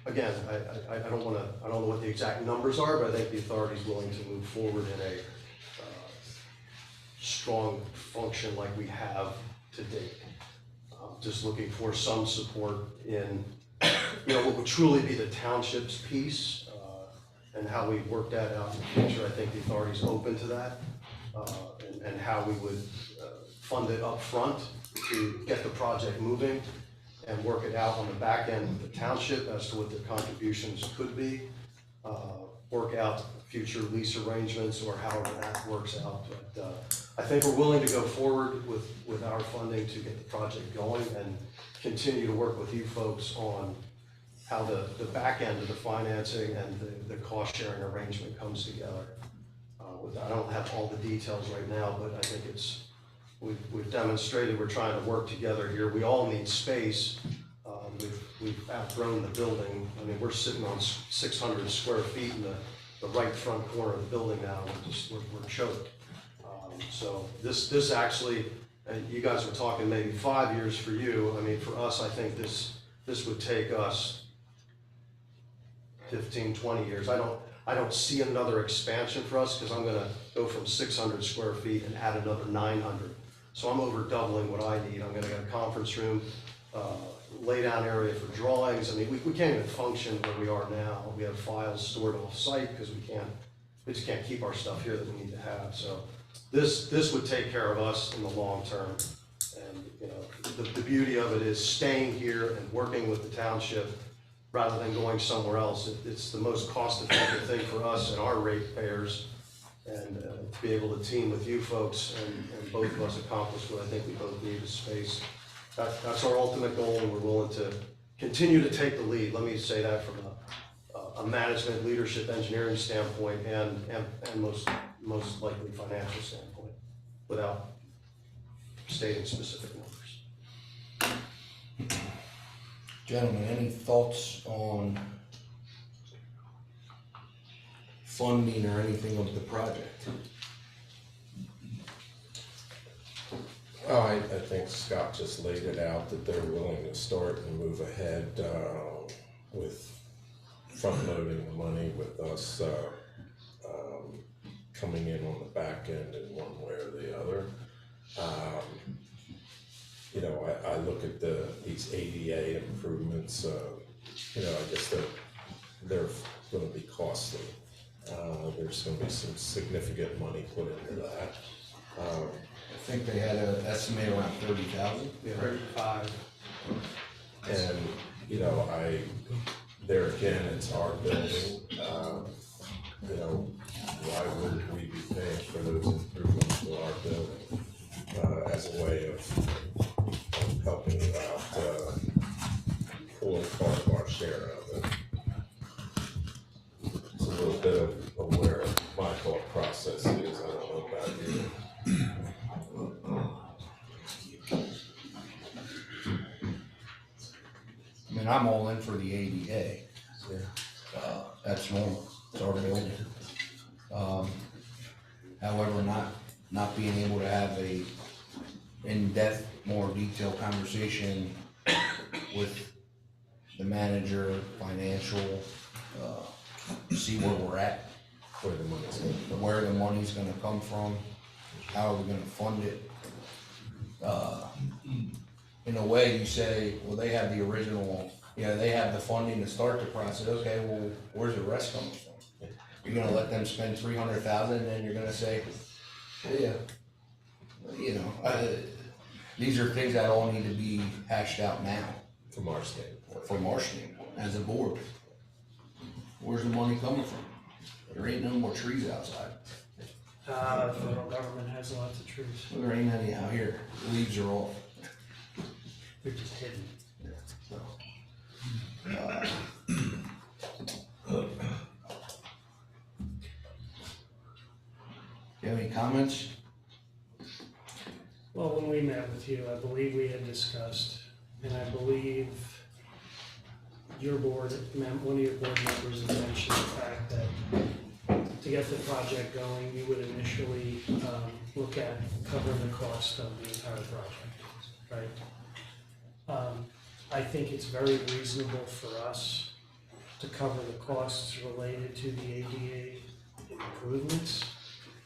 Again, I don't know what the exact numbers are, but I think the authority is willing to move forward in a strong function like we have to date. Just looking for some support in, you know, what would truly be the township's piece, and how we work that out in the future. I think the authority's open to that, and how we would fund it up front to get the project moving and work it out on the back end with the township as to what their contributions could be, work out future lease arrangements or however that works out. But I think we're willing to go forward with our funding to get the project going and continue to work with you folks on how the back end of the financing and the cost sharing arrangement comes together. I don't have all the details right now, but I think we've demonstrated we're trying to work together here. We all need space. We've outgrown the building. I mean, we're sitting on 600 square feet in the right front corner of the building now. We're choked. So this actually, you guys were talking maybe 5 years for you. I mean, for us, I think this would take us 15, 20 years. I don't see another expansion for us because I'm gonna go from 600 square feet and add another 900. So I'm over doubling what I need. I'm gonna get a conference room, lay down area for drawings. I mean, we can't even function where we are now. We have files stored off site because we just can't keep our stuff here that we need to have. So this would take care of us in the long term. And you know, the beauty of it is staying here and working with the township rather than going somewhere else. It's the most cost-effective thing for us and our ratepayers, and to be able to team with you folks and both of us accomplish what I think we both need is space. That's our ultimate goal, and we're willing to continue to take the lead. Let me say that from a management, leadership, engineering standpoint, and most likely financial standpoint, without stating specific numbers. Gentlemen, any thoughts on funding or anything of the project? Oh, I think Scott just laid it out that they're willing to start and move ahead with front loading the money, with us coming in on the back end in one way or the other. You know, I look at these ADA improvements, you know, I guess they're gonna be costly. There's gonna be some significant money put into that. I think they had an estimate around 30,000. Yeah. 35. And, you know, there again, it's our building. You know, why wouldn't we be paying for those improvements to our building as a way of helping out, pulling part of our share of it? It's a little bit of where my thought process is. I don't know about you. I mean, I'm all in for the ADA. That's normal. It's our building. However, not being able to have a in-depth, more detailed conversation with the manager, financial, see where we're at, where the money's gonna come from, how are we gonna fund it. in a way, you say, well, they have the original, they have the funding to start the process, okay, well, where's the rest coming from? You're gonna let them spend 300,000 and then you're gonna say, yeah, these are things that all need to be hashed out now. From our standpoint. From our standpoint, as a board. Where's the money coming from? There ain't no more trees outside. The federal government has lots of trees. Well, there ain't any out here. The leaves are off. They're just hidden. So, you have any comments? Well, when we met with you, I believe we had discussed, and I believe your board, one of your board members had mentioned the fact that to get the project going, you would initially look at covering the cost of the entire project, right? I think it's very reasonable for us to cover the costs related to the ADA improvements,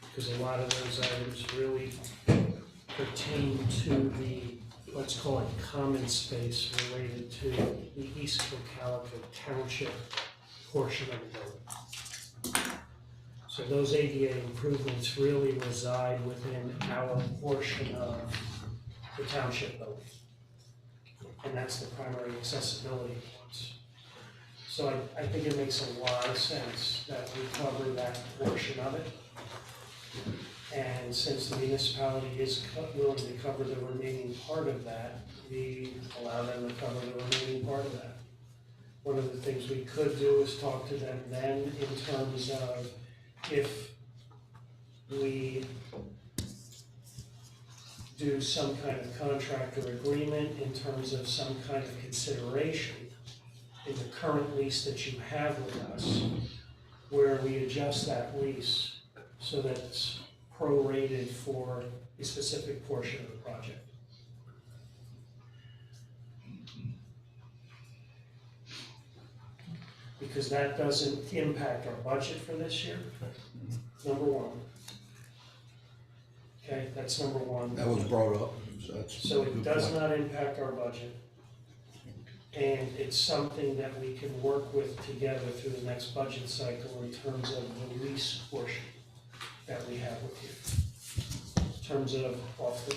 because a lot of those items really pertain to the, let's call it common space related to the East Cocalico Township portion of the building. So those ADA improvements really reside within our portion of the township building. And that's the primary accessibility ones. So I think it makes a lot of sense that we cover that portion of it. And since the municipality is willing to cover the remaining part of that, we allow them to cover the remaining part of that. One of the things we could do is talk to them then in terms of if we do some kind of contract or agreement in terms of some kind of consideration in the current lease that you have with us, where we adjust that lease so that it's prorated for a specific portion of the project. Because that doesn't impact our budget for this year, number one. Okay, that's number one. That was brought up, so that's. So it does not impact our budget. And it's something that we can work with together through the next budget cycle in terms of the lease portion that we have with you. In terms of, off the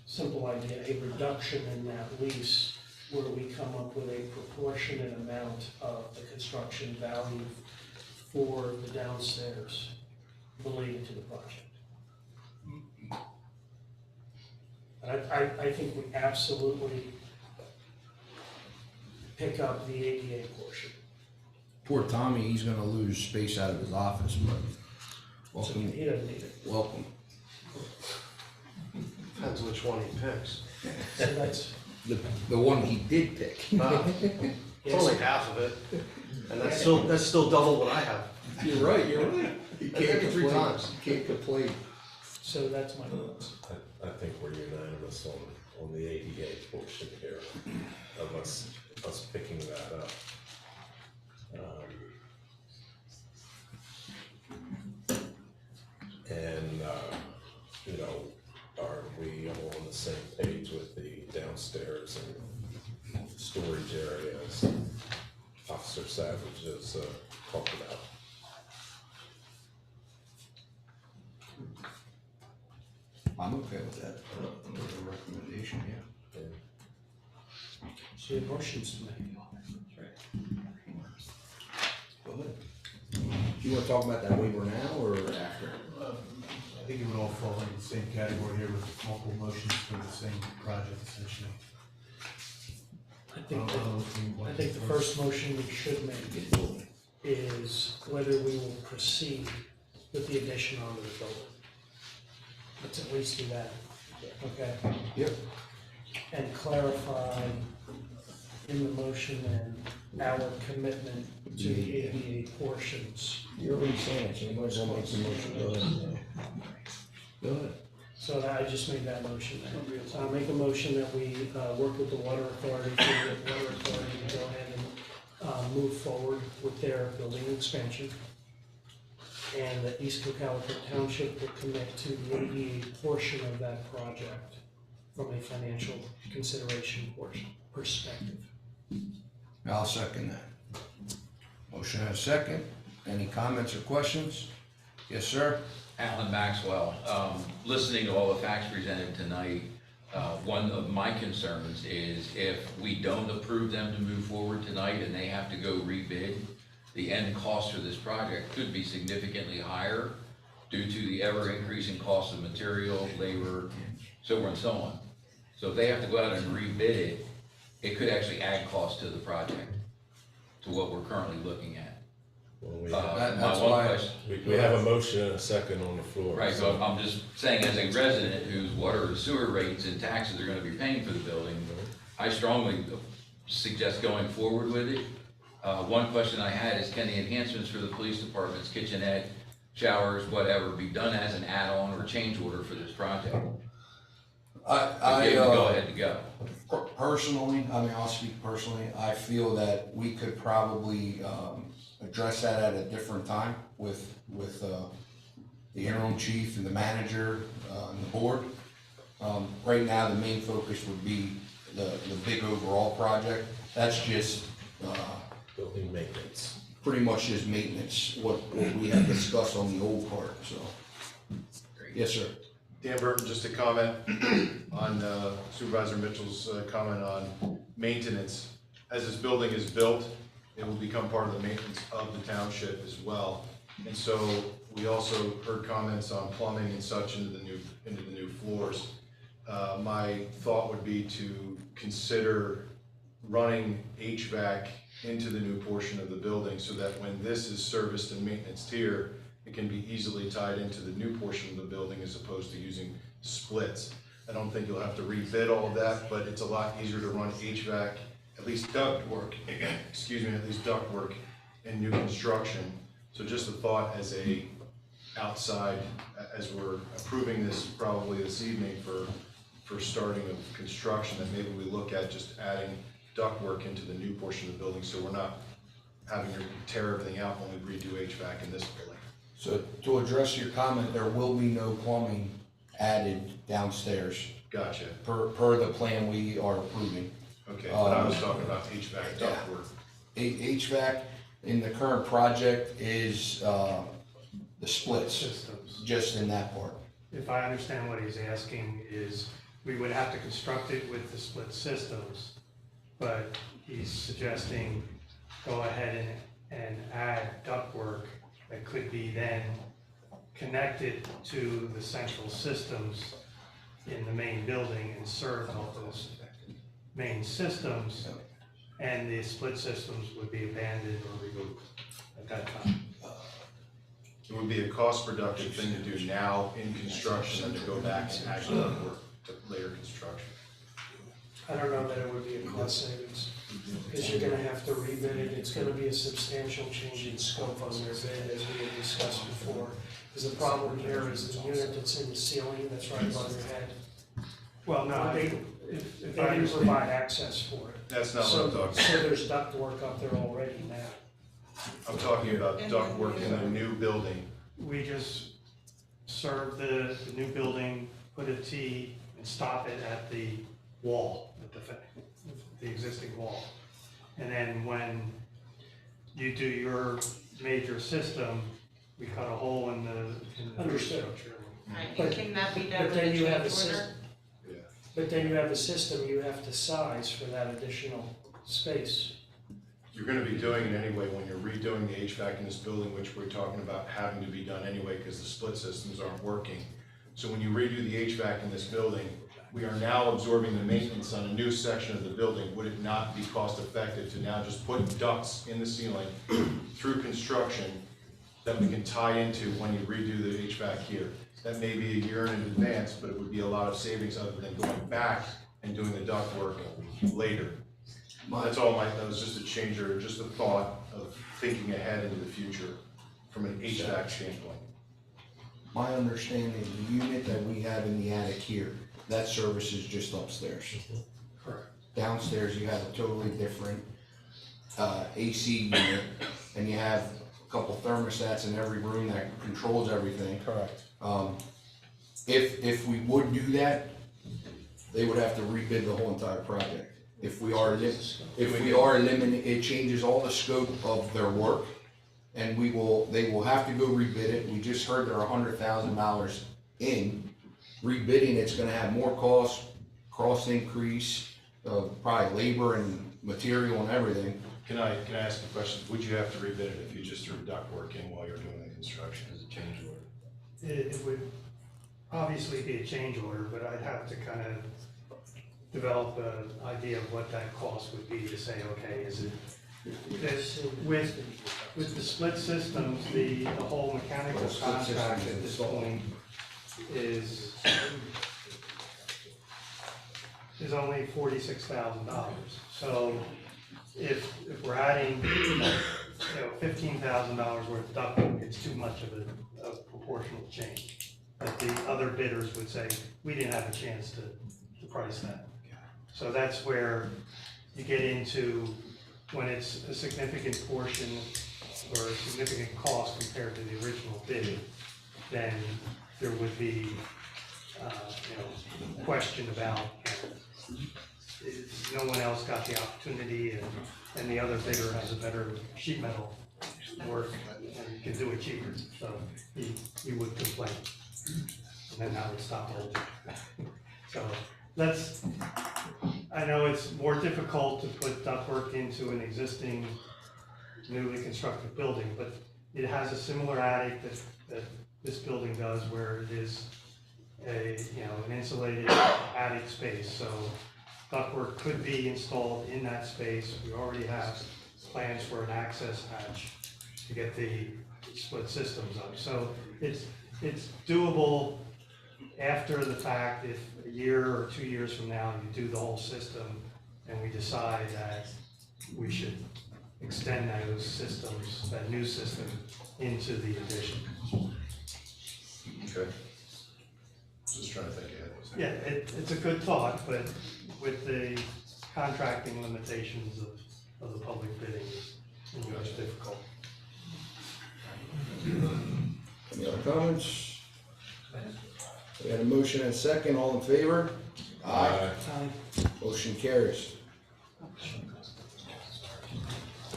simple idea, a reduction in that lease where we come up with a proportionate amount of the construction value for the downstairs related to the project. I think we absolutely pick up the ADA portion. Poor Tommy, he's gonna lose space out of his office, but welcome. He doesn't need it. Welcome. Depends which one he picks. So that's, The one he did pick. It's only half of it, and that's still double what I have. You're right, you're right. You I picked it 3 times. You can't complain. so that's my thoughts. I think we're unanimous on the ADA portion here, of us picking that up. And, are we all on the same page with the downstairs and storage areas Officer Savage has talked about? I'm okay with that, with the recommendation, yeah. So you have motions to make. Go ahead. You wanna talk about that waiver now or after? I think it would all fall into the same category here with multiple motions for the same project essentially. I think the first motion we should make is whether we will proceed with the addition onto the building. Let's at least do that, okay? Yep. And clarify in the motion then our commitment to the ADA portions. You're already saying it, so you might as well make the motion. Go ahead. Go ahead. So I just made that motion then. So I'll make a motion that we work with the water authority, for the water authority to go ahead and move forward with their building expansion. And that East Cocalico Township will commit to the ADA portion of that project from a financial consideration perspective. I'll second that. Motion and a second. Any comments or questions? Yes, sir? Alan Maxwell, listening to all the facts presented tonight, one of my concerns is if we don't approve them to move forward tonight and they have to go rebid, the end cost for this project could be significantly higher due to the ever increasing cost of material, labor, so on and so on. So if they have to go out and rebid it, it could actually add cost to the project, to what we're currently looking at. Well, That's why we have a motion and a second on the floor. Right, so I'm just saying, as a resident whose water and sewer rates and taxes are gonna be paying for the building, I strongly suggest going forward with it. One question I had is, can the enhancements for the police department's kitchenette, showers, whatever, be done as an add-on or change order for this project? Go ahead to go. Personally, I mean, I'll speak personally, I feel that we could probably, address that at a different time with the interim chief and the manager, and the board. Right now, the main focus would be the big overall project. That's just, Building maintenance. pretty much just maintenance, what we have discussed on the old part, so. Yes, sir. Dan Burton, just a comment on Supervisor Mitchell's comment on maintenance. As this building is built, it will become part of the maintenance of the township as well. And so we also heard comments on plumbing and such into the new floors. My thought would be to consider running HVAC into the new portion of the building so that when this is serviced and maintained here, it can be easily tied into the new portion of the building as opposed to using splits. I don't think you'll have to rebid all of that, but it's a lot easier to run HVAC, at least duct work, in new construction. So just a thought as a outside, as we're approving this probably this evening for starting of construction, that maybe we look at just adding ductwork into the new portion of the building, so we're not having to tear everything out when we redo HVAC in this building. So to address your comment, there will be no plumbing added downstairs. Gotcha. Per the plan we are approving. Okay, but I was talking about HVAC ductwork. HVAC in the current project is, the splits, Systems. just in that part. If I understand what he's asking is, we would have to construct it with the split systems, but he's suggesting go ahead and add ductwork that could be then connected to the central systems in the main building and serve all those main systems, and the split systems would be abandoned or removed at that time. It would be a cost productive thing to do now in construction than to go back and actually work to later construction. I don't know that it would be a cost savings, because you're gonna have to rebid it, it's gonna be a substantial change in scope on their bid, as we had discussed before. Because the problem here is the unit that's in the ceiling, that's right above your head. Well, no, They if I didn't understand, provide access for it. That's not what I'm talking about. So there's ductwork up there already now. I'm talking about ductwork in a new building. we just serve the new building, put a T and stop it at the wall, at the existing wall. And then when you do your major system, we cut a hole in the Understood. structure. Right, But- and can that be done But with then a you have a change system, order? but then you have a system you have to size for that additional space. You're gonna be doing it anyway when you're redoing the HVAC in this building, which we're talking about having to be done anyway because the split systems aren't working. So when you redo the HVAC in this building, we are now absorbing the maintenance on a new section of the building. Would it not be cost effective to now just put ducts in the ceiling through construction that we can tie into when you redo the HVAC here? That may be a year in advance, but it would be a lot of savings other than going back and doing the ductwork later. That's all that was just a changer, just a thought of thinking ahead into the future from an HVAC standpoint. My understanding, the unit that we have in the attic here, that service is just upstairs. Correct. Downstairs, you have a totally different, AC unit, and you have a couple thermostats in every room that controls everything. Correct. If we would do that, they would have to rebid the whole entire project. If we are eliminating, it changes all the scope of their work, and they will have to go rebid it. We just heard they're $100,000 in. Rebidding, it's gonna have more cost increase, probably labor and material and everything. Can I ask a question? Would you have to rebid it if you just threw ductwork in while you're doing the construction as a change order? It would obviously be a change order, but I'd have to kind of develop an idea of what that cost would be to say, okay, is it, this, with the split systems, the whole mechanical contract at this point is only $46,000. So if we're adding, $15,000 worth of ductwork, it's too much of a proportional change. But the other bidders would say, we didn't have a chance to price that. So that's where you get into when it's a significant portion or a significant cost compared to the original bid, then there would be, question about, no one else got the opportunity and the other bidder has a better sheet metal work and can do it cheaper, so he would complain. And then that would stop the whole thing. So I know it's more difficult to put ductwork into an existing newly constructed building, but it has a similar attic that this building does, where it is an insulated attic space. So ductwork could be installed in that space. We already have plans for an access hatch to get the split systems up. So it's doable after the fact. If a year or 2 years from now you do the whole system and we decide that we should extend those systems, that new system, into the addition. Okay. Just trying to think ahead. Yeah, it's a good thought, but with the contracting limitations of the public bidding, it's much difficult. Any other comments? We had a motion and a second, all in favor? Aye. Motion carries.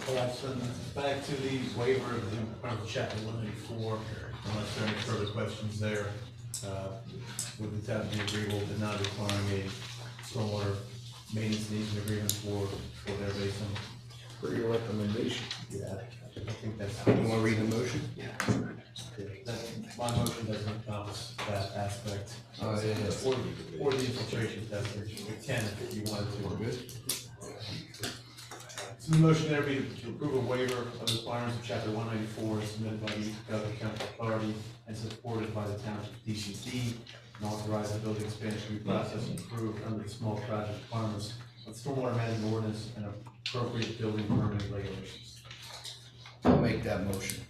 All right, so back to the waiver of chapter 184, unless there are any further questions there. Would the town be agreeable to not requiring a stormwater maintenance needs and agreement for their basin? For your recommendation. Yeah, I think that's. You wanna read the motion? Yeah. My motion doesn't encompass that aspect. Yeah. Or the infiltration test, which we can if you wanted to. We're good. So the motion there be to approve a waiver of the requirements of chapter 194 submitted by the Cocalico County Authority and supported by the township DCD, and authorize the building expansion to be processed and approved under the small project requirements of stormwater management ordinance and appropriate building permitting regulations. I'll make that motion.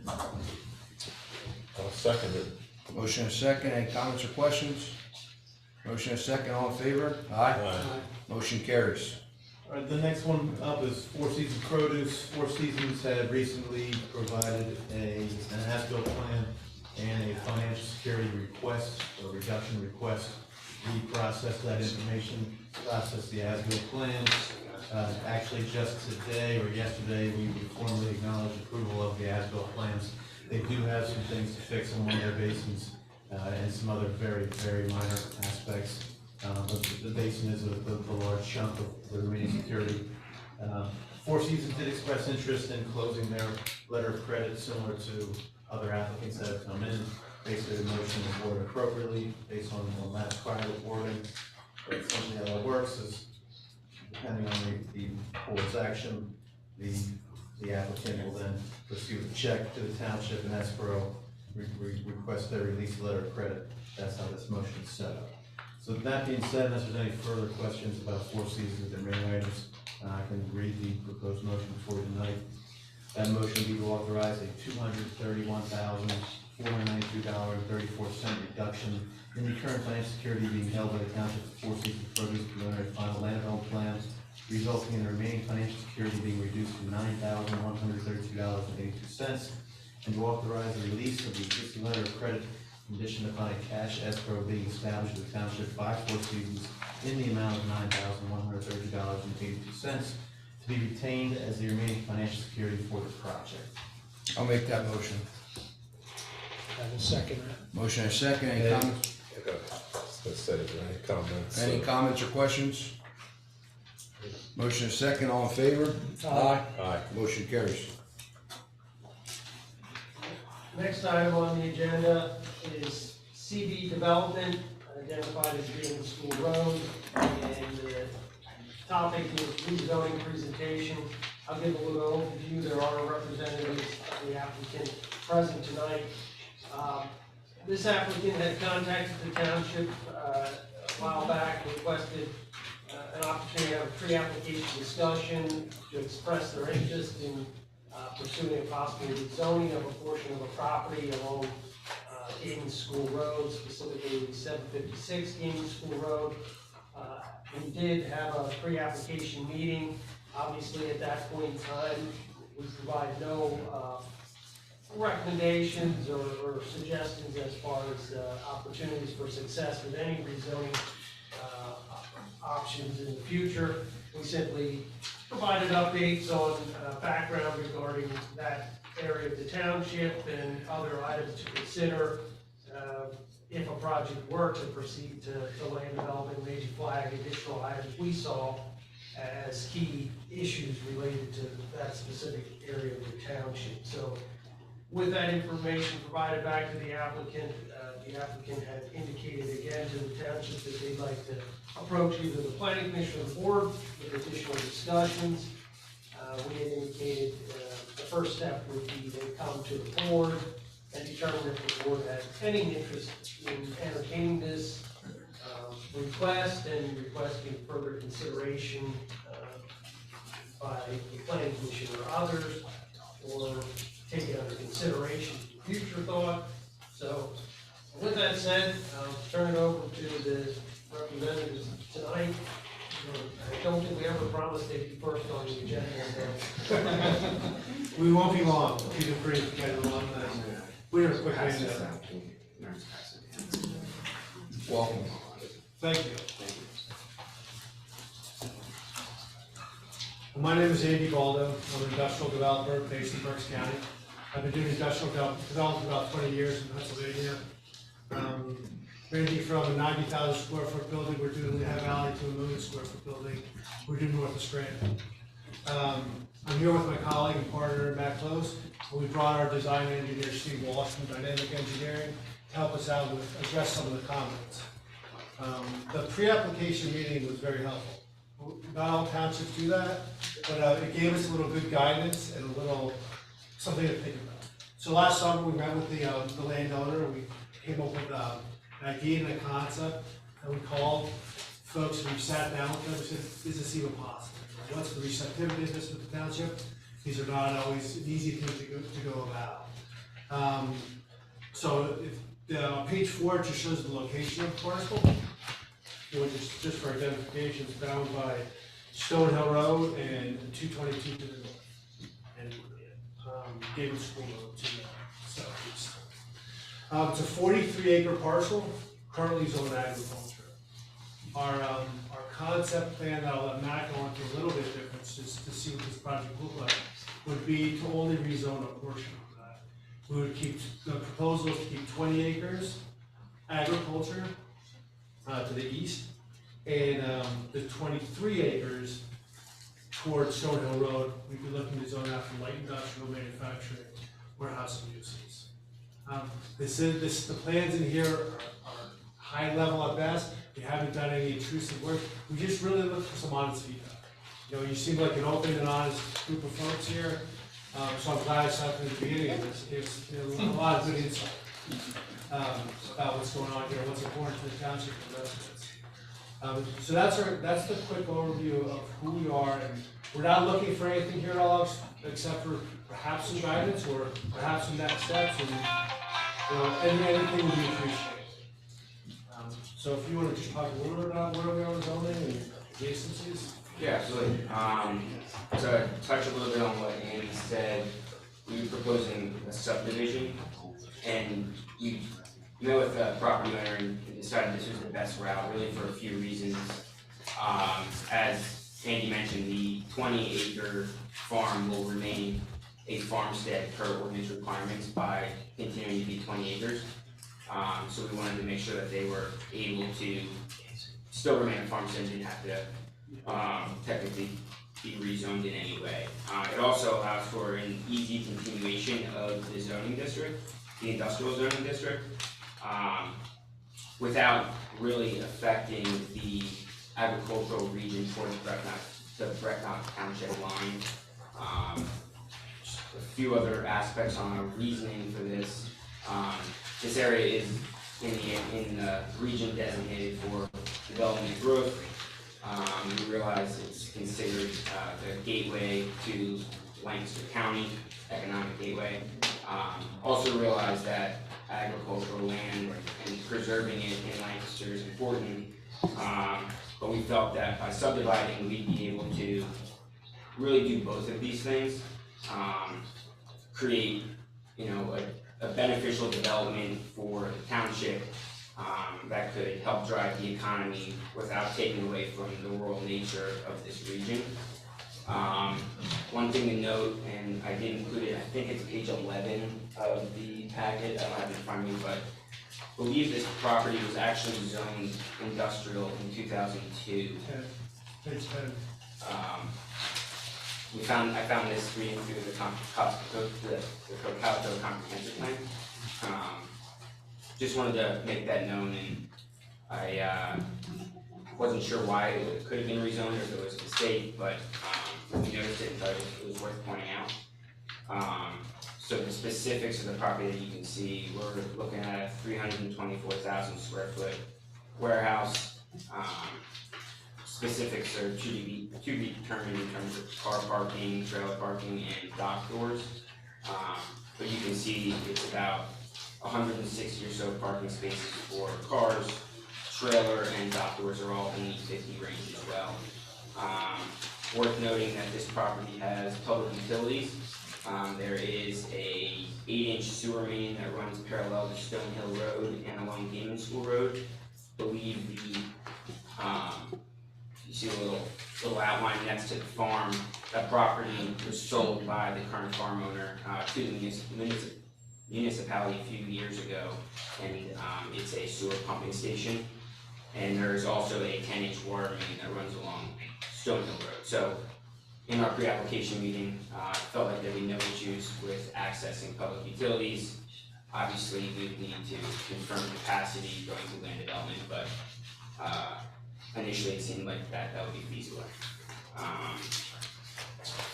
I'll second it. Motion and a second, any comments or questions? Motion and a second, all in favor? Aye. Motion carries. All right, the next one up is Four Seasons Produce. Four Seasons had recently provided an as-built plan and a financial security request, or reduction request. We processed that information, processed the as-built plans. Actually, just today or yesterday, we formally acknowledged approval of the as-built plans. They do have some things to fix on one of their basins, and some other very, very minor aspects. But the basin is the large chunk of the remaining security. Four Seasons did express interest in closing their letter of credit, similar to other applicants that have come in. Basically, the motion is worded appropriately based on that prior wording. But essentially how that works is, depending on the board's action, the applicant will then pursue a check to the township and escrow, request their release letter of credit. That's how this motion is set up. So that being said, unless there's any further questions about Four Seasons and remaining items, I can read the proposed motion before you tonight. That motion be to authorize a $231,492.34 reduction in the current land security being held by the township of Four Seasons Produce preliminary final land development plans, resulting in the remaining financial security being reduced to $9,132.82, and to authorize the release of the existing letter of credit conditioned upon a cash escrow being established in the township by Four Seasons in the amount of $9,130.82 to be retained as the remaining financial security for the project. I'll make that motion. I will second that. Motion and second, any comments? Any comments? Any comments or questions? Motion and second, all in favor? Aye. Aye. Motion carries. Next item on the agenda is CB Development, identified as being School Road, and the topic is rezoning presentation. I'll give a little overview. There are representatives of the applicant present tonight. This applicant had contacted the township a while back, requested an opportunity to have a pre-application discussion to express their interest in pursuing a possible rezoning of a portion of a property along Gaming School Road, specifically 756 Gaming School Road. We did have a pre-application meeting. Obviously, at that point in time, we provide no recommendations or suggestions as far as opportunities for success with any rezoning options in the future. We simply provided updates on background regarding that area of the township and other items to consider if a project were to proceed to land development, maybe flag additional items we saw as key issues related to that specific area of the township. So with that information provided back to the applicant had indicated again to the township that they'd like to approach either the planning commission or the board with additional discussions. We had indicated the first step would be to come to the board and determine if the board had any interest in entertaining this request and requesting further consideration by the planning commission or others, or take it under consideration for future thought. So with that said, I'll turn it over to the representatives tonight. I don't think we ever promised they'd be first on the agenda. We won't be long, keep it brief, get it on. We are quick. Welcome. Thank you. My name is Andy Baldo. I'm an industrial developer based in Berks County. I've been doing industrial development about 20 years in Pennsylvania. Ranging from a 90,000 square foot building, we're doing Lehigh Valley, to a 1 million square foot building, we're doing north of Scranton. I'm here with my colleague and partner, Matt Close. We brought our design engineer, Steve Walsh from Dynamic Engineering, to help us out with, address some of the comments. The pre-application meeting was very helpful. Not all townships do that, but it gave us a little good guidance and a little something to think about. So last summer, we met with the landowner. We came up with an idea and a concept, and we called folks and we sat down with them and said, is this even possible? What's the receptivity of this with the township? These are not always an easy thing to go about. So if page 4 just shows the location of the parcel, which is just for identification, it's bound by Stone Hill Road and 222 to the north, and David School Road to the southeast. It's a 43-acre parcel, currently zoned agriculture. Our concept plan that I'll let Matt go into a little bit different, just to see what this project look like, would be to only rezone a portion of that. We would keep, the proposal is to keep 20 acres agriculture to the east, and the 23 acres towards Stone Hill Road, we'd be looking to zone out for light industrial manufacturing, warehousing uses. The plans in here are high level at best. We haven't done any intrusive work. We just really look for some honest feedback. You know, you seem like an open and honest group of folks here, so I'm glad I started from the beginning of this. It gives a lot of good insight about what's going on here, what's important to the township and residents. So that's the quick overview of who we are, and we're not looking for anything here at all except for perhaps some guidance or perhaps some next steps, and anything would be appreciated. So if you want to just talk a little bit about where we are with zoning and adjacencies. Yeah, absolutely. To touch a little bit on what Andy said, we were proposing a subdivision, and we met with the property owner and decided this was the best route, really for a few reasons. As Andy mentioned, the 20-acre farm will remain a farmstead per ordinance requirements by continuing to be 20 acres. So we wanted to make sure that they were able to still remain a farmstead and didn't have to technically be rezoned in any way. It also allows for an easy continuation of the zoning district, the industrial zoning district, without really affecting the agricultural region towards the Brecknock Township line. Just a few other aspects on our reasoning for this. This area is in the region designated for development and growth. We realize it's considered the gateway to Lancaster County, economic gateway. Also realize that agricultural land and preserving it in Lancaster is important. But we felt that by subdividing, we'd be able to really do both of these things. Create, a beneficial development for the township that could help drive the economy without taking away from the rural nature of this region. One thing to note, and I did include it, I think it's page 11 of the packet, I don't have it in front of me, but I believe this property was actually zoned industrial in 2002. Page 10. I found this reading through the Cocalico comprehensive plan. Just wanted to make that known, and I wasn't sure why it could have been rezoned or if it was a mistake, but we noticed it and thought it was worth pointing out. So the specifics of the property that you can see, we're looking at a 324,000 square foot warehouse. Specifics are to be determined in terms of car parking, trailer parking, and dock doors. But you can see it's about 160 or so parking spaces for cars, trailer, and dock doors are all in the 50 range as well. Worth noting that this property has public utilities. There is a 8-inch sewer main that runs parallel to Stonehill Road and along Gaming School Road. I believe you see a little outline next to the farm. That property was sold by the current farm owner to the municipality a few years ago, and it's a sewer pumping station. And there's also a 10-inch water main that runs along Stonehill Road. So in our pre-application meeting, I felt like there'd be no issues with accessing public utilities. Obviously, we would need to confirm capacity going through land development, but initially it seemed like that would be feasible.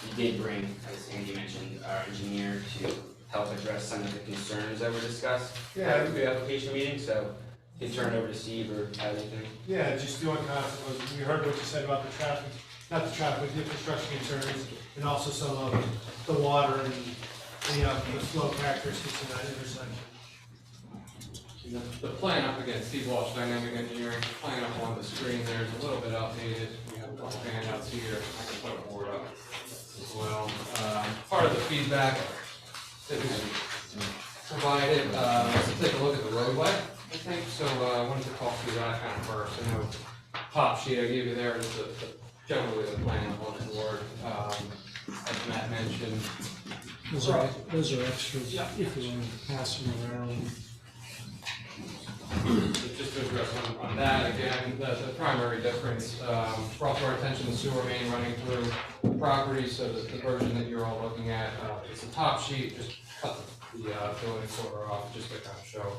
We did bring, as Andy mentioned, our engineer to help address some of the concerns that were discussed at the pre-application meeting, so you turn it over to Steve or have anything. Yeah, just the only comment was, we heard what you said about the traffic, not the traffic, but the infrastructure concerns, and also some of the water and the flow characteristics in that intersection. The plan up again, Steve Walsh, Dynamic Engineering, the plan up on the screen there is a little bit outdated. We have a couple handouts here. I can put a board up as well. Part of the feedback that was provided, let's take a look at the roadway, I think. So I wanted to talk through that kind of first. I know top sheet I gave you there is generally the plan on the board. As Matt mentioned. Those are extras, if you want to pass them around. Just to address on that, again, the primary difference, brought to our attention the sewer main running through the property, so the version that you're all looking at, it's a top sheet, just cut the building corridor off, just to kind of show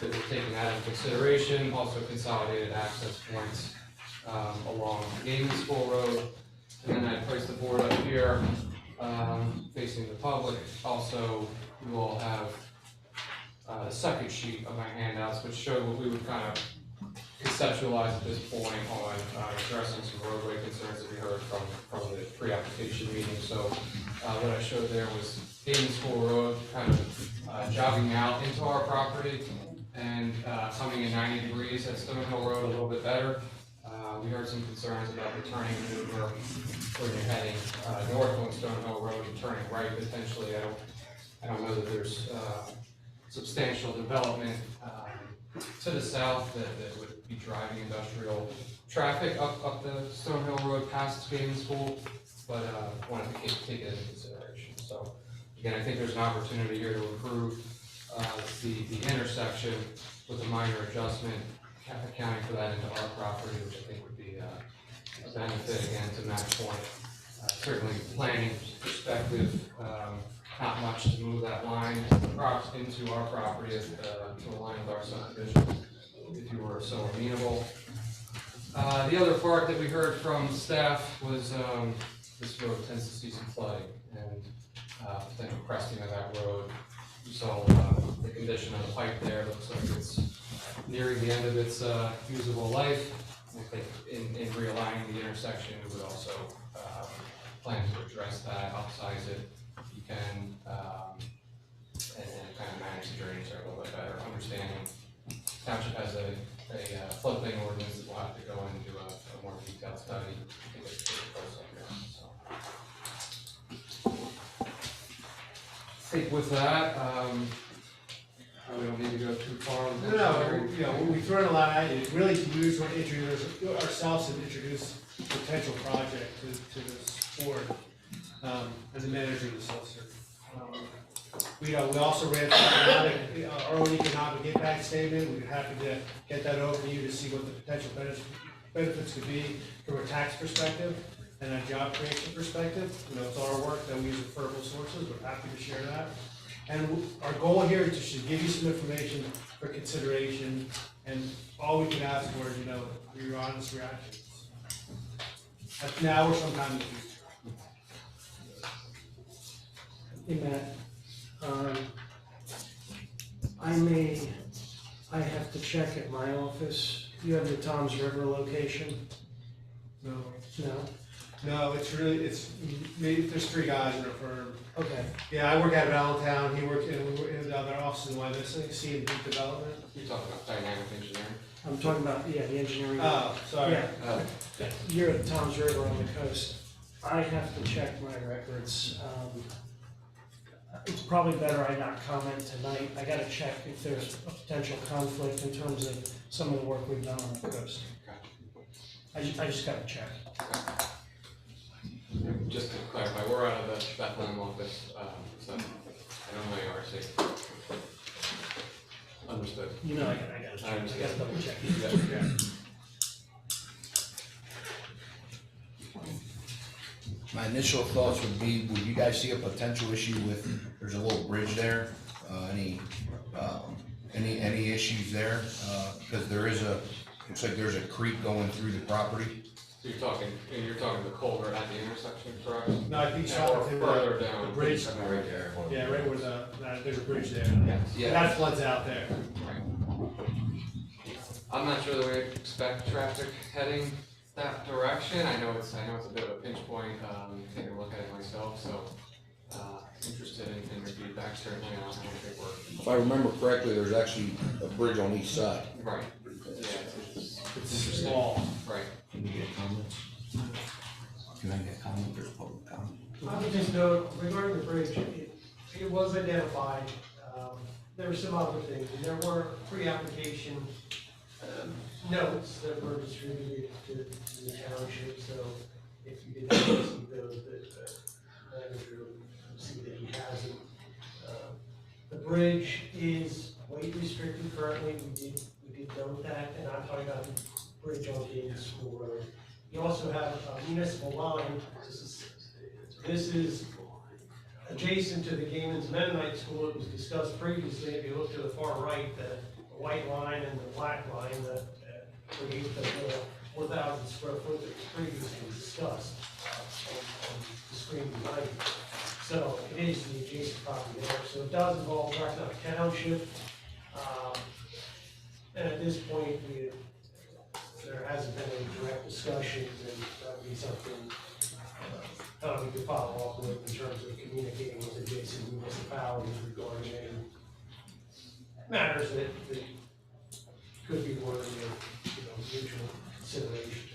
that we're taking that into consideration. Also consolidated access points along Gaming School Road, and then I placed the board up here facing the public. Also, you all have the second sheet of my handouts, which showed what we would kind of conceptualize at this point on addressing some roadway concerns that we heard from the pre-application meeting. So what I showed there was Gaming School Road kind of jogging out into our property and coming in 90 degrees at Stonehill Road a little bit better. We heard some concerns about the turning maneuver when you're heading north on Stonehill Road and turning right potentially. I don't know that there's substantial development to the south that would be driving industrial traffic up the Stonehill Road past Skating School, but wanted to take it into consideration. So again, I think there's an opportunity here to improve the intersection with a minor adjustment, accounting for that into our property, which I think would be a benefit again to Matt's point. Certainly planning perspective, not much to move that line into our property to align with our subdivision, if you were so amenable. The other part that we heard from staff was this road tends to see some flooding and potential cresting of that road. You saw the condition of the pipe there, looks like it's nearing the end of its usable life. I think in realigning the intersection, we would also plan to address that, upsize it, if you can, and kind of manage the drainage there a little bit better. Understanding township has a floodplain ordinance that will have to go into a more detailed study. I think it's pretty close up here, so. I think with that, we don't need to go too far. We throw in a lot at you. Really, we just want to introduce ourselves and introduce a potential project to this board as a manager of the solicitor. We also ran our own economic impact statement. We're happy to get that over to you to see what the potential benefits could be from a tax perspective and a job creation perspective. It's our work that we use referable sources. We're happy to share that. And our goal here is just to give you some information for consideration, and all we can ask for is, your honest reactions. That's now or sometime in the future. Hey, Matt, I have to check at my office. You have the Toms River location? No. No? No, maybe there's 3 guys in our firm. Okay. Yeah, I work out of Allentown, he works in the other office in Wyomissing, C&D Development. You're talking about dynamic engineering? I'm talking about, the engineering. Oh, sorry. Yeah. You're at Toms River on the coast. I have to check my records. It's probably better I not comment tonight. I gotta check if there's a potential conflict in terms of some of the work we've done on the coast. I just gotta check. Just to clarify, we're out of the Bethlehem office, so I don't know ARC. Understood. I gotta check. I gotta double check. Yeah. My initial thoughts would be, would you guys see a potential issue with, there's a little bridge there, any issues there? Because looks like there's a creek going through the property. So you're talking the culvert at the intersection, correct? No, I think or further down. the bridge. Right there. Yeah, right where there's a bridge there. Yeah. And that floods out there. I'm not sure that we expect traffic heading that direction. I know it's a bit of a pinch point, taking a look at it myself, so, interested in your feedback, certainly. I don't think we're. If I remember correctly, there's actually a bridge on each side. Right. Yeah, It's small. Right. Can you get a comment? Can I get a comment or public comment? I would just note, regarding the bridge, it was identified, there were some other things, and there were pre-application notes that were distributed to the township, so if you did not receive those, the manager will see that he hasn't. The bridge is weight restricted currently, we did note that, and I'm talking about the bridge on Gaines School Road. You also have a municipal line, this is adjacent to the Gaiman's Mennonite School. It was discussed previously. If you look to the far right, the white line and the black line, the 4,000 square foot that was previously discussed on the screen behind you. So it is the adjacent property there. So it does involve Rocknock Township. And at this point, there hasn't been any direct discussions, and that would be something we could follow up with in terms of communicating with adjacent municipalities regarding any matters that could be worthy of mutual consideration.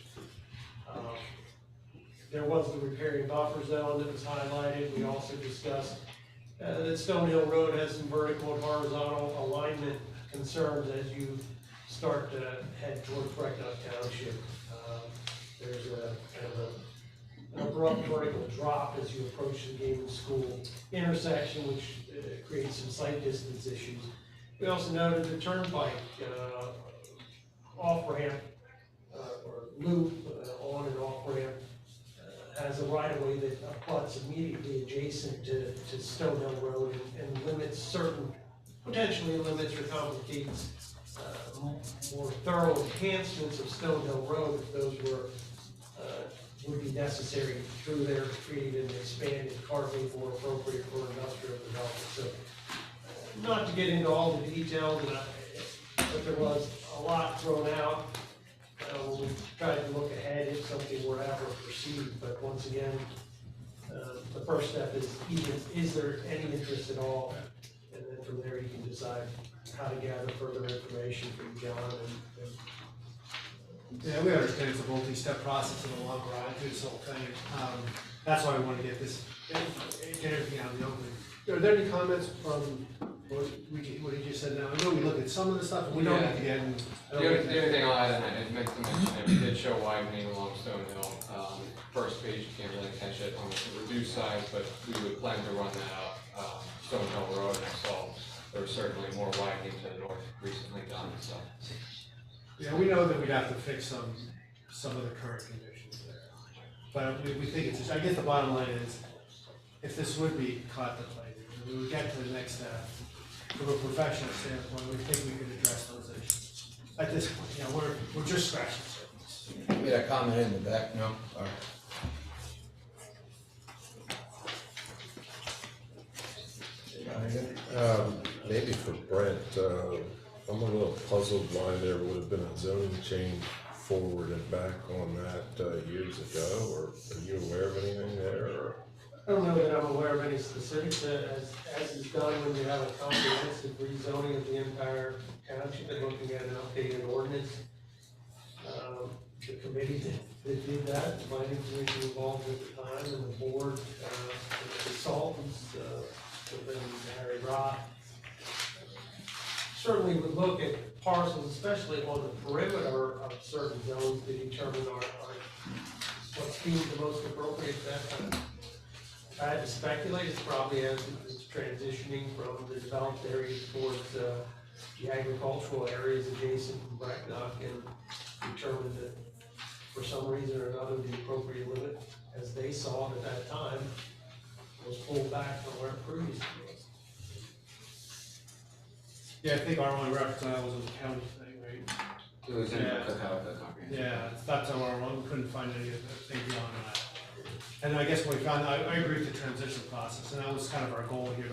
There was the riparian buffer zone that was highlighted. We also discussed that Stonehill Road has some vertical and horizontal alignment concerns as you start to head towards Brecknock Township. There's a kind of an abrupt vertical drop as you approach the Gaiman School intersection, which creates some sight distance issues. We also noted the turnpike off-ramp or loop on and off-ramp has a right-of-way that abuts immediately adjacent to Stonehill Road and limits certain, potentially limits or complicates more thorough enhancements of Stonehill Road if those would be necessary through there to create an expanded carving more appropriate for industrial development. So, not to get into all the details, but there was a lot thrown out when we tried to look ahead if something were ever proceed. But once again, the first step is is there any interest at all? And then from there you can decide how to gather further information from John and Yeah, we understand it's a multi-step process in the long run through this whole thing. That's why we want to get everything out in the open. Are there any comments from what he just said now? I know we looked at some of the stuff, and we don't have to get in. The only thing I'll add, and I meant to mention that we did show widening along Stonehill. First page, you can't really catch it on the reduced side, but we would plan to run that up Stonehill Road, and I saw there was certainly more widening to the north recently done, so. Yeah, we know that we'd have to fix some of the current conditions there. But we think it's, I guess the bottom line is, if this would be contemplated, and we would get to the next step, from a professional standpoint, we think we could address those issues. At this point, you know, we're just scratching the surface. We had a comment in the back, no? All right. Maybe for Brent, I'm a little puzzled why there would have been a zoning change forward and back on that years ago, or are you aware of anything there, or? I don't know that I'm aware of any specifics, as is done when you have a comprehensive rezoning of the entire township and looking at an updated ordinance. The committee that did that, the planning commission involved at the time, and the board, the consultants, within Harry Roth, certainly would look at parcels, especially on the perimeter of certain zones to determine what seems the most appropriate at that time. If I had to speculate, it's probably as it's transitioning from the developed areas towards the agricultural areas adjacent to Brecknock, and determined that for some reason or another, the appropriate limit, as they saw it at that time, was pulled back from where it previously was. Yeah, I think our only reference to that was a county thing, right? It was in the Cocalico comprehensive. Yeah, that's our one, we couldn't find anything beyond that. And I guess what we found, I agree with the transition process, and that was kind of our goal here,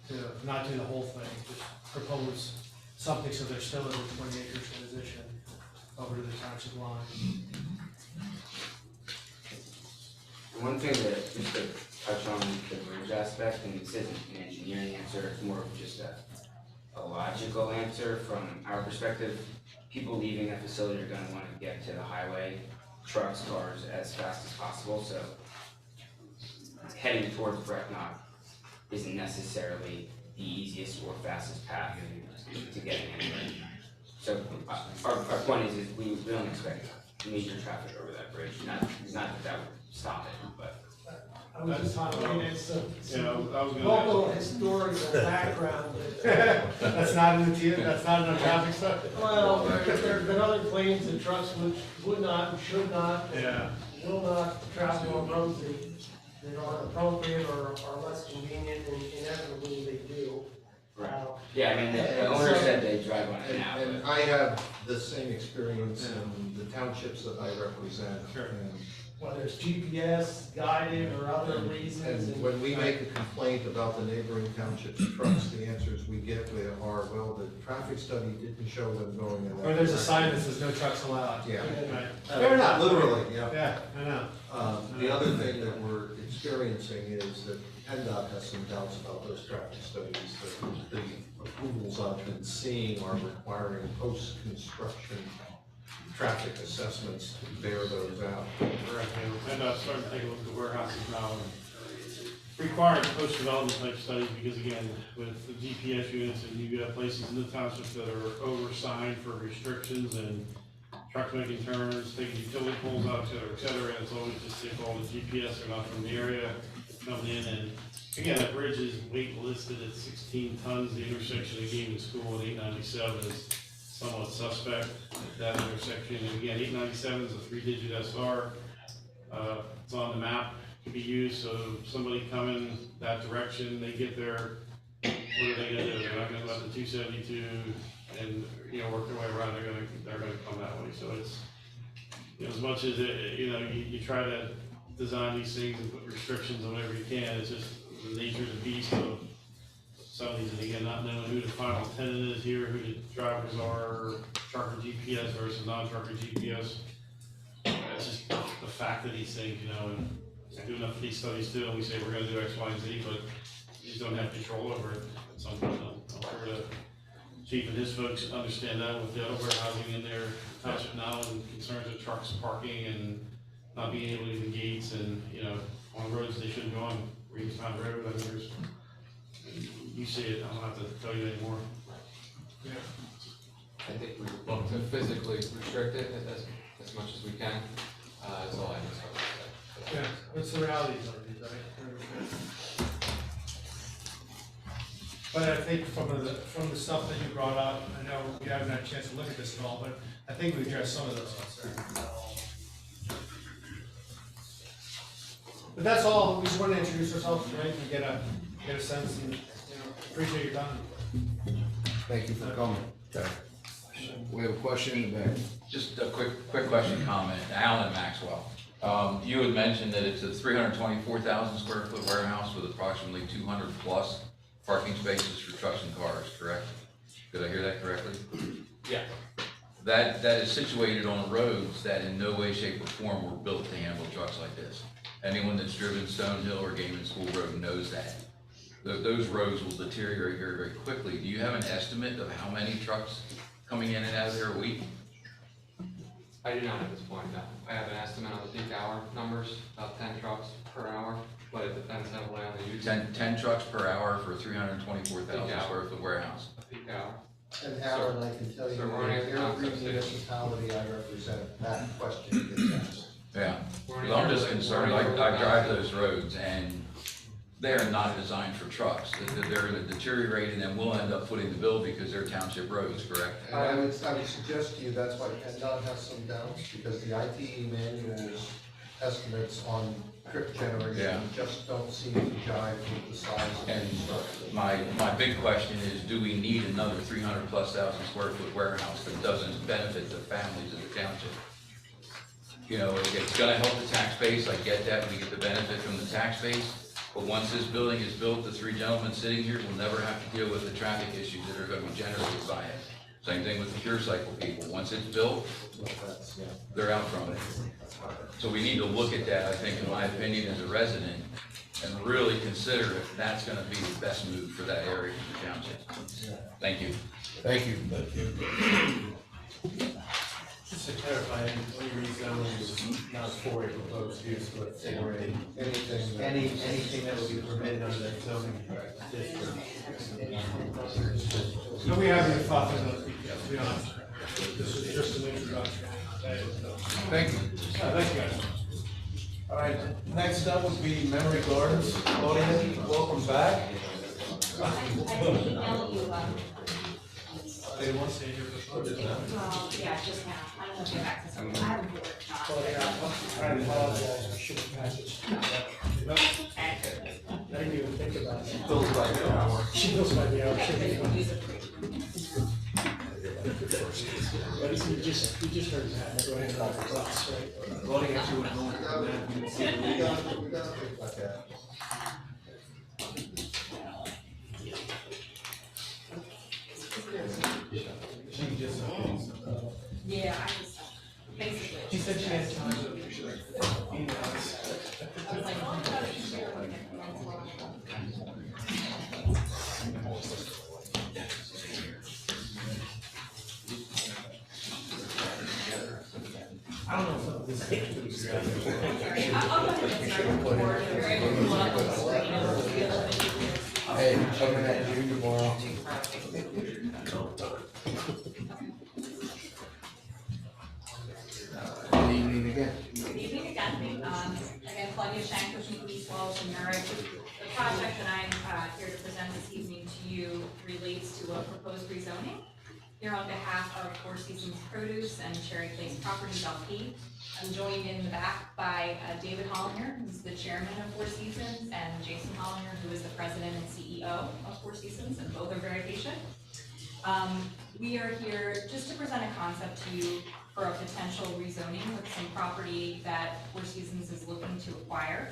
to not do the whole thing, just propose something so there's still a 20-acre transition over to the township line. One thing that, just to touch on the bridge aspect, and this isn't an engineering answer, it's more of just a logical answer from our perspective. People leaving that facility are gonna wanna get to the highway, trucks, cars, as fast as possible, so heading towards Brecknock isn't necessarily the easiest or fastest path to getting anywhere. So our point is we don't expect major traffic over that bridge, not that would stop it, but. I was just highlighting some I was gonna local historical background. That's not in the traffic stuff? Well, there's been other claims that trucks would not, and should not, Yeah. will not travel on roads that aren't appropriate or are less convenient, and inevitably they do. Right. Yeah, I mean, the owner said they drive on it now. And I have the same experience in the townships that I represent. And Whether it's GPS guided or other reasons. And when we make a complaint about the neighboring township's trucks, the answers we get are, well, the traffic study didn't show them going in that. Or there's a direction. sign that says no trucks allowed. Yeah. Right. Fair enough. Literally, yeah. Yeah, I know. The other thing that we're experiencing is that PennDOT has some doubts about those traffic studies. The approvals I've been seeing are requiring post-construction traffic assessments to bear those out. Right, and starting to take a look at the warehouses now, and required post-development type studies, because again, with the GPS units, and you have places in the township that are oversigned for restrictions and trucks making turns, taking utility poles out, et cetera, and it's always just they call the GPS, they're not from the area, coming in, and again, that bridge is weight listed at 16 tons, the intersection of Gaming School and 897 is somewhat suspect, that intersection, and again, 897 is a 3-digit SR, it's on the map, can be used, so if somebody coming that direction, they get there, what are they gonna do? They're not gonna go up to 272 and, work their way around, they're gonna come that way, so it's, as much as you try to design these things and put restrictions on whatever you can, it's just the nature of the beast of some of these, and again, not knowing who the final tenant is here, who the drivers are, trucker GPS versus non-trucker GPS. It's just the fact of these things, and we do enough of these studies too, and we say we're gonna do X, Y, and Z, but you just don't have control over it at some point. I'm sure the chief and his folks understand that with the other warehousing in their township now, and concerns with trucks parking and not being able to use the gates, and, on roads they shouldn't go on, Reedstown Road, I mean, you see it, I don't have to tell you anymore. Yeah. I think we look to physically restrict it as much as we can, that's all I can say. Yeah, what's the realities of these, right? But I think from the stuff that you brought up, I know you haven't had a chance to look at this at all, but I think we addressed some of those concerns. But that's all, we just want to introduce ourselves, right, and get a sense, and, appreciate your time. Thank you for coming. Okay. We have a question in the back. Just a quick question, comment. Alan Maxwell. You had mentioned that it's a 324,000 square foot warehouse with approximately 200 plus parking spaces for trucks and cars, correct? Did I hear that correctly? Yeah. That is situated on roads that in no way, shape, or form were built to handle trucks like this. Anyone that's driven Stonehill or Gaming School Road knows that. Those roads will deteriorate very, very quickly. Do you have an estimate of how many trucks coming in and out of there a week? I do not at this point, no. I have an estimate on the peak hour numbers, about 10 trucks per hour, but it depends heavily on the use. 10 trucks per hour for a 324,000 square foot warehouse. A peak hour. And Alan, I can tell you, so we're in every municipality I represent, that question gets asked. Yeah, well, I'm just concerned, I drive those roads and they're not designed for trucks. They're gonna deteriorate and then we'll end up footing the bill because they're township roads, correct? I would suggest to you, that's why PennDOT has some downs, because the ITE manuals estimates on trip generation just don't seem to jive with the size of the structure. My big question is, do we need another 300 plus thousand square foot warehouse that doesn't benefit the families of the township? It's gonna help the tax base, I get that, we get the benefit from the tax base, but once this building is built, the three gentlemen sitting here will never have to deal with the traffic issues that are gonna be generated by it. Same thing with the Pure Cycle people, once it's built, they're out from it. So we need to look at that, I think, in my opinion, as a resident, and really consider if that's gonna be the best move for that area of the township. Thank you. Thank you. Just to clarify, any rezoning is not for a proposed use, but for anything that would be permitted under that zoning district. No, we haven't even thought of those details, to be honest. This is just an introduction. Thank you. Thank you, guys. All right, next up would be Memory Gardens. Claudia, welcome back. They want to stay here for the Well, yeah, just now. I don't know if you have access. I haven't worked on it. I apologize, I should have passed it. I didn't even think about it. Bills by the hour. She bills by the hour. But you just heard that, go ahead and talk about it, right? Claudia, if you would go into that, you can see the We got to think about that. She just, Yeah, I just, basically. she said she had time to I was like, oh, no, she's here. I don't know. Sorry, I'll go ahead and start with the board, if you're able to pull up on the screen, it'll be a little bit easier. Hey, coming at you tomorrow. Good evening again. Good evening again. Again, Claudia Shank with East Walls and Merrick. The project that I'm here to present this evening to you relates to a proposed rezoning. Here on behalf of Four Seasons Produce and Cherry Place Properties LP. I'm joined in the back by David Hollinger, who's the chairman of Four Seasons, and Jason Hollinger, who is the president and CEO of Four Seasons, and both are very patient. We are here just to present a concept to you for a potential rezoning with some property that Four Seasons is looking to acquire.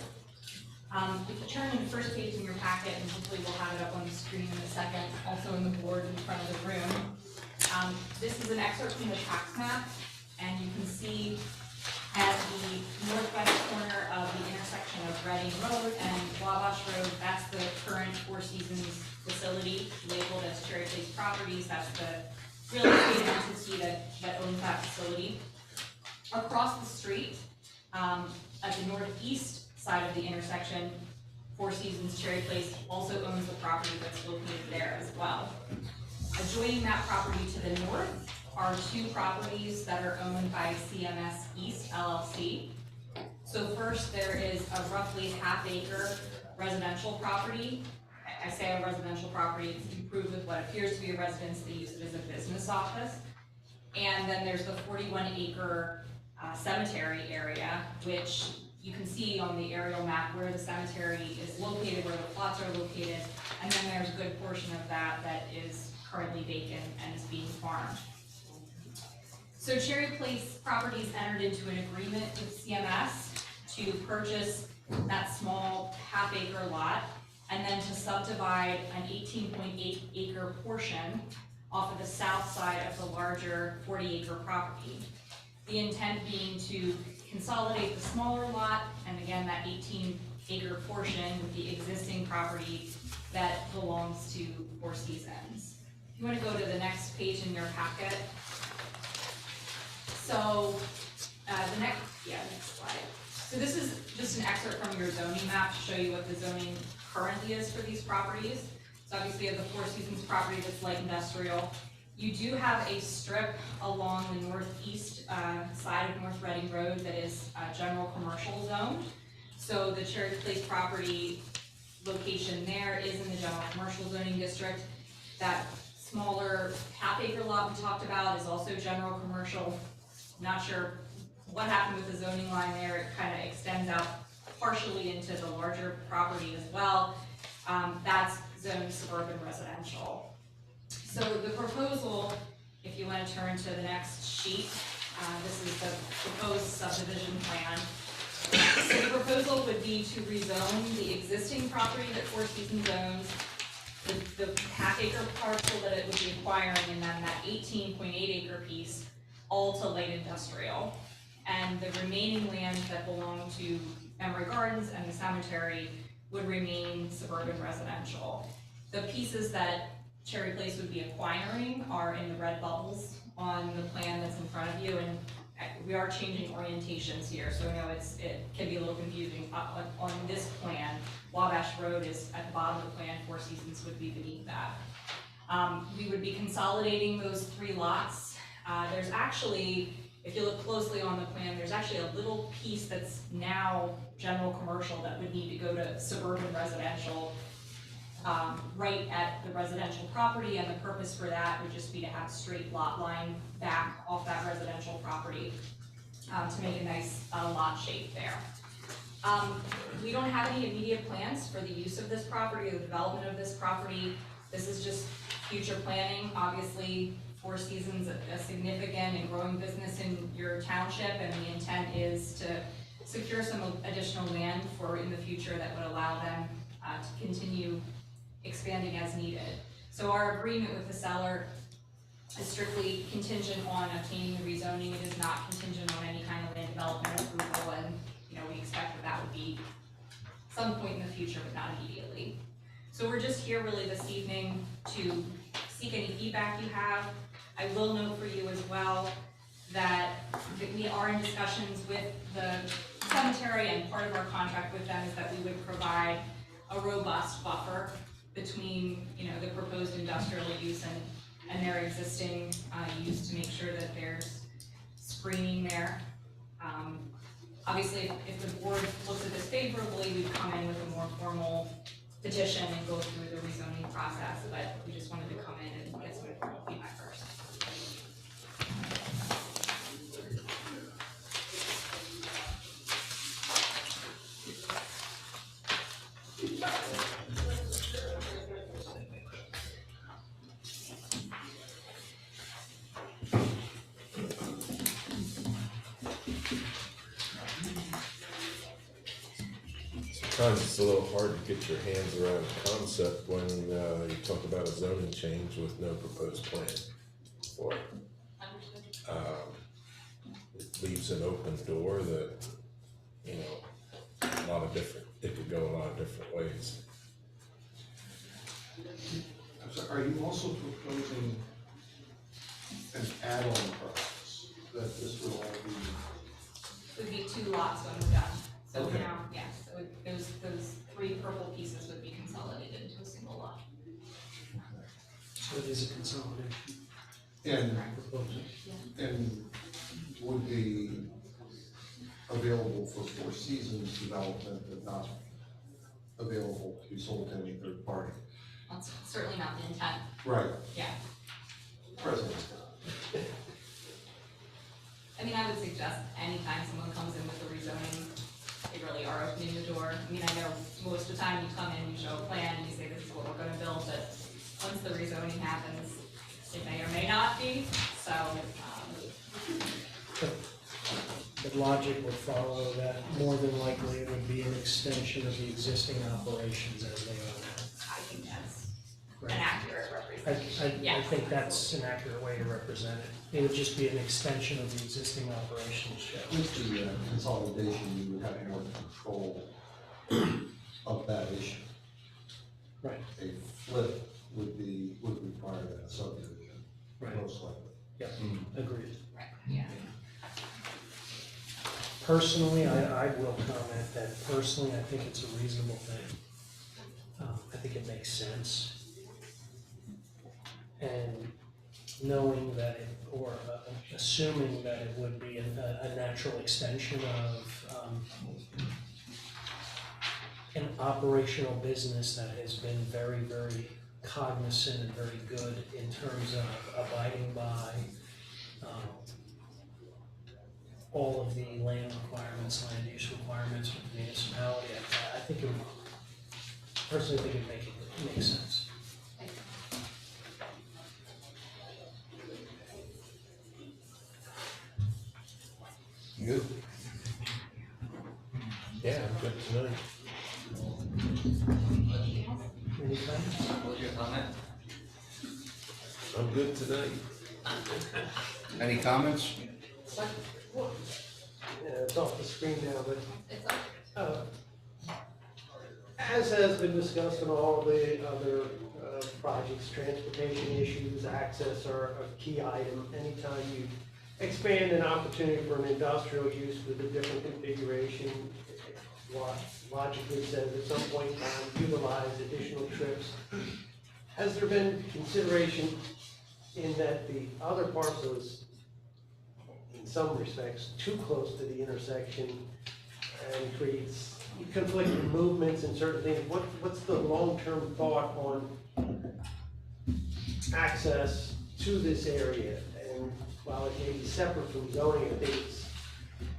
If you turn to the first page in your packet, and hopefully we'll have it up on the screen in a second, also in the board in front of the room. This is an excerpt from the tax map, and you can see at the northwest corner of the intersection of Reading Road and Wabash Road, that's the current Four Seasons facility labeled as Cherry Place Properties. That's the real estate entity that owns that facility. Across the street, at the northeast side of the intersection, Four Seasons Cherry Place also owns the property that's located there as well. Adjoining that property to the north are two properties that are owned by CMS East LLC. So first, there is a roughly half-acre residential property. I say a residential property, it's improved with what appears to be a residence. They use it as a business office. And then there's the 41-acre cemetery area, which you can see on the aerial map where the cemetery is located, where the plots are located, and then there's a good portion of that that is currently vacant and is being farmed. So Cherry Place Properties entered into an agreement with CMS to purchase that small half-acre lot and then to subdivide an 18.8 acre portion off of the south side of the larger 40-acre property. The intent being to consolidate the smaller lot, and again, that 18-acre portion with the existing property that belongs to Four Seasons. If you want to go to the next page in your packet. So, next slide. So this is just an excerpt from your zoning map to show you what the zoning currently is for these properties. So obviously you have the Four Seasons property that's light industrial. You do have a strip along the northeast side of North Reading Road that is general commercial zoned. So the Cherry Place property location there is in the general commercial zoning district. That smaller half-acre lot we talked about is also general commercial. Not sure what happened with the zoning line there. It kind of extends out partially into the larger property as well. That's zoned suburban residential. So the proposal, if you want to turn to the next sheet, this is the proposed subdivision plan. So the proposal would be to rezone the existing property that Four Seasons owns, the half-acre parcel that it would be acquiring, and then that 18.8 acre piece, all to light industrial. And the remaining land that belonged to Emery Gardens and the cemetery would remain suburban residential. The pieces that Cherry Place would be acquiring are in the red bubbles on the plan that's in front of you, and we are changing orientations here, so I know it can be a little confusing. On this plan, Wabash Road is at the bottom of the plan, Four Seasons would be beneath that. We would be consolidating those three lots. There's actually, if you look closely on the plan, there's actually a little piece that's now general commercial that would need to go to suburban residential right at the residential property, and the purpose for that would just be to have straight lot line back off that residential property to make a nice lot shape there. We don't have any immediate plans for the use of this property or the development of this property. This is just future planning. Obviously, Four Seasons a significant and growing business in your township, and the intent is to secure some additional land for in the future that would allow them to continue expanding as needed. So our agreement with the seller is strictly contingent on obtaining the rezoning. It is not contingent on any kind of land development approval, and we expect that would be some point in the future, but not immediately. So we're just here really this evening to seek any feedback you have. I will note for you as well that we are in discussions with the cemetery, and part of our contract with them is that we would provide a robust buffer between, you know, the proposed industrial use and their existing use, to make sure that there's screening there. Obviously, if the board looks at this favorably, we'd come in with a more formal petition and go through the rezoning process, but we just wanted to come in and get some informal feedback first. Sometimes it's a little hard to get your hands around the concept when you talk about a zoning change with no proposed plan for it. It leaves an open door that, you know, a lot of different, it could go a lot of different ways. So are you also proposing an add-on process, that this would all be? It would be 2 lots when we're done. So Okay. now, yes, so those 3 purple pieces would be consolidated into a single lot. So it is a consolidation. And, Proposal. and would be available for Four Seasons development, but not available to be sold to any third party? That's certainly not the intent. Right. Yeah. President's. I mean, I would suggest anytime someone comes in with a rezoning, they really are opening the door. I mean, I know most of the time you come in, you show a plan, and you say this is what we're gonna build, but once the rezoning happens, it may or may not be, so, The logic would follow that more than likely it would be an extension of the existing operations as they are now. I think that's Right. an accurate representation. I think that's an accurate way to represent it. It would just be an extension of the existing operations, Joe. With the consolidation, you would have more control of that issue. Right. A flip would require that subdivision, Right. most likely. Yep, agreed. Right, yeah. Personally, I will comment that personally, I think it's a reasonable thing. I think it makes sense. And knowing that it, or assuming that it would be a natural extension of an operational business that has been very, very cognizant and very good in terms of abiding by all of the land requirements, land use requirements with the municipality. I think it would, personally think it'd make sense. Good. Yeah, I'm good tonight. Any comments? What's your comment? I'm good tonight. Any comments? Yeah, it's off the screen now, but, as has been discussed in all the other, projects, transportation issues, access are a key item. Anytime you expand an opportunity for an industrial use with a different configuration, logically says at some point in time, utilize additional trips. Has there been consideration in that the other parcel is, in some respects, too close to the intersection and creates conflicting movements and certain things? What's the long-term thought on access to this area? And while it may be separate from zoning, I think it's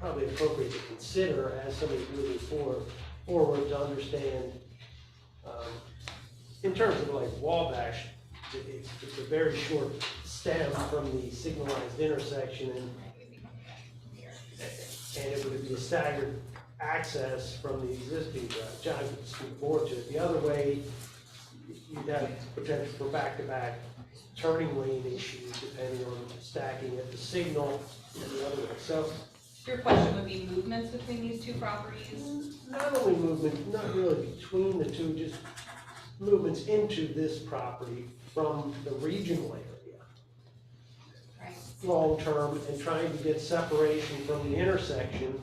probably appropriate to consider as somebody moving forward to understand, in terms of like Wabash, it's a very short stem from the signalized intersection, and it would be a staggered access from the existing drive. John could speak forward to it. The other way, you'd have potential for back-to-back turning lane issues depending on stacking at the signal and the other way. So Your question would be movements between these 2 properties? not only movement, not really between the two, just movements into this property from the regional area. Right, long-term and trying to get separation from the intersection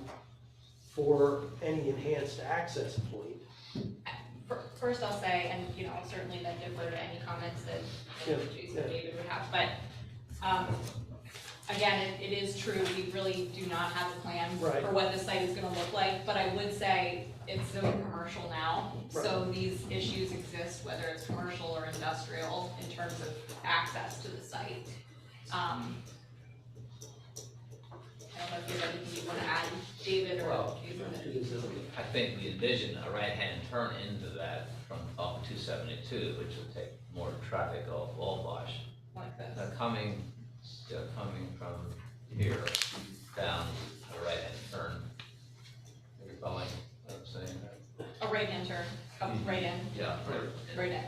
for any enhanced access point. First, I'll say, and, you know, I'll certainly then defer to any comments that Jason or David would have, but, again, it is true, we really do not have a plan Right. for what the site is gonna look like, but I would say it's zoned commercial now, so these issues exist, whether it's commercial or industrial, in terms of access to the site. I don't know if you have anything you wanna add, David, or Well, Jason? I think we envision a right-hand turn into that from off 272, which will take more traffic off Wabash. Like this. Coming from here down a right-hand turn. You're following what I'm saying? A right-hand turn, come right in. Yeah, Right in.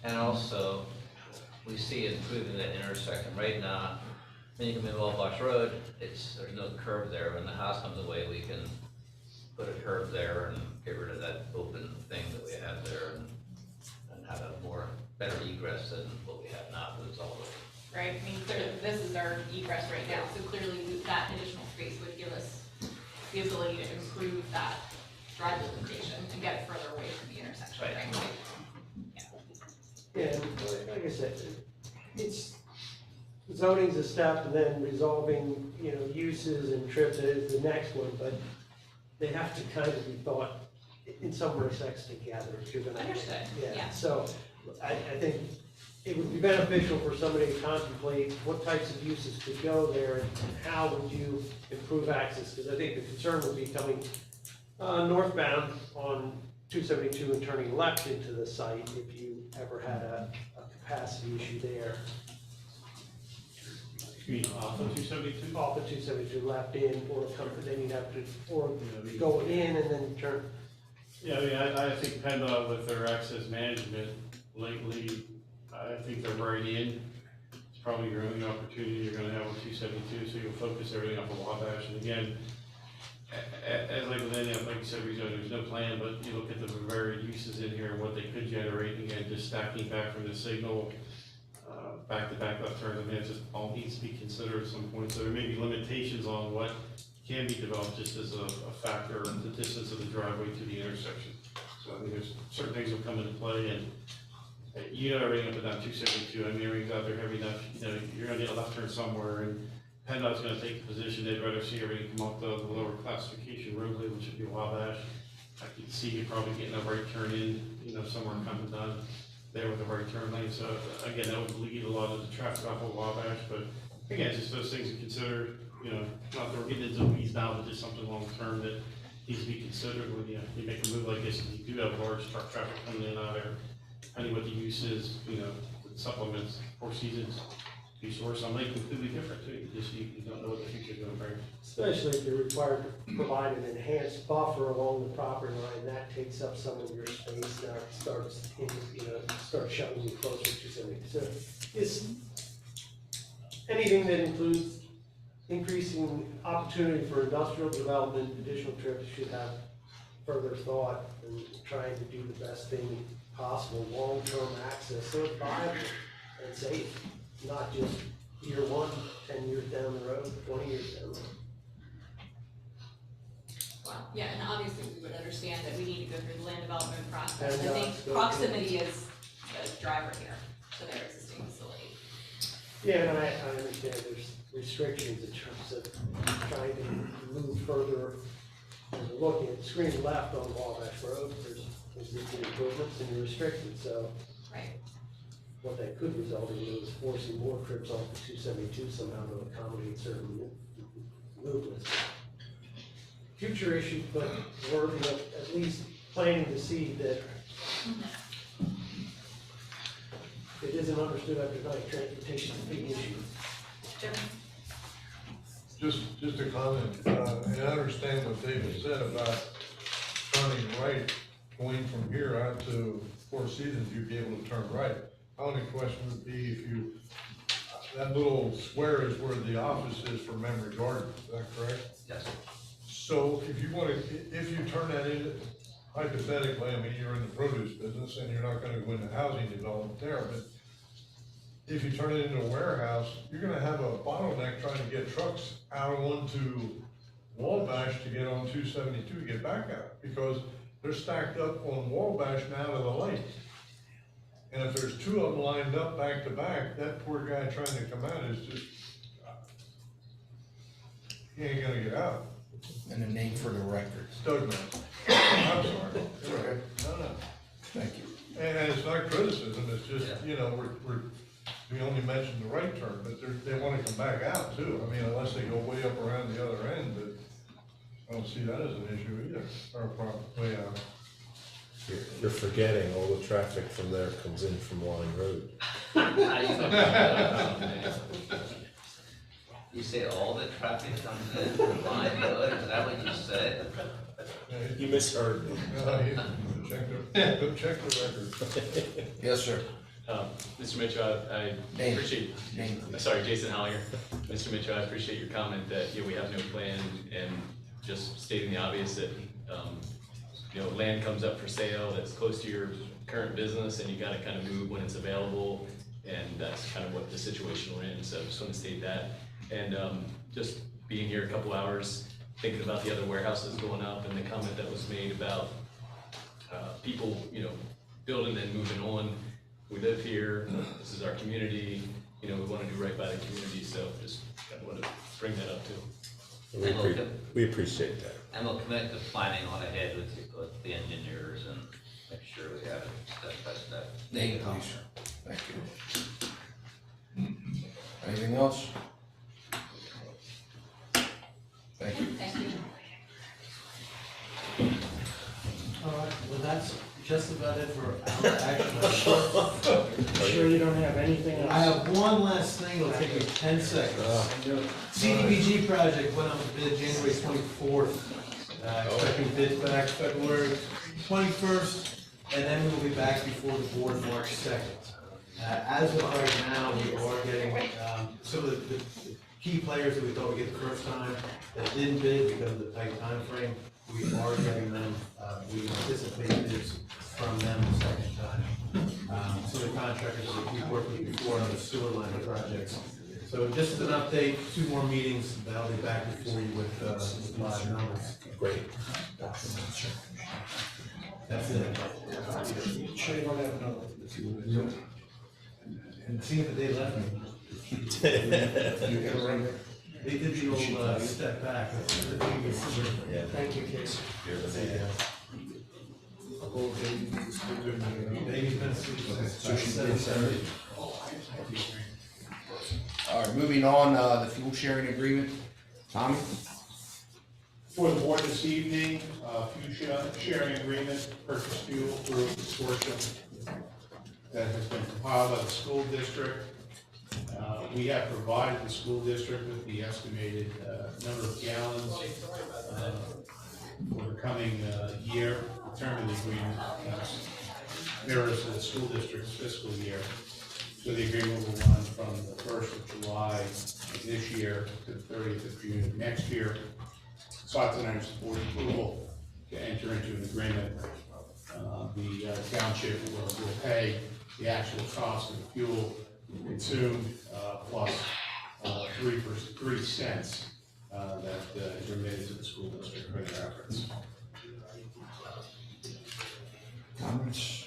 And also, we see improving that intersection. Right now, when you come in Wabash Road, there's no curb there. When the house comes away, we can put a curb there and get rid of that open thing that we have there and have a better egress than what we have now, because it's all over. Right, I mean, this is our egress right now, so clearly that additional space would give us the ability to improve that driveway location and get it further away from the intersection, right? Yeah, and like I said, it's, zoning's a step, and then resolving, you know, uses and trips is the next one, but they have to kind of be thought in some respects together, if you're gonna. Understood, yeah. So, I think it would be beneficial for somebody to contemplate what types of uses could go there, and how would you improve access, because I think the concern would be coming northbound on 272 and turning left into the site if you ever had a capacity issue there. You mean off of 272? Off of 272 left in, or come, then you'd have to, or go in and then turn. Yeah, I mean, I think PennDOT with their access management lately, I think they're right in. It's probably your only opportunity you're gonna have on 272, so you'll focus everything off of Wabash. And again, as like with any, like you said, there's no plan, but you look at the varied uses in here and what they could generate. And again, just stacking back from the signal, back-to-back left turns, I mean, it just all needs to be considered at some point. So there may be limitations on what can be developed just as a factor of the distance of the driveway to the intersection. So I think there's certain things will come into play, and you know everything up and down 272, I mean, everything's out there heavy enough, you know, you're gonna get a left turn somewhere, and PennDOT's gonna take the position, they'd rather see everything come off the lower classification roadway, which would be Wabash. I could see you probably getting a right turn in, you know, somewhere coming down there with the right turn lane, so again, that would lead a lot of the traffic off of Wabash, but again, just those things to consider, you know, not that we're getting into the weeds now, but just something long-term that needs to be considered when you make a move like this, and you do have large truck traffic coming in and out there, depending what the use is, you know, it supplements Four Seasons. Each source on Lake could be different too, you don't know what the future is going to bring. Especially if you're required to provide an enhanced buffer along the property line, that takes up some of your space, now it starts, starts shoving you closer to something. So it's anything that includes increasing opportunity for industrial development, additional trips should have further thought and trying to do the best thing possible, long-term access, so it's viable and safe. Not just year one, 10 years down the road, 20 years down the road. Well, yeah, and obviously we would understand that we need to go through the land development process. And, I think proximity is the driver here to their existing facility. Yeah, and I understand there's restrictions in terms of trying to move further. And looking at screen left on Wabash Road, there's existing improvements and you're restricted, so. Right. What that could result in is forcing more trips off the 272 somehow to accommodate certain movements. Future issue, but worthy of at least planting the seed that it isn't understood after night, transportation is a big issue. Just a comment, and I understand what David said about turning right, going from here out to Four Seasons, you'd be able to turn right. My only question would be if you, that little square is where the office is for Memory Garden, is that correct? Yes. So if you want to, if you turn that in, hypothetically, I mean, you're in the produce business and you're not going to go into housing development there, but if you turn it into a warehouse, you're gonna have a bottleneck trying to get trucks out onto Wabash to get on 272 to get back out, because they're stacked up on Wabash now to the lake. And if there's two of them lined up back to back, that poor guy trying to come out is just, he ain't gonna get out. And a name for the record. Doug knows. I'm sorry. Okay. No. Thank you. And it's not criticism, it's just, you know, we only mentioned the right turn, but they wanna come back out too. I mean, unless they go way up around the other end, but I don't see that as an issue either, or a problem, way out. You're forgetting all the traffic from there comes in from Line Road. You say all the traffic comes in from Line Road, is that what you said? You misheard me. Go check the record. Yes, sir. Mr. Mitchell, I appreciate, sorry, Jason Hollier. Mr. Mitchell, I appreciate your comment that, we have no plan, and just stating the obvious that, land comes up for sale that's close to your current business, and you gotta kind of move when it's available, and that's kind of what the situation we're in, so I just want to state that. And just being here a couple hours, thinking about the other warehouses going up, and the comment that was made about people, building and moving on. We live here, this is our community, we want to do right by the community, so just kind of want to bring that up too. We appreciate that. And we'll commit to planning on ahead with the engineers and make sure we have it step by step. Thank you, please. Thank you. Anything else? Thank you. Thank you. All right, well, that's just about it for our action. Sure you don't have anything else? I have one last thing, it'll take me 10 seconds. CDBG project went out to bid January 24th. Expecting bids back February 21st, and then we will be back before the board March 2nd. As of right now, we are getting some of the key players that we thought we'd get the first time that didn't bid because of the tight time frame. We are getting them, we anticipate bids from them the second time. Some of the contractors that we've worked with before on the sewer line projects. So just as an update, 2 more meetings, and I'll be back before you with live numbers. Great. That's it. Sure you don't have another one? And seeing that they left me. They did the old step back. Thank you, Casey. Baby's been asleep since 7:30. All right, moving on, the fuel sharing agreement. Tommy? For the board this evening, fuel sharing agreement, purchase fuel through a consortium that has been compiled by the school district. We have provided the school district with the estimated number of gallons for the coming year. The term of the agreement mirrors the school district's fiscal year. So the agreement will run from the 1st of July of this year to the 30th of June of next year. Sought tonight's board approval to enter into an agreement. The township will pay the actual cost of the fuel consumed plus 3 cents that is remitted to the school district for their efforts. Comments?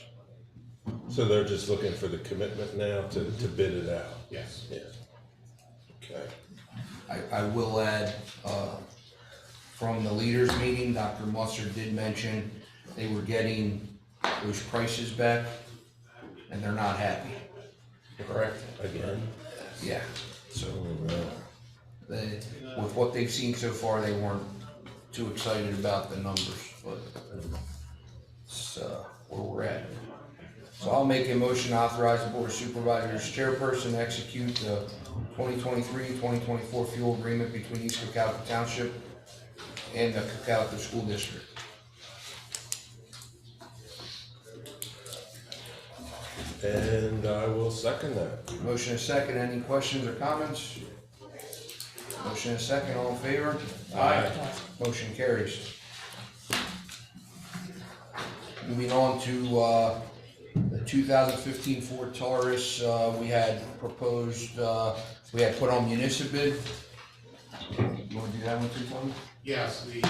So they're just looking for the commitment now to bid it out? Yes. Yeah. Okay. I will add, from the leaders meeting, Dr. Musser did mention they were getting those prices back, and they're not happy. Correct? Again? Yeah, so, they, with what they've seen so far, they weren't too excited about the numbers, but it's, where we're at. So I'll make a motion to authorize the Board of Supervisors chairperson to execute the 2023-2024 fuel agreement between East Cocalico Township and the Cocalico School District. And I will second that. Motion is second. Any questions or comments? Motion is second. All in favor? Aye. Motion carries. Moving on to the 2015 Ford Taurus, we had proposed, we had put on municipal bid. You wanna do that one too, Tony? Yes, the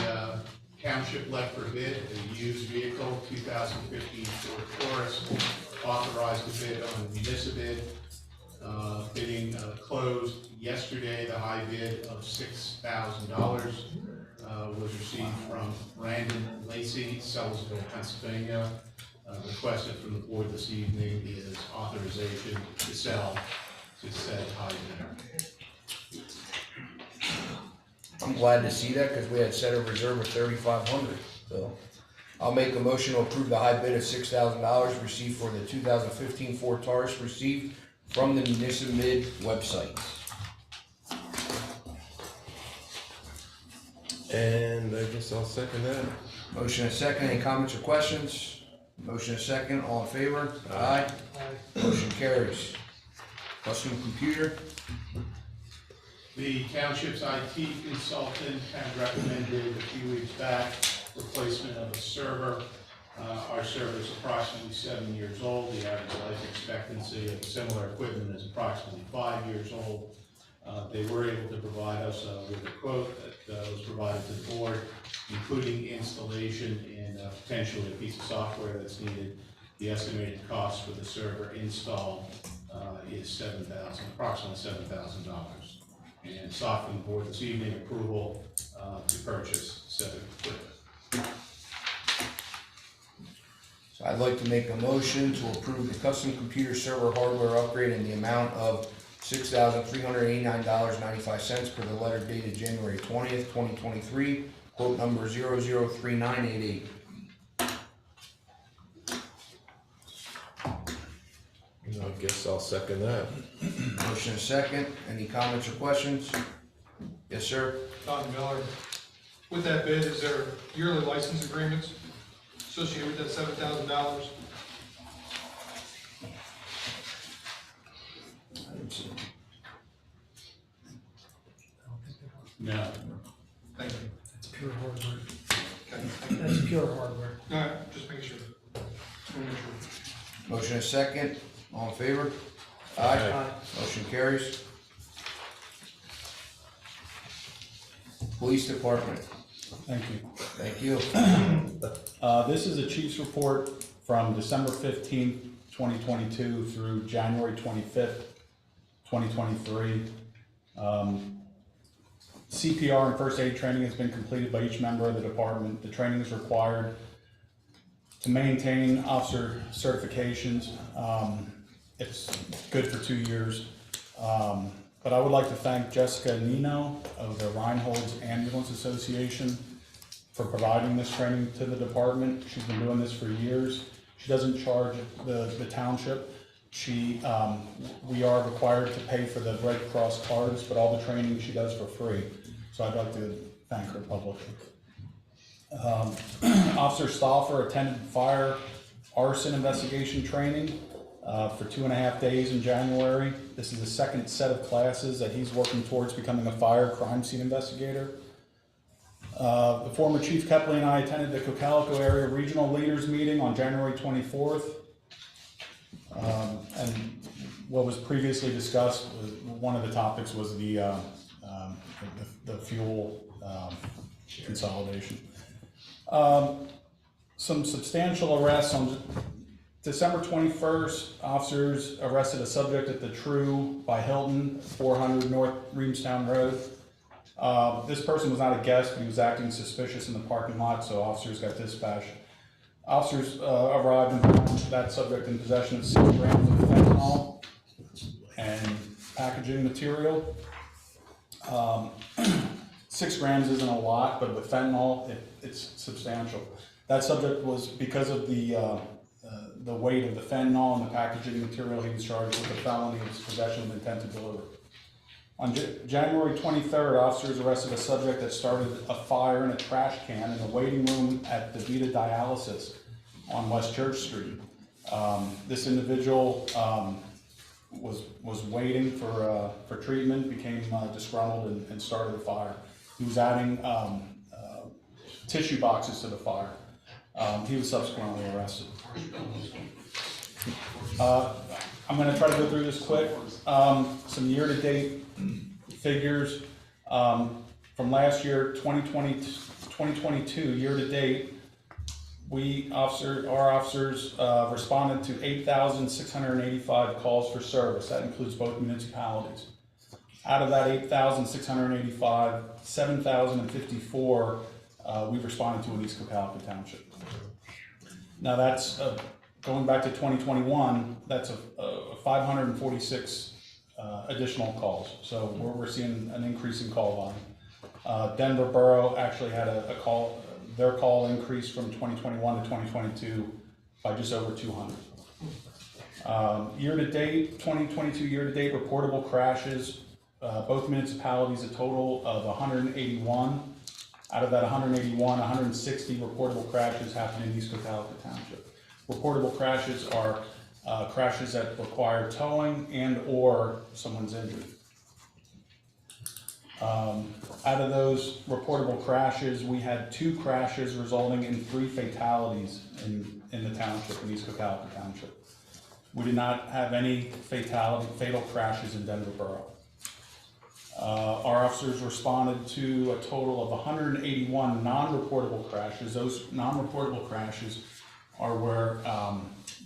township let for bid a used vehicle, 2015 Ford Taurus, authorized to bid on municipal bid. Bidding closed yesterday. The high bid of $6,000 was received from Brandon Lacey, Sellersville, Pennsylvania. Requested from the board this evening is authorization to sell to said high bidder. I'm glad to see that, because we had set a reserve of 3,500, so. I'll make a motion to approve the high bid of $6,000 received for the 2015 Ford Taurus received from the municipal bid website. And I guess I'll second that. Motion and second, any comments or questions? Motion and second, all in favor? Aye. Motion carries. Custom computer, The township's IT consultant had recommended a few weeks back replacement of a server. Our server is approximately 7 years old. The average life expectancy of similar equipment is approximately 5 years old. They were able to provide us with a quote that was provided to the board, including installation and potentially a piece of software that's needed. The estimated cost for the server install is approximately $7,000. And sought from the board this evening approval to purchase said equipment. so I'd like to make a motion to approve the custom computer server hardware upgrade in the amount of $6,389.95 per the letter dated January 20th, 2023, quote number 003988. I guess I'll second that. Motion is second, any comments or questions? Yes, sir? Don Miller. With that bid, is there yearly license agreements associated with that $7,000? No. Thank you. It's pure hardware. Okay. That's pure hardware. All right, just making sure. Just wanna make sure. Motion is second, all in favor? Aye. Motion carries. Police Department. Thank you. Thank you. This is a chief's report from December 15th, 2022 through January 25th, 2023. CPR and first aid training has been completed by each member of the department. The training is required to maintain officer certifications. It's good for 2 years. But I would like to thank Jessica Nino of the Reinhold's Ambulance Association for providing this training to the department. She's been doing this for years. She doesn't charge the township. We are required to pay for the Red Cross cards, but all the training she does for free. So I'd like to thank her publicly. Officer Stauffer attended fire arson investigation training for 2.5 days in January. This is the second set of classes that he's working towards becoming a fire crime scene investigator. The former Chief Kepley and I attended the Cocalico Area Regional Leaders Meeting on January 24th. And what was previously discussed, one of the topics was the fuel consolidation. Some substantial arrests on December 21st, officers arrested a subject at the True by Hilton, 400 North Reamstown Road. This person was not a guest, but he was acting suspicious in the parking lot, so officers got dispatched. Officers arrived and found that subject in possession of 6 grams of fentanyl and packaging material. 6 grams isn't a lot, but with fentanyl, it's substantial. That subject was, because of the weight of the fentanyl and the packaging material, he was charged with a felony of possession with intent to deliver. On January 23rd, officers arrested a subject that started a fire in a trash can in the waiting room at the Vita Dialysis on West Church Street. This individual was waiting for treatment, became disgruntled and started a fire. He was adding tissue boxes to the fire. He was subsequently arrested. I'm gonna try to go through this quick. Some year-to-date figures, from last year, 2022, year-to-date, our officers responded to 8,685 calls for service. That includes both municipalities. Out of that 8,685, 7,054 we responded to in East Cocalico Township. Now that's going back to 2021. That's a 546 additional calls. So we're seeing an increase in call volume. Denver Borough actually had their call increase from 2021 to 2022 by just over 200. Year-to-date, 2022 year-to-date reportable crashes, both municipalities, a total of 181. Out of that 181, 160 reportable crashes happened in East Cocalico Township. Reportable crashes are crashes that require towing and/or someone's injured. Out of those reportable crashes, we had 2 crashes resulting in 3 fatalities in the township, in East Cocalico Township. We did not have any fatal crashes in Denver Borough. Our officers responded to a total of 181 non-reportable crashes. Those non-reportable crashes are where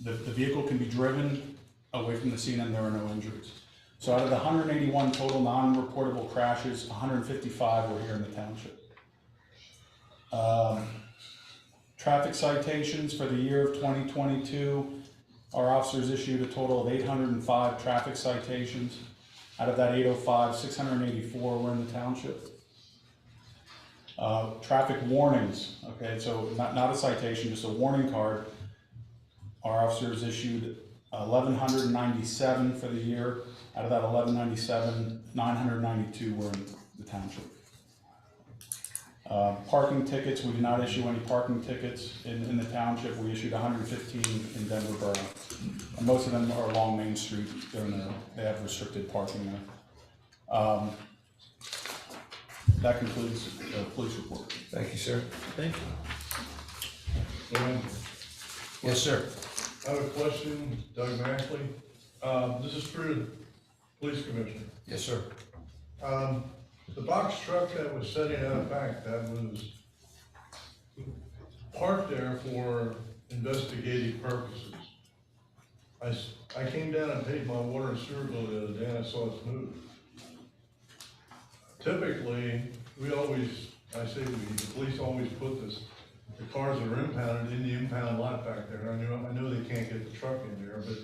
the vehicle can be driven away from the scene and there are no injuries. So out of the 181 total non-reportable crashes, 155 were here in the township. Traffic citations for the year of 2022, our officers issued a total of 805 traffic citations. Out of that 805, 684 were in the township. Traffic warnings, okay, so not a citation, just a warning card. Our officers issued 1,197 for the year. Out of that 1,197, 992 were in the township. Parking tickets, we did not issue any parking tickets in the township. We issued 115 in Denver Borough. And most of them are along Main Street. They have restricted parking there. That concludes the police report. Thank you, sir. Thank you. Yes, sir. I have a question, Doug Mackley. This is for the police commissioner. Yes, sir. The box truck that was sitting out back, that was parked there for investigative purposes. I came down and paid my water and sewer bill the other day and I saw it's moved. Typically, the police always put the cars that are impounded in the impound lot back there. I know they can't get the truck in there, but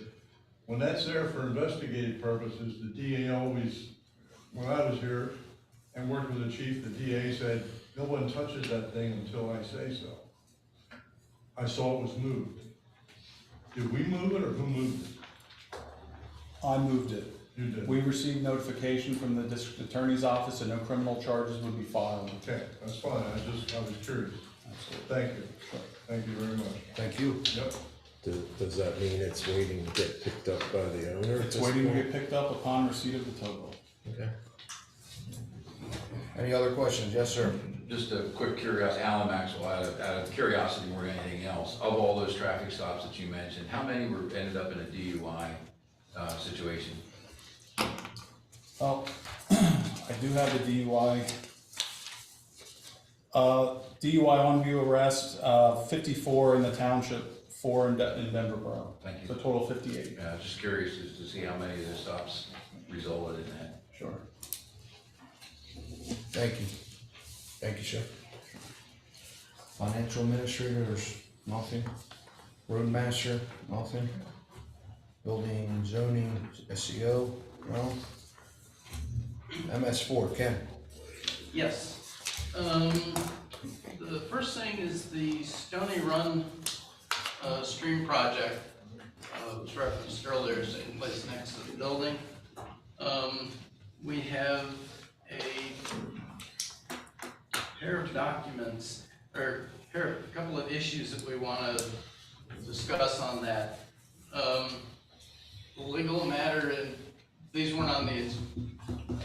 when that's there for investigative purposes, the DA always, when I was here and worked with the chief, the DA said, no one touches that thing until I say so. I saw it was moved. Did we move it or who moved it? I moved it. You did? We received notification from the district attorney's office that no criminal charges would be filed. Okay, that's fine. I was curious. Absolutely. Thank you. Thank you very much. Thank you. Yep. Does that mean it's waiting to get picked up by the owner? It's waiting to get picked up upon receipt of the tow bill. Okay. Any other questions? Yes, sir. Just a quick curiosity, Alan Maxwell, out of curiosity more than anything else, of all those traffic stops that you mentioned, how many ended up in a DUI situation? Well, I do have the DUI. DUI on view arrest, 54 in the township, 4 in Denver Borough. Thank you. So a total of 58. Yeah, just curious as to see how many of the stops resulted in that. Sure. Thank you. Thank you, sir. Financial administrator, there's nothing. Roadmaster, nothing. Building and zoning, SEO, no. MS4, Ken. Yes. The first thing is the Stony Run stream project. Was referenced earlier, is taking place next to the building. We have a pair of documents, or a couple of issues that we want to discuss on that. The legal matter, and these weren't on the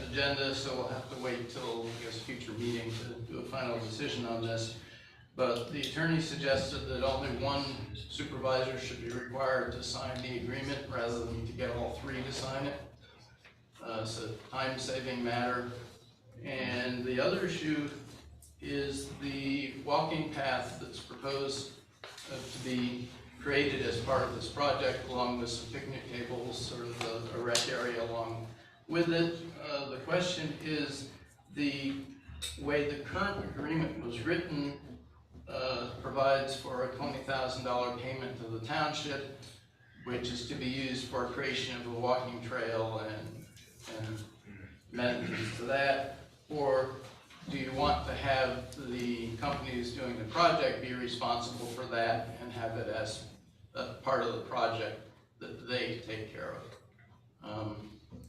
agenda, so we'll have to wait till, I guess, future meeting to do a final decision on this. but the attorney suggested that only one supervisor should be required to sign the agreement rather than to get all three to sign it. It's a time-saving matter. And the other issue is the walking path that's proposed to be created as part of this project, along with some picnic tables, sort of a rec area along with it. The question is, the way the current agreement was written provides for a $20,000 payment to the township, which is to be used for creation of a walking trail and amenities to that. Or do you want to have the company who's doing the project be responsible for that and have it as a part of the project that they take care of?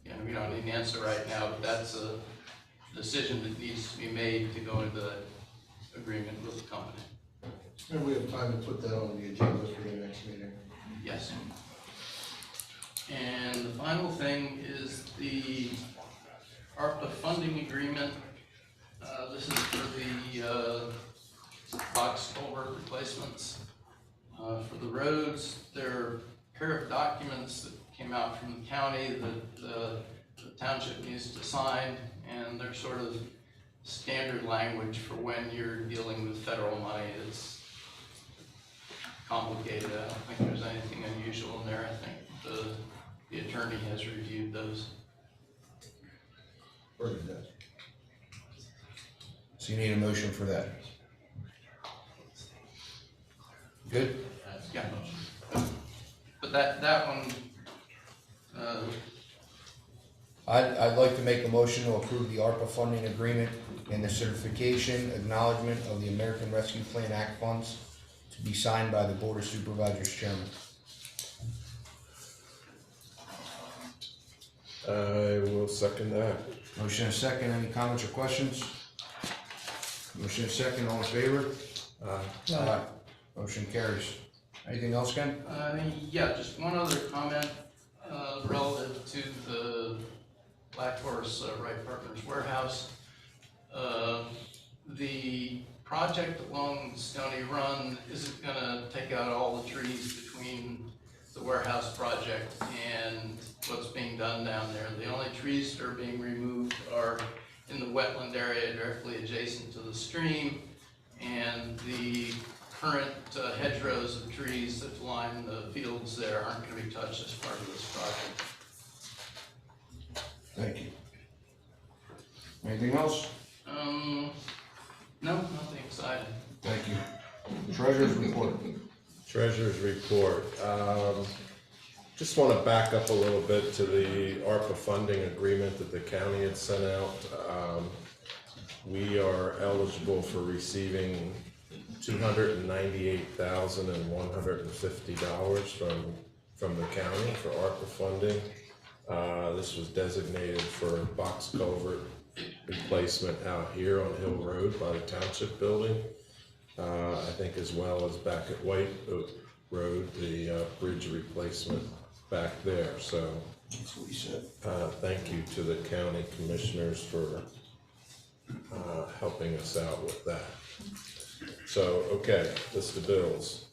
And we don't need an answer right now, but that's a decision that needs to be made to go into that agreement with the company. And we have time to put that on the agenda for the next meeting. Yes. And the final thing is the ARPA funding agreement. This is for the box culvert replacements. For the roads, there are a pair of documents that came out from the county that the township needs to sign, and they're sort of standard language for when you're dealing with federal money. It's complicated. I don't think there's anything unusual in there. I think the attorney has reviewed those. Very good. So you need a motion for that? Good? Yeah. But that one, I'd like to make a motion to approve the ARPA funding agreement and the certification acknowledgement of the American Rescue Plan Act funds to be signed by the Board of Supervisors Chairman. I will second that. Motion and second, any comments or questions? Motion and second, all in favor? Aye. Motion carries. Anything else, Ken? yeah, just one other comment relative to the Black Horse Wright Partners warehouse. The project along Stony Run isn't gonna take out all the trees between the warehouse project and what's being done down there. The only trees that are being removed are in the wetland area directly adjacent to the stream, and the current hedgerows of trees that line the fields there aren't going to be touched as part of this project. Thank you. Anything else? No, nothing exciting. Thank you. Treasurer's report. Treasurer's report. Just want to back up a little bit to the ARPA funding agreement that the county had sent out. We are eligible for receiving $298,150 from the county for ARPA funding. This was designated for box culvert replacement out here on Hill Road by the Township Building. I think as well as back at White Oak Road, the bridge replacement back there. So that's what he said. Thank you to the county commissioners for helping us out with that. So, okay, list of bills.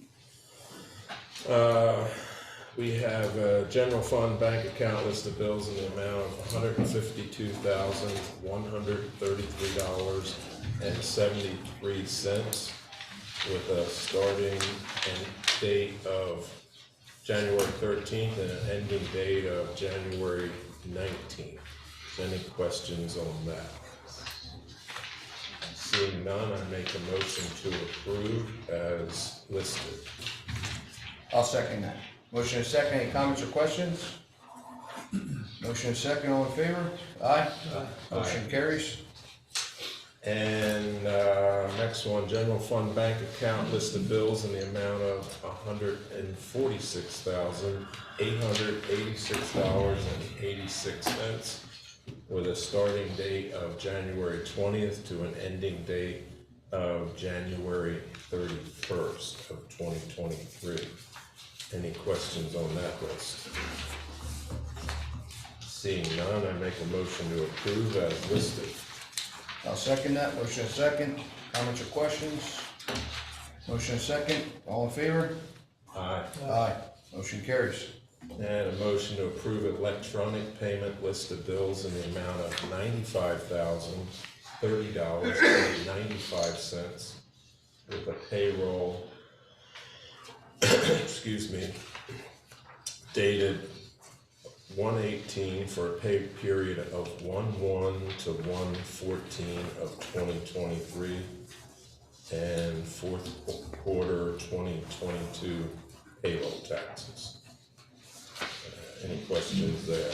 We have a general fund bank account list of bills in the amount of $152,133.73 with a starting and date of January 13th and an ending date of January 19th. Any questions on that? Seeing none, I make a motion to approve as listed. I'll second that. Motion and second, any comments or questions? Motion and second, all in favor? Aye. Motion carries. And next one, general fund bank account list of bills in the amount of $146,886.86 with a starting date of January 20th to an ending date of January 31st of 2023. Any questions on that list? Seeing none, I make a motion to approve as listed. I'll second that. Motion and second. Comments or questions? Motion and second, all in favor? Aye. Aye. Motion carries. And a motion to approve electronic payment list of bills in the amount of $95,030.95 with a payroll, excuse me, dated 1/18 for a pay period of 1/1 to 1/14 of 2023 and fourth quarter 2022 payroll taxes. Any questions there?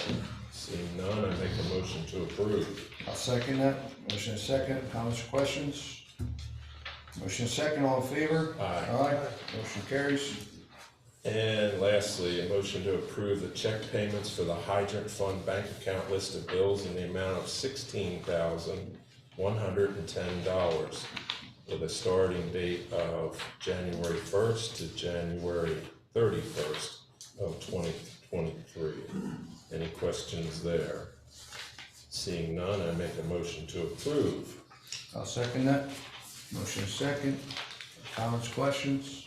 Seeing none, I make a motion to approve. I'll second that. Motion and second, comments or questions? Motion and second, all in favor? Aye. Aye. Motion carries. And lastly, a motion to approve the check payments for the hydrant fund bank account list of bills in the amount of $16,110 with a starting date of January 1st to January 31st of 2023. Any questions there? Seeing none, I make a motion to approve. I'll second that. Motion is second. Comments, questions?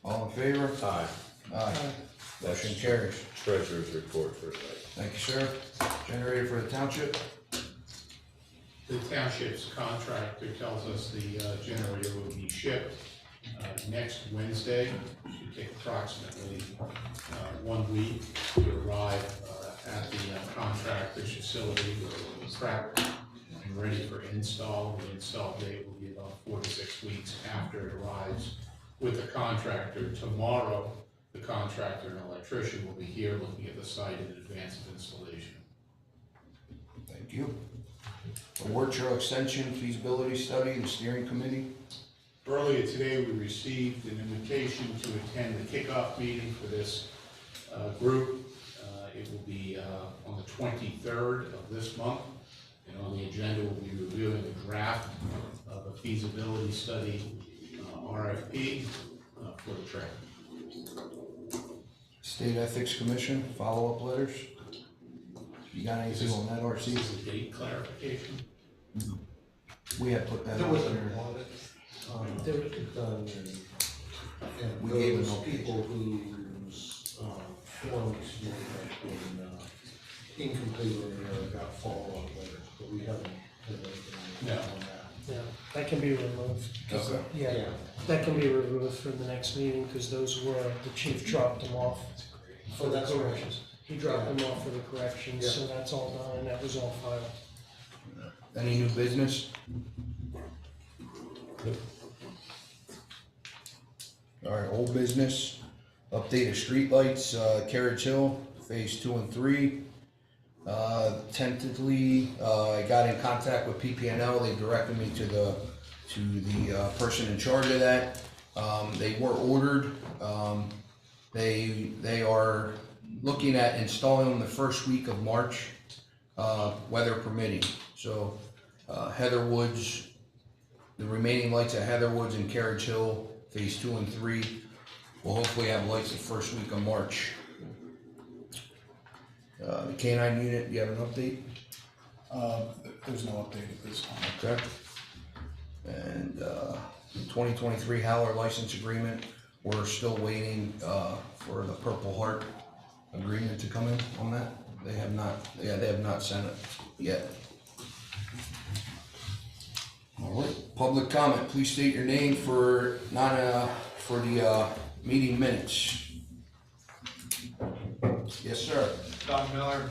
All in favor? Aye. Aye. Motion carries. Treasurer's report for tonight. Thank you, sir. Generator for the township? The township's contractor tells us the generator will be shipped next Wednesday. Should take approximately 1 week to arrive at the contractor's facility. It's prepped and ready for install. The install date will be about 4 to 6 weeks after it arrives with the contractor. Tomorrow, the contractor and electrician will be here looking at the site in advance of installation. Thank you. Award Trail Extension Feasibility Study, the steering committee. Earlier today, we received an invitation to attend the kickoff meeting for this group. It will be on the 23rd of this month, and on the agenda, we'll be reviewing a draft of a feasibility study RFP for the trail. State Ethics Commission, follow-up letters. You got anything on that, RC? This is a date clarification. We had put that There on was an there. audit, there was done, and We gave those them okay. people whose, forms may have been, incomplete or got follow-up letters, but we haven't had anything on that. Yeah, that can be removed. Okay. Yeah, that can be removed from the next meeting, because those were, the chief dropped them off for Oh, the that's right. corrections. He dropped them off for the corrections, so that's all done, and that was all filed. Any new business? All right, old business, updated streetlights, Carriage Hill, phase 2 and 3. Tentatively, I got in contact with PPNL, they directed me to the person in charge of that. They were ordered, they are looking at installing them the first week of March, weather permitting. So, Heather Woods, the remaining lights at Heather Woods and Carriage Hill, phase 2 and 3, will hopefully have lights the first week of March. The K-9 unit, do you have an update? There's no update at this time. Okay. And, 2023 Howler license agreement, we're still waiting, for the Purple Heart agreement to come in on that. They have not sent it yet. All right, public comment, please state your name for the meeting minutes. Yes, sir. Don Miller.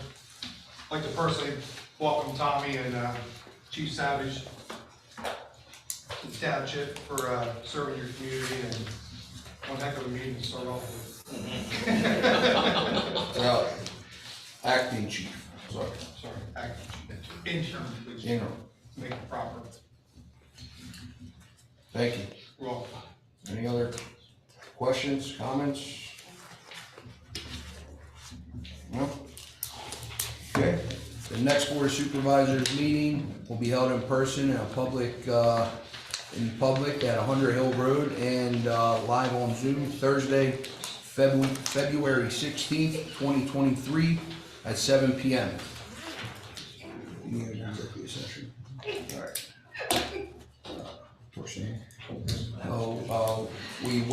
I'd like to personally welcome Tommy and Chief Savage to the township for serving your community, and one heck of a meeting to start off with. Acting chief, sorry. Interim, please. Interim. Make it proper. Thank you. You're welcome. Any other questions, comments? No? Okay, the next Board of Supervisors meeting will be held in person in public at 100 Hill Road and live on Zoom Thursday, February 16th, 2023 at 7 p.m. Any other executive session? All right.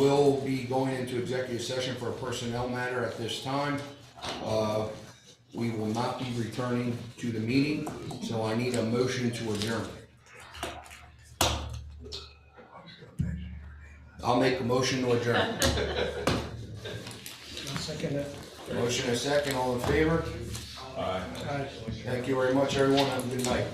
will be going into executive session for a personnel matter at this time. We will not be returning to the meeting, so I need a motion to adjourn. I'll make a motion to adjourn. I'll second it. Motion and second, all in favor? Aye. Thank you very much, everyone. Have a good night.